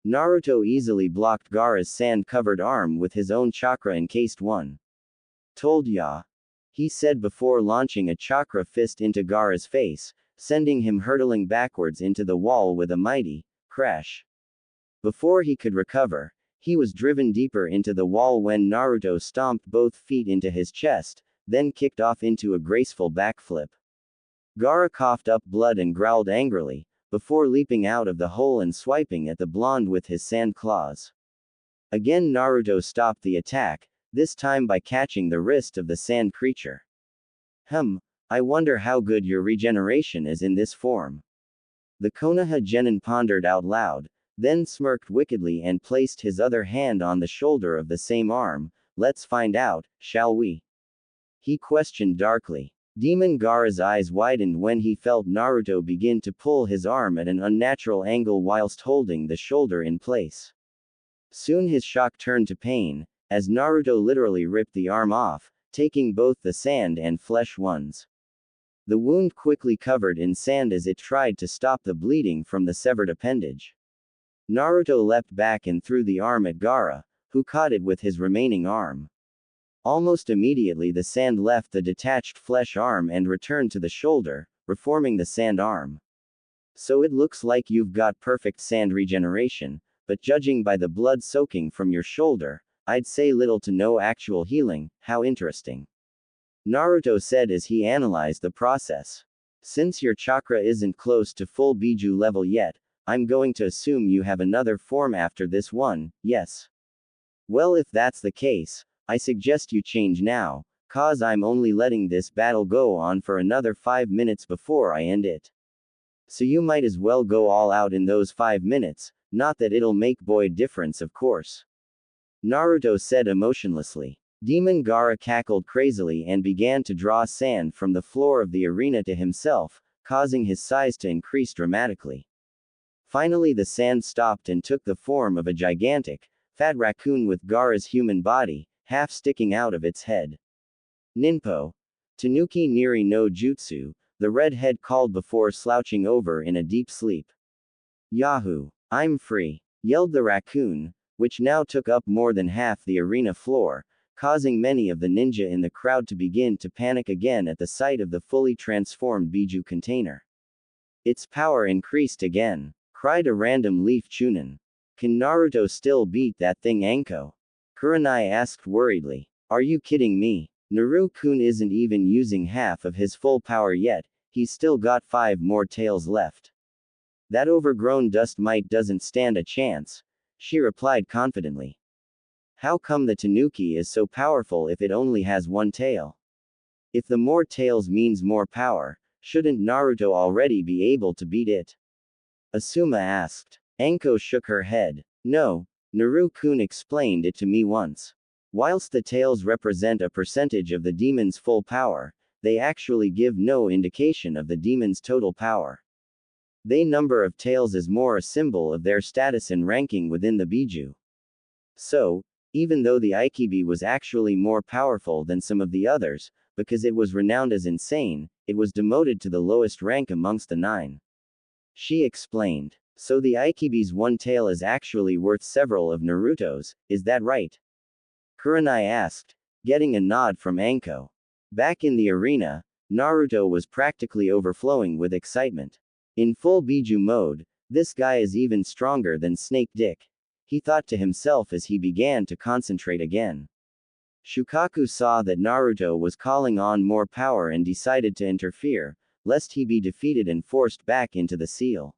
Naruto easily blocked Gaara's sand-covered arm with his own chakra-encased one. Told ya, he said before launching a chakra fist into Gaara's face, sending him hurtling backwards into the wall with a mighty crash. Before he could recover, he was driven deeper into the wall when Naruto stomped both feet into his chest, then kicked off into a graceful backflip. Gaara coughed up blood and growled angrily, before leaping out of the hole and swiping at the blonde with his sand claws. Again Naruto stopped the attack, this time by catching the wrist of the sand creature. I wonder how good your regeneration is in this form. The Konoha Genin pondered out loud, then smirked wickedly and placed his other hand on the shoulder of the same arm. Let's find out, shall we? He questioned darkly. Demon Gaara's eyes widened when he felt Naruto begin to pull his arm at an unnatural angle whilst holding the shoulder in place. Soon his shock turned to pain, as Naruto literally ripped the arm off, taking both the sand and flesh ones. The wound quickly covered in sand as it tried to stop the bleeding from the severed appendage. Naruto leapt back and threw the arm at Gaara, who caught it with his remaining arm. Almost immediately the sand left the detached flesh arm and returned to the shoulder, reforming the sand arm. So it looks like you've got perfect sand regeneration, but judging by the blood soaking from your shoulder, I'd say little to no actual healing. How interesting. Naruto said as he analyzed the process. Since your chakra isn't close to full Biju level yet, I'm going to assume you have another form after this one, yes? Well, if that's the case, I suggest you change now, cause I'm only letting this battle go on for another 5 minutes before I end it. So you might as well go all out in those 5 minutes, not that it'll make boy difference of course. Naruto said emotionlessly. Demon Gaara cackled crazily and began to draw sand from the floor of the arena to himself, causing his size to increase dramatically. Finally the sand stopped and took the form of a gigantic, fat raccoon with Gaara's human body, half sticking out of its head. Ninpo. Tanuki Niri no Jutsu, the red head called before slouching over in a deep sleep. Yahoo! I'm free! Yelled the raccoon, which now took up more than half the arena floor, causing many of the ninja in the crowd to begin to panic again at the sight of the fully transformed Biju container. Its power increased again, cried a random Leaf Chunin. Can Naruto still beat that thing Anko? Kurenai asked worriedly. Are you kidding me? Naru-kun isn't even using half of his full power yet, he's still got 5 more tails left. That overgrown dust mite doesn't stand a chance, she replied confidently. How come the Tanuki is so powerful if it only has 1 tail? If the more tails means more power, shouldn't Naruto already be able to beat it? Asuma asked. Anko shook her head. No, Naru-kun explained it to me once. Whilst the tails represent a percentage of the demon's full power, they actually give no indication of the demon's total power. The number of tails is more a symbol of their status and ranking within the Biju. So, even though the Ikibi was actually more powerful than some of the others, because it was renowned as insane, it was demoted to the lowest rank amongst the 9. She explained. So the Ikibi's 1 tail is actually worth several of Naruto's, is that right? Kurenai asked, getting a nod from Anko. Back in the arena, Naruto was practically overflowing with excitement. In full Biju mode, this guy is even stronger than Snake Dick, he thought to himself as he began to concentrate again. Shukaku saw that Naruto was calling on more power and decided to interfere, lest he be defeated and forced back into the seal.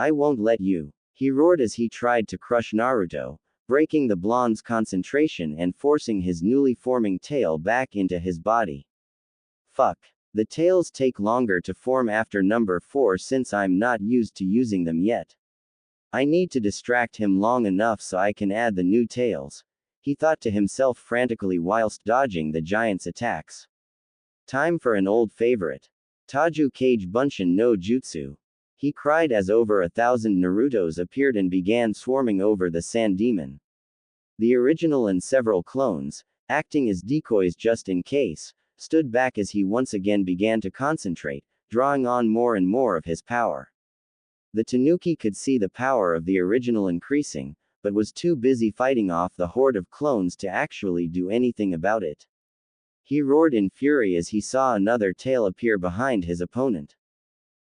I won't let you, he roared as he tried to crush Naruto, breaking the blonde's concentration and forcing his newly forming tail back into his body. Fuck. The tails take longer to form after number 4 since I'm not used to using them yet. I need to distract him long enough so I can add the new tails, he thought to himself frantically whilst dodging the giant's attacks. Time for an old favorite. Taju Kage Bunshin no Jutsu. He cried as over 1,000 Narutos appeared and began swarming over the sand demon. The original and several clones, acting as decoys just in case, stood back as he once again began to concentrate, drawing on more and more of his power. The Tanuki could see the power of the original increasing, but was too busy fighting off the horde of clones to actually do anything about it. He roared in fury as he saw another tail appear behind his opponent.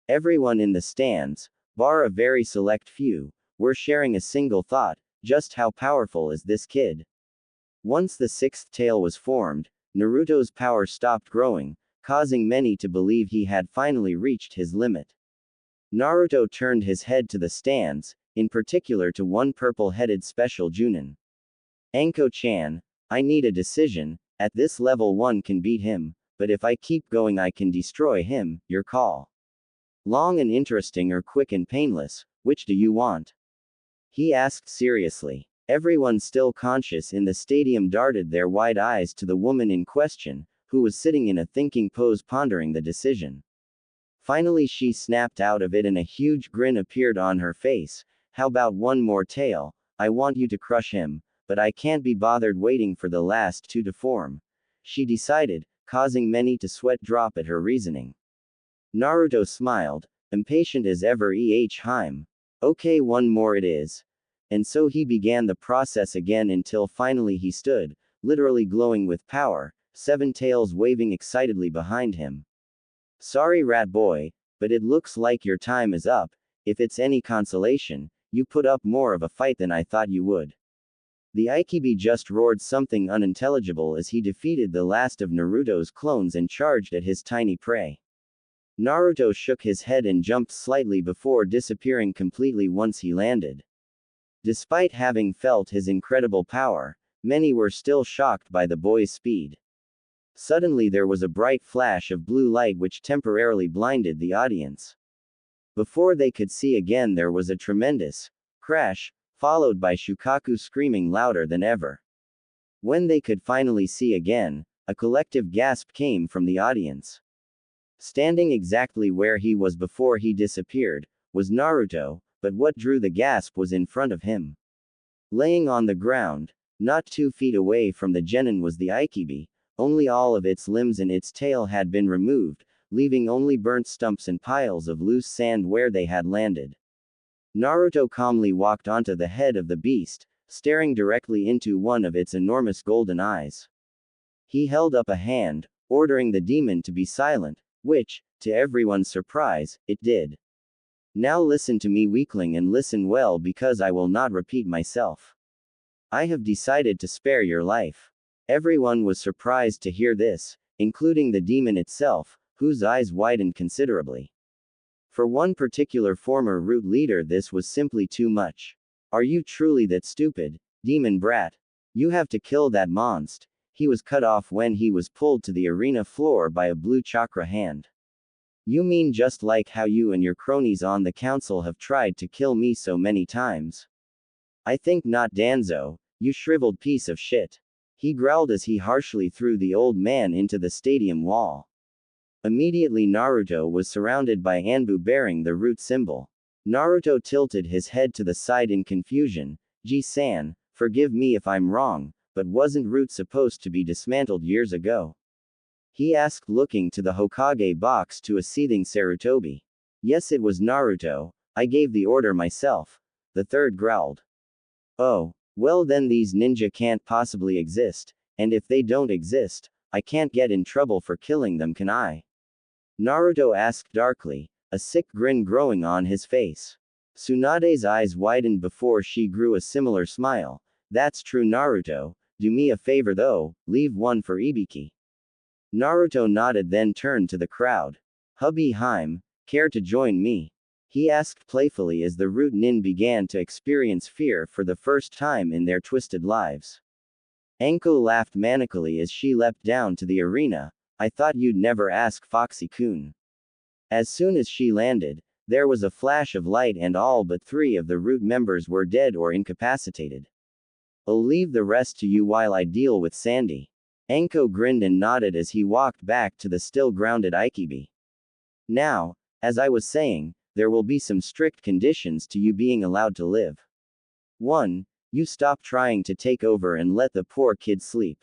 Everyone in the stands, bar a very select few, were sharing a single thought: just how powerful is this kid? Once the sixth tail was formed, Naruto's power stopped growing, causing many to believe he had finally reached his limit. Naruto turned his head to the stands, in particular to one purple-headed special Junin. Anko-chan, I need a decision. At this level one can beat him, but if I keep going I can destroy him. Your call. Long and interesting or quick and painless, which do you want? He asked seriously. Everyone still conscious in the stadium darted their wide eyes to the woman in question, who was sitting in a thinking pose pondering the decision. Finally she snapped out of it and a huge grin appeared on her face. How about one more tail? I want you to crush him, but I can't be bothered waiting for the last two to form, she decided, causing many to sweat drop at her reasoning. Naruto smiled, impatient as ever. Heim. Okay, one more it is. And so he began the process again until finally he stood, literally glowing with power, seven tails waving excitedly behind him. Sorry rat boy, but it looks like your time is up. If it's any consolation, you put up more of a fight than I thought you would. The Aikibi just roared something unintelligible as he defeated the last of Naruto's clones and charged at his tiny prey. Naruto shook his head and jumped slightly before disappearing completely once he landed. Despite having felt his incredible power, many were still shocked by the boy's speed. Suddenly there was a bright flash of blue light which temporarily blinded the audience. Before they could see again there was a tremendous crash, followed by Shukaku screaming louder than ever. When they could finally see again, a collective gasp came from the audience. Standing exactly where he was before he disappeared, was Naruto, but what drew the gasp was in front of him. Laying on the ground, not 2 feet away from the genin was the Aikibi, only all of its limbs and its tail had been removed, leaving only burnt stumps and piles of loose sand where they had landed. Naruto calmly walked onto the head of the beast, staring directly into one of its enormous golden eyes. He held up a hand, ordering the demon to be silent, which, to everyone's surprise, it did. Now listen to me, weakling, and listen well because I will not repeat myself. I have decided to spare your life. Everyone was surprised to hear this, including the demon itself, whose eyes widened considerably. For one particular former root leader this was simply too much. Are you truly that stupid, demon brat? You have to kill that monster. He was cut off when he was pulled to the arena floor by a blue chakra hand. You mean just like how you and your cronies on the council have tried to kill me so many times? I think not, Danzo, you shriveled piece of shit. He growled as he harshly threw the old man into the stadium wall. Immediately Naruto was surrounded by Anbu bearing the root symbol. Naruto tilted his head to the side in confusion. Ji-san, forgive me if I'm wrong, but wasn't root supposed to be dismantled years ago? He asked, looking to the Hokage box to a seething Sarutobi. Yes, it was Naruto, I gave the order myself. The third growled. Oh, well then these ninja can't possibly exist, and if they don't exist, I can't get in trouble for killing them, can I? Naruto asked darkly, a sick grin growing on his face. Tsunade's eyes widened before she grew a similar smile. That's true, Naruto. Do me a favor though, leave one for Ibiki. Naruto nodded, then turned to the crowd. Hubby Heim, care to join me? He asked playfully as the root nin began to experience fear for the first time in their twisted lives. Anko laughed manically as she leapt down to the arena. I thought you'd never ask, Foxy-kun. As soon as she landed, there was a flash of light and all but 3 of the root members were dead or incapacitated. I'll leave the rest to you while I deal with Sandy. Anko grinned and nodded as he walked back to the still grounded Aikibi. Now, as I was saying, there will be some strict conditions to you being allowed to live. 1. You stop trying to take over and let the poor kid sleep.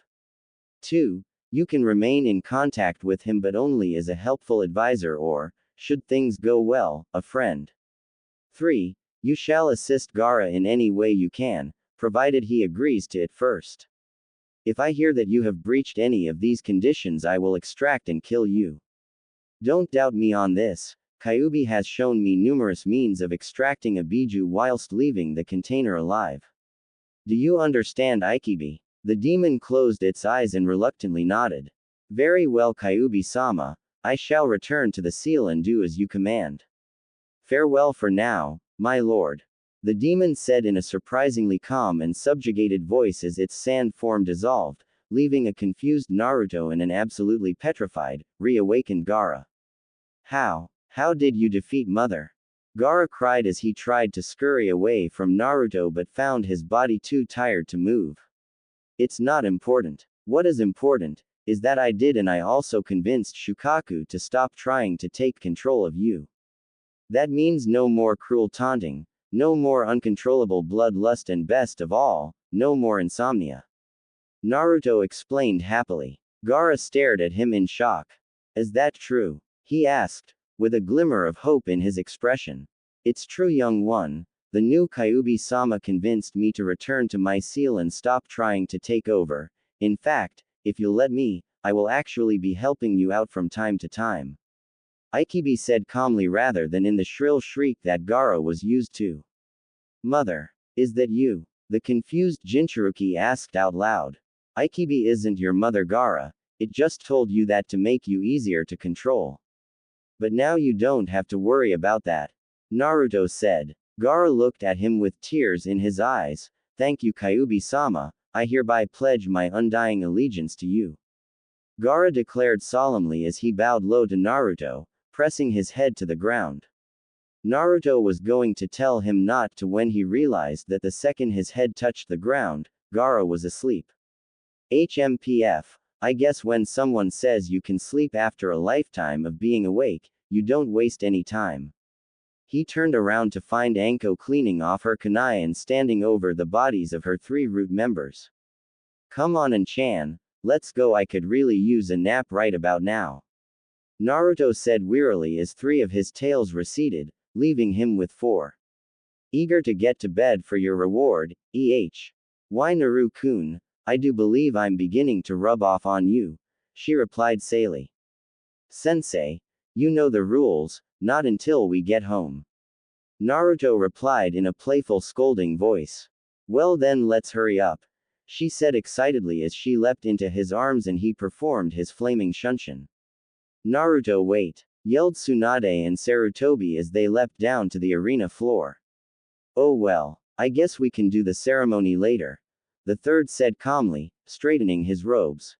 2. You can remain in contact with him but only as a helpful advisor or, should things go well, a friend. 3. You shall assist Gaara in any way you can, provided he agrees to it first. If I hear that you have breached any of these conditions, I will extract and kill you. Don't doubt me on this. Kyuubi has shown me numerous means of extracting a Biju whilst leaving the container alive. Do you understand, Ikibi? The demon closed its eyes and reluctantly nodded. Very well, Kyuubi-sama, I shall return to the seal and do as you command. Farewell for now, my lord. The demon said in a surprisingly calm and subjugated voice as its sand form dissolved, leaving a confused Naruto and an absolutely petrified, reawakened Gaara. How did you defeat Mother? Gaara cried as he tried to scurry away from Naruto but found his body too tired to move. It's not important. What is important, is that I did, and I also convinced Shukaku to stop trying to take control of you. That means no more cruel taunting, no more uncontrollable bloodlust, and best of all, no more insomnia. Naruto explained happily. Gaara stared at him in shock. Is that true? He asked, with a glimmer of hope in his expression. It's true, young one. The new Kyuubi-sama convinced me to return to my seal and stop trying to take over. In fact, if you'll let me, I will actually be helping you out from time to time. Ikibi said calmly rather than in the shrill shriek that Gaara was used to. Mother, is that you? The confused Jinchuruki asked out loud. Ikibi isn't your mother, Gaara. It just told you that to make you easier to control. But now you don't have to worry about that. Naruto said. Gaara looked at him with tears in his eyes. Thank you, Kyuubi-sama, I hereby pledge my undying allegiance to you. Gaara declared solemnly as he bowed low to Naruto, pressing his head to the ground. Naruto was going to tell him not to when he realized that the second his head touched the ground, Gaara was asleep. HMPF, I guess when someone says you can sleep after a lifetime of being awake, you don't waste any time. He turned around to find Anko cleaning off her kunai and standing over the bodies of her 3 root members. Come on, An-chan, let's go, I could really use a nap right about now. Naruto said wearily as 3 of his tails receded, leaving him with 4. Eager to get to bed for your reward, Why Naru-kun, I do believe I'm beginning to rub off on you, she replied sayly. Sensei, you know the rules, not until we get home. Naruto replied in a playful scolding voice. Well then, let's hurry up, she said excitedly as she leapt into his arms and he performed his flaming shunshin. Naruto, wait, yelled Tsunade and Sarutobi as they leapt down to the arena floor. Oh well, I guess we can do the ceremony later, the third said calmly, straightening his robes.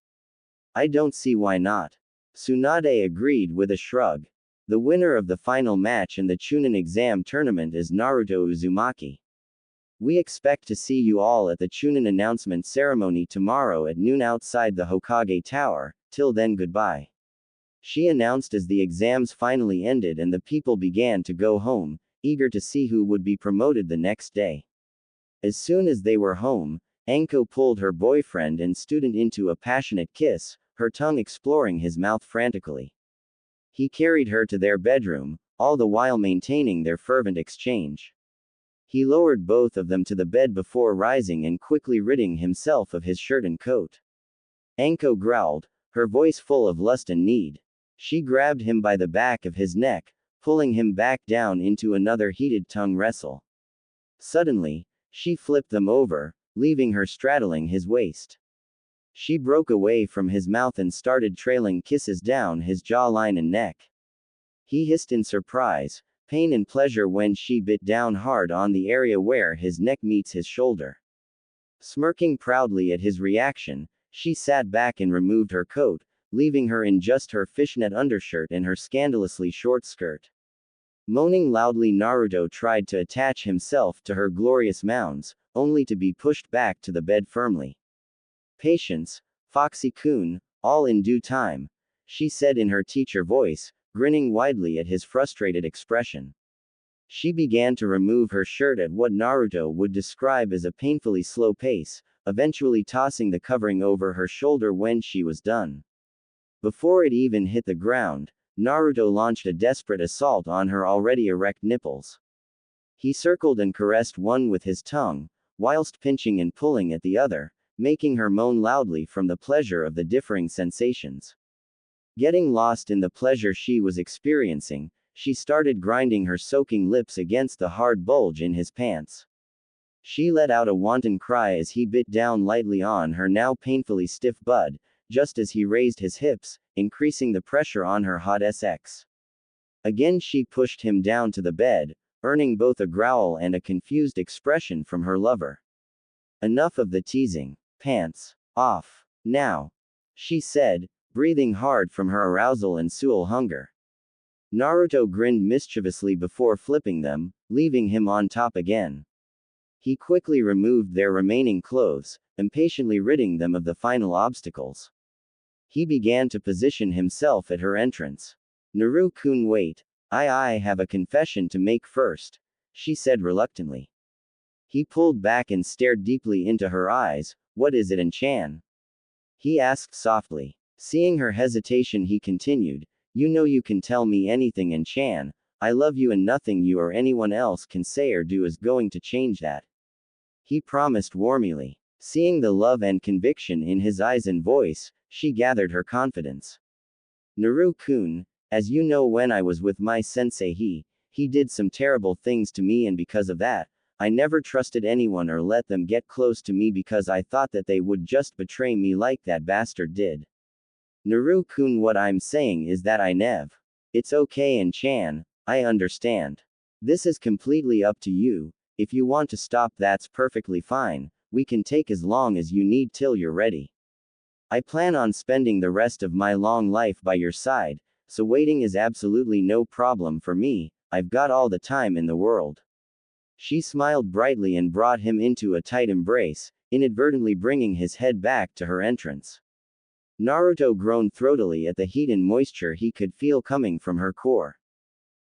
I don't see why not. Tsunade agreed with a shrug. The winner of the final match in the Chunin exam tournament is Naruto Uzumaki. We expect to see you all at the Chunin announcement ceremony tomorrow at noon outside the Hokage Tower. Till then, goodbye. She announced as the exams finally ended and the people began to go home, eager to see who would be promoted the next day. As soon as they were home, Anko pulled her boyfriend and student into a passionate kiss, her tongue exploring his mouth frantically. He carried her to their bedroom, all the while maintaining their fervent exchange. He lowered both of them to the bed before rising and quickly ridding himself of his shirt and coat. Anko growled, her voice full of lust and need. She grabbed him by the back of his neck, pulling him back down into another heated tongue wrestle. Suddenly, she flipped them over, leaving her straddling his waist. She broke away from his mouth and started trailing kisses down his jawline and neck. He hissed in surprise, pain and pleasure when she bit down hard on the area where his neck meets his shoulder. Smirking proudly at his reaction, she sat back and removed her coat, leaving her in just her fishnet undershirt and her scandalously short skirt. Moaning loudly, Naruto tried to attach himself to her glorious mounds, only to be pushed back to the bed firmly. Patience, Foxy-kun, all in due time, she said in her teacher voice, grinning widely at his frustrated expression. She began to remove her shirt at what Naruto would describe as a painfully slow pace, eventually tossing the covering over her shoulder when she was done. Before it even hit the ground, Naruto launched a desperate assault on her already erect nipples. He circled and caressed one with his tongue, whilst pinching and pulling at the other, making her moan loudly from the pleasure of the differing sensations. Getting lost in the pleasure she was experiencing, she started grinding her soaking lips against the hard bulge in his pants. She let out a wanton cry as he bit down lightly on her now painfully stiff bud, just as he raised his hips, increasing the pressure on her hot sex. Again she pushed him down to the bed, earning both a growl and a confused expression from her lover. Enough of the teasing. Pants off now, she said, breathing hard from her arousal and Seoul hunger. Naruto grinned mischievously before flipping them, leaving him on top again. He quickly removed their remaining clothes, impatiently ridding them of the final obstacles. He began to position himself at her entrance. Naru-kun, wait. I have a confession to make first, she said reluctantly. He pulled back and stared deeply into her eyes. What is it, An-chan? He asked softly. Seeing her hesitation, he continued, you know you can tell me anything, An-chan. I love you and nothing you or anyone else can say or do is going to change that. He promised warmly. Seeing the love and conviction in his eyes and voice, she gathered her confidence. Naru-kun, as you know, when I was with my sensei he did some terrible things to me, and because of that, I never trusted anyone or let them get close to me because I thought that they would just betray me like that bastard did. Naru-kun, what I'm saying is that I nev. It's okay, An-chan, I understand. This is completely up to you. If you want to stop, that's perfectly fine. We can take as long as you need till you're ready. I plan on spending the rest of my long life by your side, so waiting is absolutely no problem for me. I've got all the time in the world. She smiled brightly and brought him into a tight embrace, inadvertently bringing his head back to her entrance. Naruto groaned throatily at the heat and moisture he could feel coming from her core.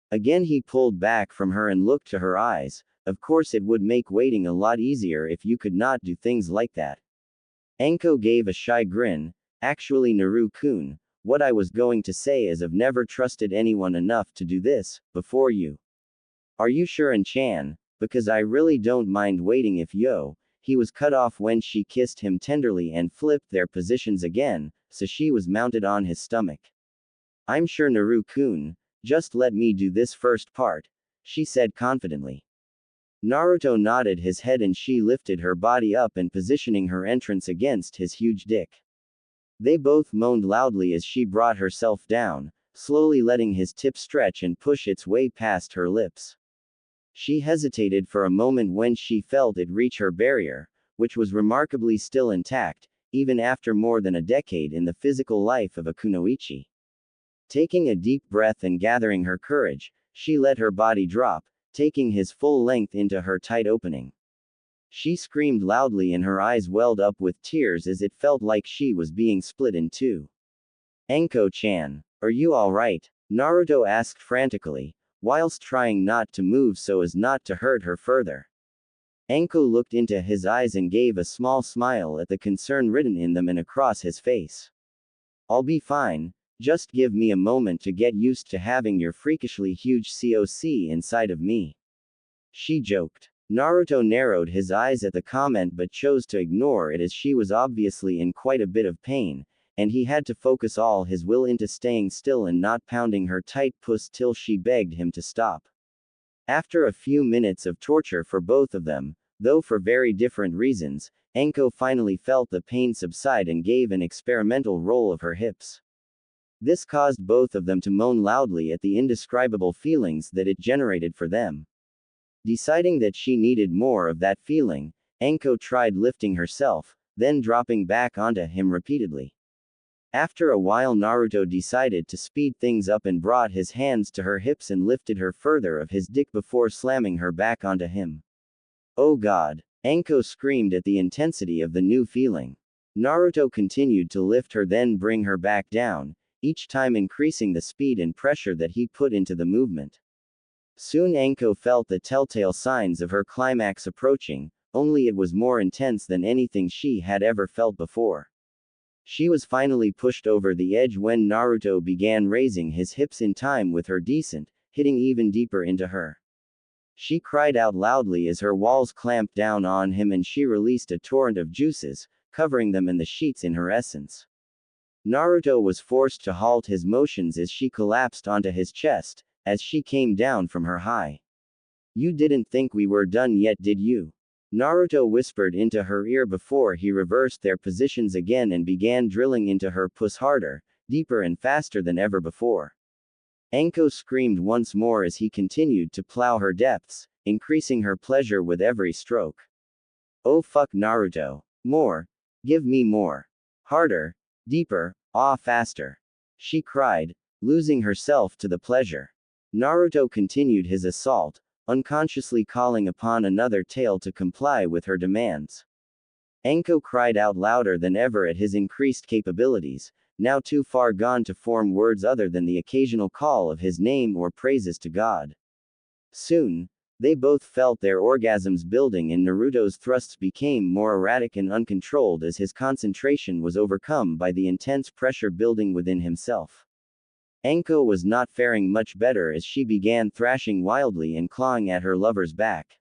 Again he pulled back from her and looked to her eyes. Of course it would make waiting a lot easier if you could not do things like that. Anko gave a shy grin. Actually, Naru-kun, what I was going to say is I've never trusted anyone enough to do this before you. Are you sure, An-chan? Because I really don't mind waiting if he was cut off when she kissed him tenderly and flipped their positions again, so she was mounted on his stomach. I'm sure, Naru-kun, just let me do this first part, she said confidently. Naruto nodded his head and she lifted her body up and positioning her entrance against his huge dick. They both moaned loudly as she brought herself down, slowly letting his tip stretch and push its way past her lips. She hesitated for a moment when she felt it reach her barrier, which was remarkably still intact, even after more than a decade in the physical life of a kunoichi. Taking a deep breath and gathering her courage, she let her body drop, taking his full length into her tight opening. She screamed loudly and her eyes welled up with tears as it felt like she was being split in two. Anko-chan, are you alright? Naruto asked frantically, whilst trying not to move so as not to hurt her further. Anko looked into his eyes and gave a small smile at the concern written in them and across his face. I'll be fine, just give me a moment to get used to having your freakishly huge COC inside of me. She joked. Naruto narrowed his eyes at the comment but chose to ignore it as she was obviously in quite a bit of pain, and he had to focus all his will into staying still and not pounding her tight puss till she begged him to stop. After a few minutes of torture for both of them, though for very different reasons, Anko finally felt the pain subside and gave an experimental roll of her hips. This caused both of them to moan loudly at the indescribable feelings that it generated for them. Deciding that she needed more of that feeling, Anko tried lifting herself, then dropping back onto him repeatedly. After a while, Naruto decided to speed things up and brought his hands to her hips and lifted her further of his dick before slamming her back onto him. Oh God! Anko screamed at the intensity of the new feeling. Naruto continued to lift her, then bring her back down, each time increasing the speed and pressure that he put into the movement. Soon Anko felt the telltale signs of her climax approaching, only it was more intense than anything she had ever felt before. She was finally pushed over the edge when Naruto began raising his hips in time with her descent, hitting even deeper into her. She cried out loudly as her walls clamped down on him and she released a torrent of juices, covering them and the sheets in her essence. Naruto was forced to halt his motions as she collapsed onto his chest, as she came down from her high. "You didn't think we were done yet, did you?" Naruto whispered into her ear before he reversed their positions again and began drilling into her puss harder, deeper and faster than ever before. Anko screamed once more as he continued to plow her depths, increasing her pleasure with every stroke. "Oh fuck Naruto. More. Give me more. Harder. Deeper. Faster," she cried, losing herself to the pleasure. Naruto continued his assault, unconsciously calling upon another tail to comply with her demands. Anko cried out louder than ever at his increased capabilities, now too far gone to form words other than the occasional call of his name or praises to God. Soon, they both felt their orgasms building and Naruto's thrusts became more erratic and uncontrolled as his concentration was overcome by the intense pressure building within himself. Anko was not faring much better as she began thrashing wildly and clawing at her lover's back.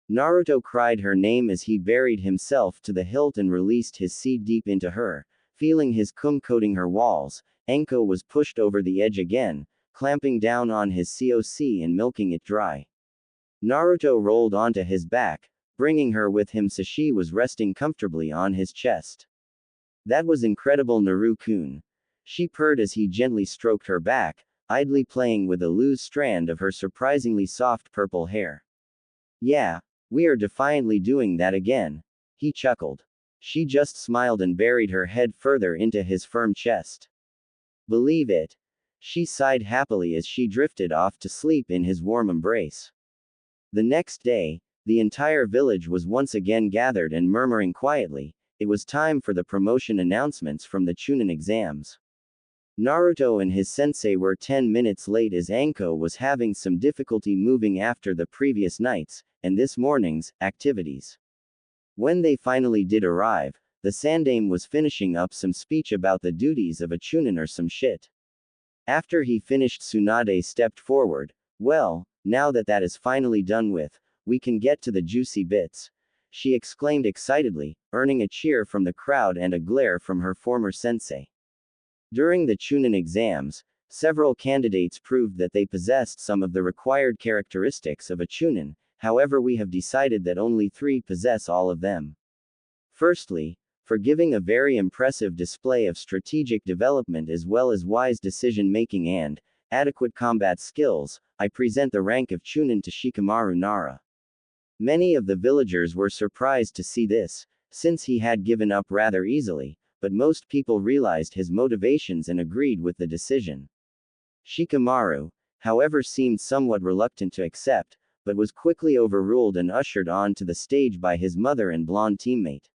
Naruto cried her name as he buried himself to the hilt and released his seed deep into her. Feeling his cum coating her walls, Anko was pushed over the edge again, clamping down on his coc and milking it dry. Naruto rolled onto his back, bringing her with him so she was resting comfortably on his chest. "That was incredible, Naru-kun," she purred as he gently stroked her back, idly playing with a loose strand of her surprisingly soft purple hair. "Yeah, we are defiantly doing that again," he chuckled. She just smiled and buried her head further into his firm chest. "Believe it," she sighed happily as she drifted off to sleep in his warm embrace. The next day, the entire village was once again gathered and murmuring quietly. It was time for the promotion announcements from the Chunin exams. Naruto and his sensei were 10 minutes late as Anko was having some difficulty moving after the previous night's, and this morning's, activities. When they finally did arrive, the Sandame was finishing up some speech about the duties of a Chunin or some shit. After he finished, Tsunade stepped forward. "Well, now that that is finally done with, we can get to the juicy bits," she exclaimed excitedly, earning a cheer from the crowd and a glare from her former sensei. During the Chunin exams, several candidates proved that they possessed some of the required characteristics of a Chunin. However, we have decided that only 3 possess all of them. Firstly, for giving a very impressive display of strategic development as well as wise decision-making and adequate combat skills, I present the rank of Chunin to Shikamaru Nara. Many of the villagers were surprised to see this, since he had given up rather easily, but most people realized his motivations and agreed with the decision. Shikamaru, however, seemed somewhat reluctant to accept, but was quickly overruled and ushered on to the stage by his mother and blonde teammate.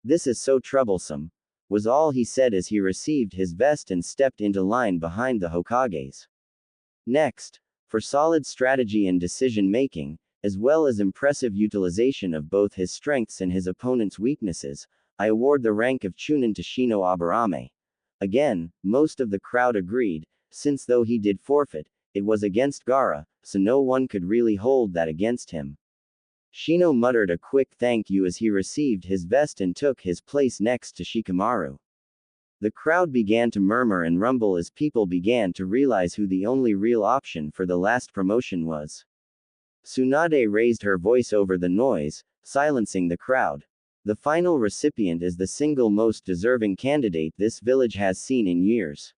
This is so troublesome," was all he said as he received his vest and stepped into line behind the Hokages. Next, for solid strategy and decision-making, as well as impressive utilization of both his strengths and his opponent's weaknesses, I award the rank of Chunin to Shino Aburame. Again, most of the crowd agreed, since though he did forfeit, it was against Gaara, so no one could really hold that against him. Shino muttered a quick thank you as he received his vest and took his place next to Shikamaru. The crowd began to murmur and rumble as people began to realize who the only real option for the last promotion was. Tsunade raised her voice over the noise, silencing the crowd. The final recipient is the single most deserving candidate this village has seen in years.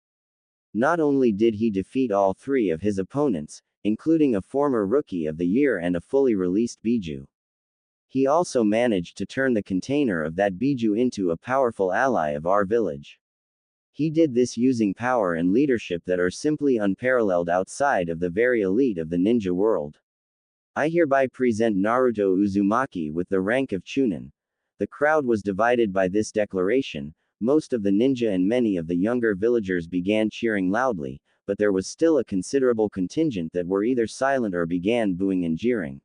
Not only did he defeat all 3 of his opponents, including a former Rookie of the Year and a fully released Biju, he also managed to turn the container of that Biju into a powerful ally of our village. He did this using power and leadership that are simply unparalleled outside of the very elite of the ninja world. I hereby present Naruto Uzumaki with the rank of Chunin. The crowd was divided by this declaration. Most of the ninja and many of the younger villagers began cheering loudly, but there was still a considerable contingent that were either silent or began booing and jeering.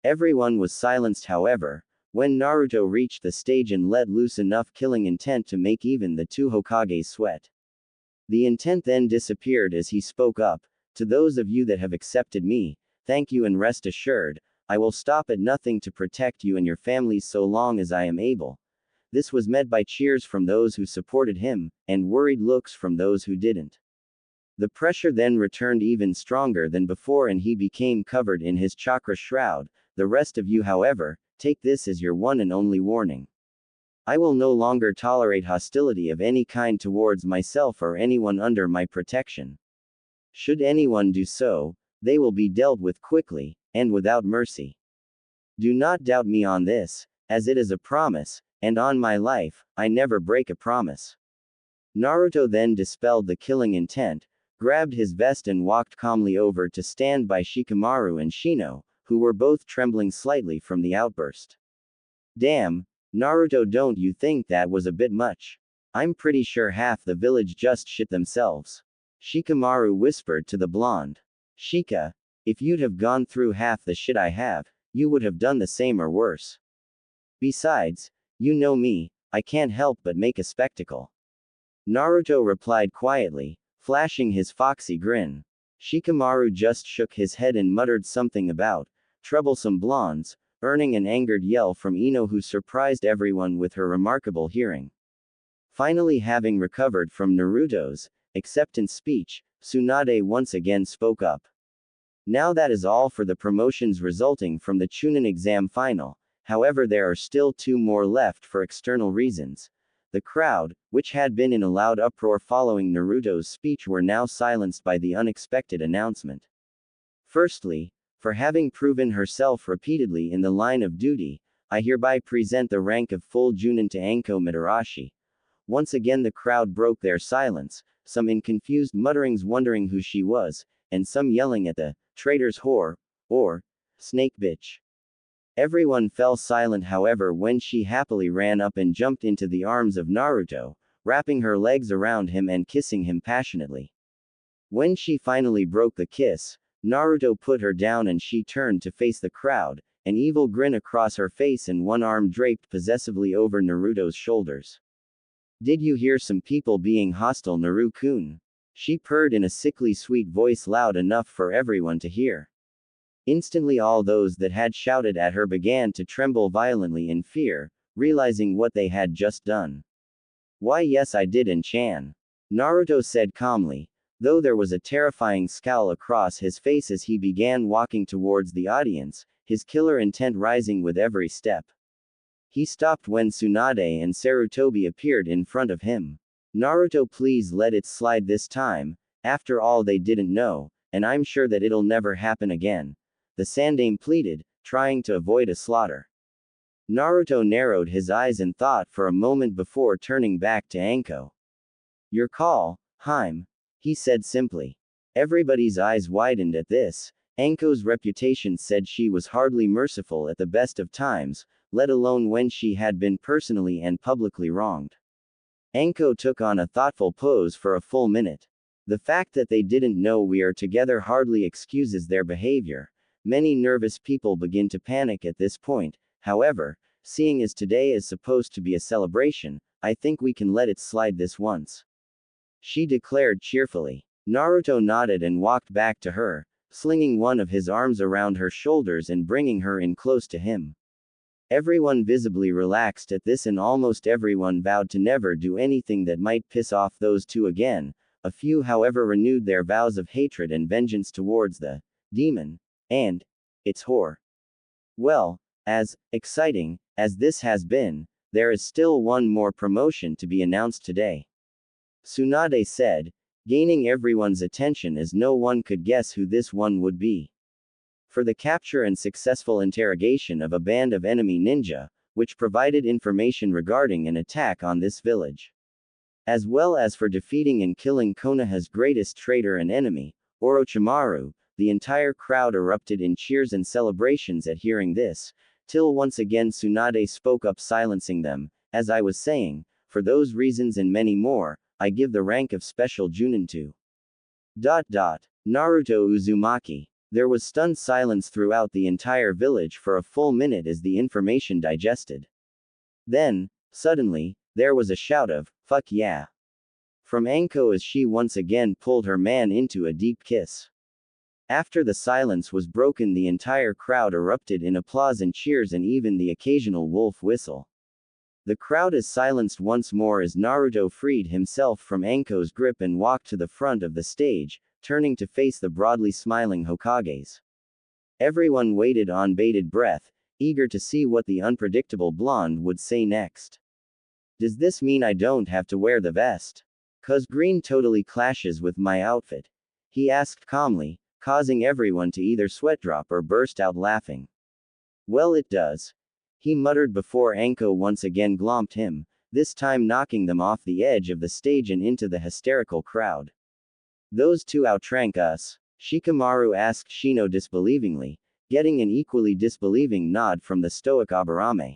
Everyone was silenced, however, when Naruto reached the stage and let loose enough killing intent to make even the two Hokages sweat. The intent then disappeared as he spoke up, "To those of you that have accepted me, thank you, and rest assured, I will stop at nothing to protect you and your families so long as I am able." This was met by cheers from those who supported him, and worried looks from those who didn't. The pressure then returned even stronger than before and he became covered in his chakra shroud. "The rest of you, however, take this as your one and only warning. I will no longer tolerate hostility of any kind towards myself or anyone under my protection. Should anyone do so, they will be dealt with quickly, and without mercy. Do not doubt me on this, as it is a promise, and on my life, I never break a promise." Naruto then dispelled the killing intent, grabbed his vest and walked calmly over to stand by Shikamaru and Shino, who were both trembling slightly from the outburst. "Damn, Naruto, don't you think that was a bit much? I'm pretty sure half the village just shit themselves," Shikamaru whispered to the blonde. "Shika, if you'd have gone through half the shit I have, you would have done the same or worse. Besides, you know me, I can't help but make a spectacle." Naruto replied quietly, flashing his foxy grin. Shikamaru just shook his head and muttered something about troublesome blondes, earning an angered yell from Ino, who surprised everyone with her remarkable hearing. Finally, having recovered from Naruto's acceptance speech, Tsunade once again spoke up. "Now that is all for the promotions resulting from the Chunin exam final, however there are still 2 more left for external reasons." The crowd, which had been in a loud uproar following Naruto's speech, were now silenced by the unexpected announcement. "Firstly, for having proven herself repeatedly in the line of duty, I hereby present the rank of full Junin to Anko Mitarashi." Once again the crowd broke their silence, some in confused mutterings wondering who she was, and some yelling at the traitor's whore, or snake bitch. Everyone fell silent, however, when she happily ran up and jumped into the arms of Naruto, wrapping her legs around him and kissing him passionately. When she finally broke the kiss, Naruto put her down and she turned to face the crowd, an evil grin across her face and one arm draped possessively over Naruto's shoulders. "Did you hear some people being hostile, Naru-kun?" She purred in a sickly sweet voice loud enough for everyone to hear. Instantly all those that had shouted at her began to tremble violently in fear, realizing what they had just done. "Why, yes, I did, Chan," Naruto said calmly, though there was a terrifying scowl across his face as he began walking towards the audience, his killer intent rising with every step. He stopped when Tsunade and Sarutobi appeared in front of him. "Naruto, please let it slide this time, after all they didn't know, and I'm sure that it'll never happen again," the Sandaime pleaded, trying to avoid a slaughter. Naruto narrowed his eyes and thought for a moment before turning back to Anko. "Your call, Haim," he said simply. Everybody's eyes widened at this. Anko's reputation said she was hardly merciful at the best of times, let alone when she had been personally and publicly wronged. Anko took on a thoughtful pose for a full minute. "The fact that they didn't know we are together hardly excuses their behavior. Many nervous people begin to panic at this point. However, seeing as today is supposed to be a celebration, I think we can let it slide this once," she declared cheerfully. Naruto nodded and walked back to her, slinging one of his arms around her shoulders and bringing her in close to him. Everyone visibly relaxed at this and almost everyone vowed to never do anything that might piss off those two again. A few, however, renewed their vows of hatred and vengeance towards the demon and its whore. Well, as exciting as this has been, there is still one more promotion to be announced today, Tsunade said, gaining everyone's attention as no one could guess who this one would be. For the capture and successful interrogation of a band of enemy ninja, which provided information regarding an attack on this village, as well as for defeating and killing Konoha's greatest traitor and enemy, Orochimaru. The entire crowd erupted in cheers and celebrations at hearing this, till once again Tsunade spoke up, silencing them. "As I was saying, for For those reasons and many more, I give the rank of Special Junin to. Naruto Uzumaki. There was stunned silence throughout the entire village for a full minute as the information digested. Then, suddenly, there was a shout of, "Fuck yeah!" from Anko as she once again pulled her man into a deep kiss. After the silence was broken, the entire crowd erupted in applause and cheers and even the occasional wolf whistle. The crowd is silenced once more as Naruto freed himself from Anko's grip and walked to the front of the stage, turning to face the broadly smiling Hokages. Everyone waited on bated breath, eager to see what the unpredictable blonde would say next. Does this mean I don't have to wear the vest? 'Cause green totally clashes with my outfit, he asked calmly, causing everyone to either sweat drop or burst out laughing. Well, it does, he muttered before Anko once again glomped him, this time knocking them off the edge of the stage and into the hysterical crowd. Those two outrank us? Shikamaru asked Shino disbelievingly, getting an equally disbelieving nod from the stoic Aburame.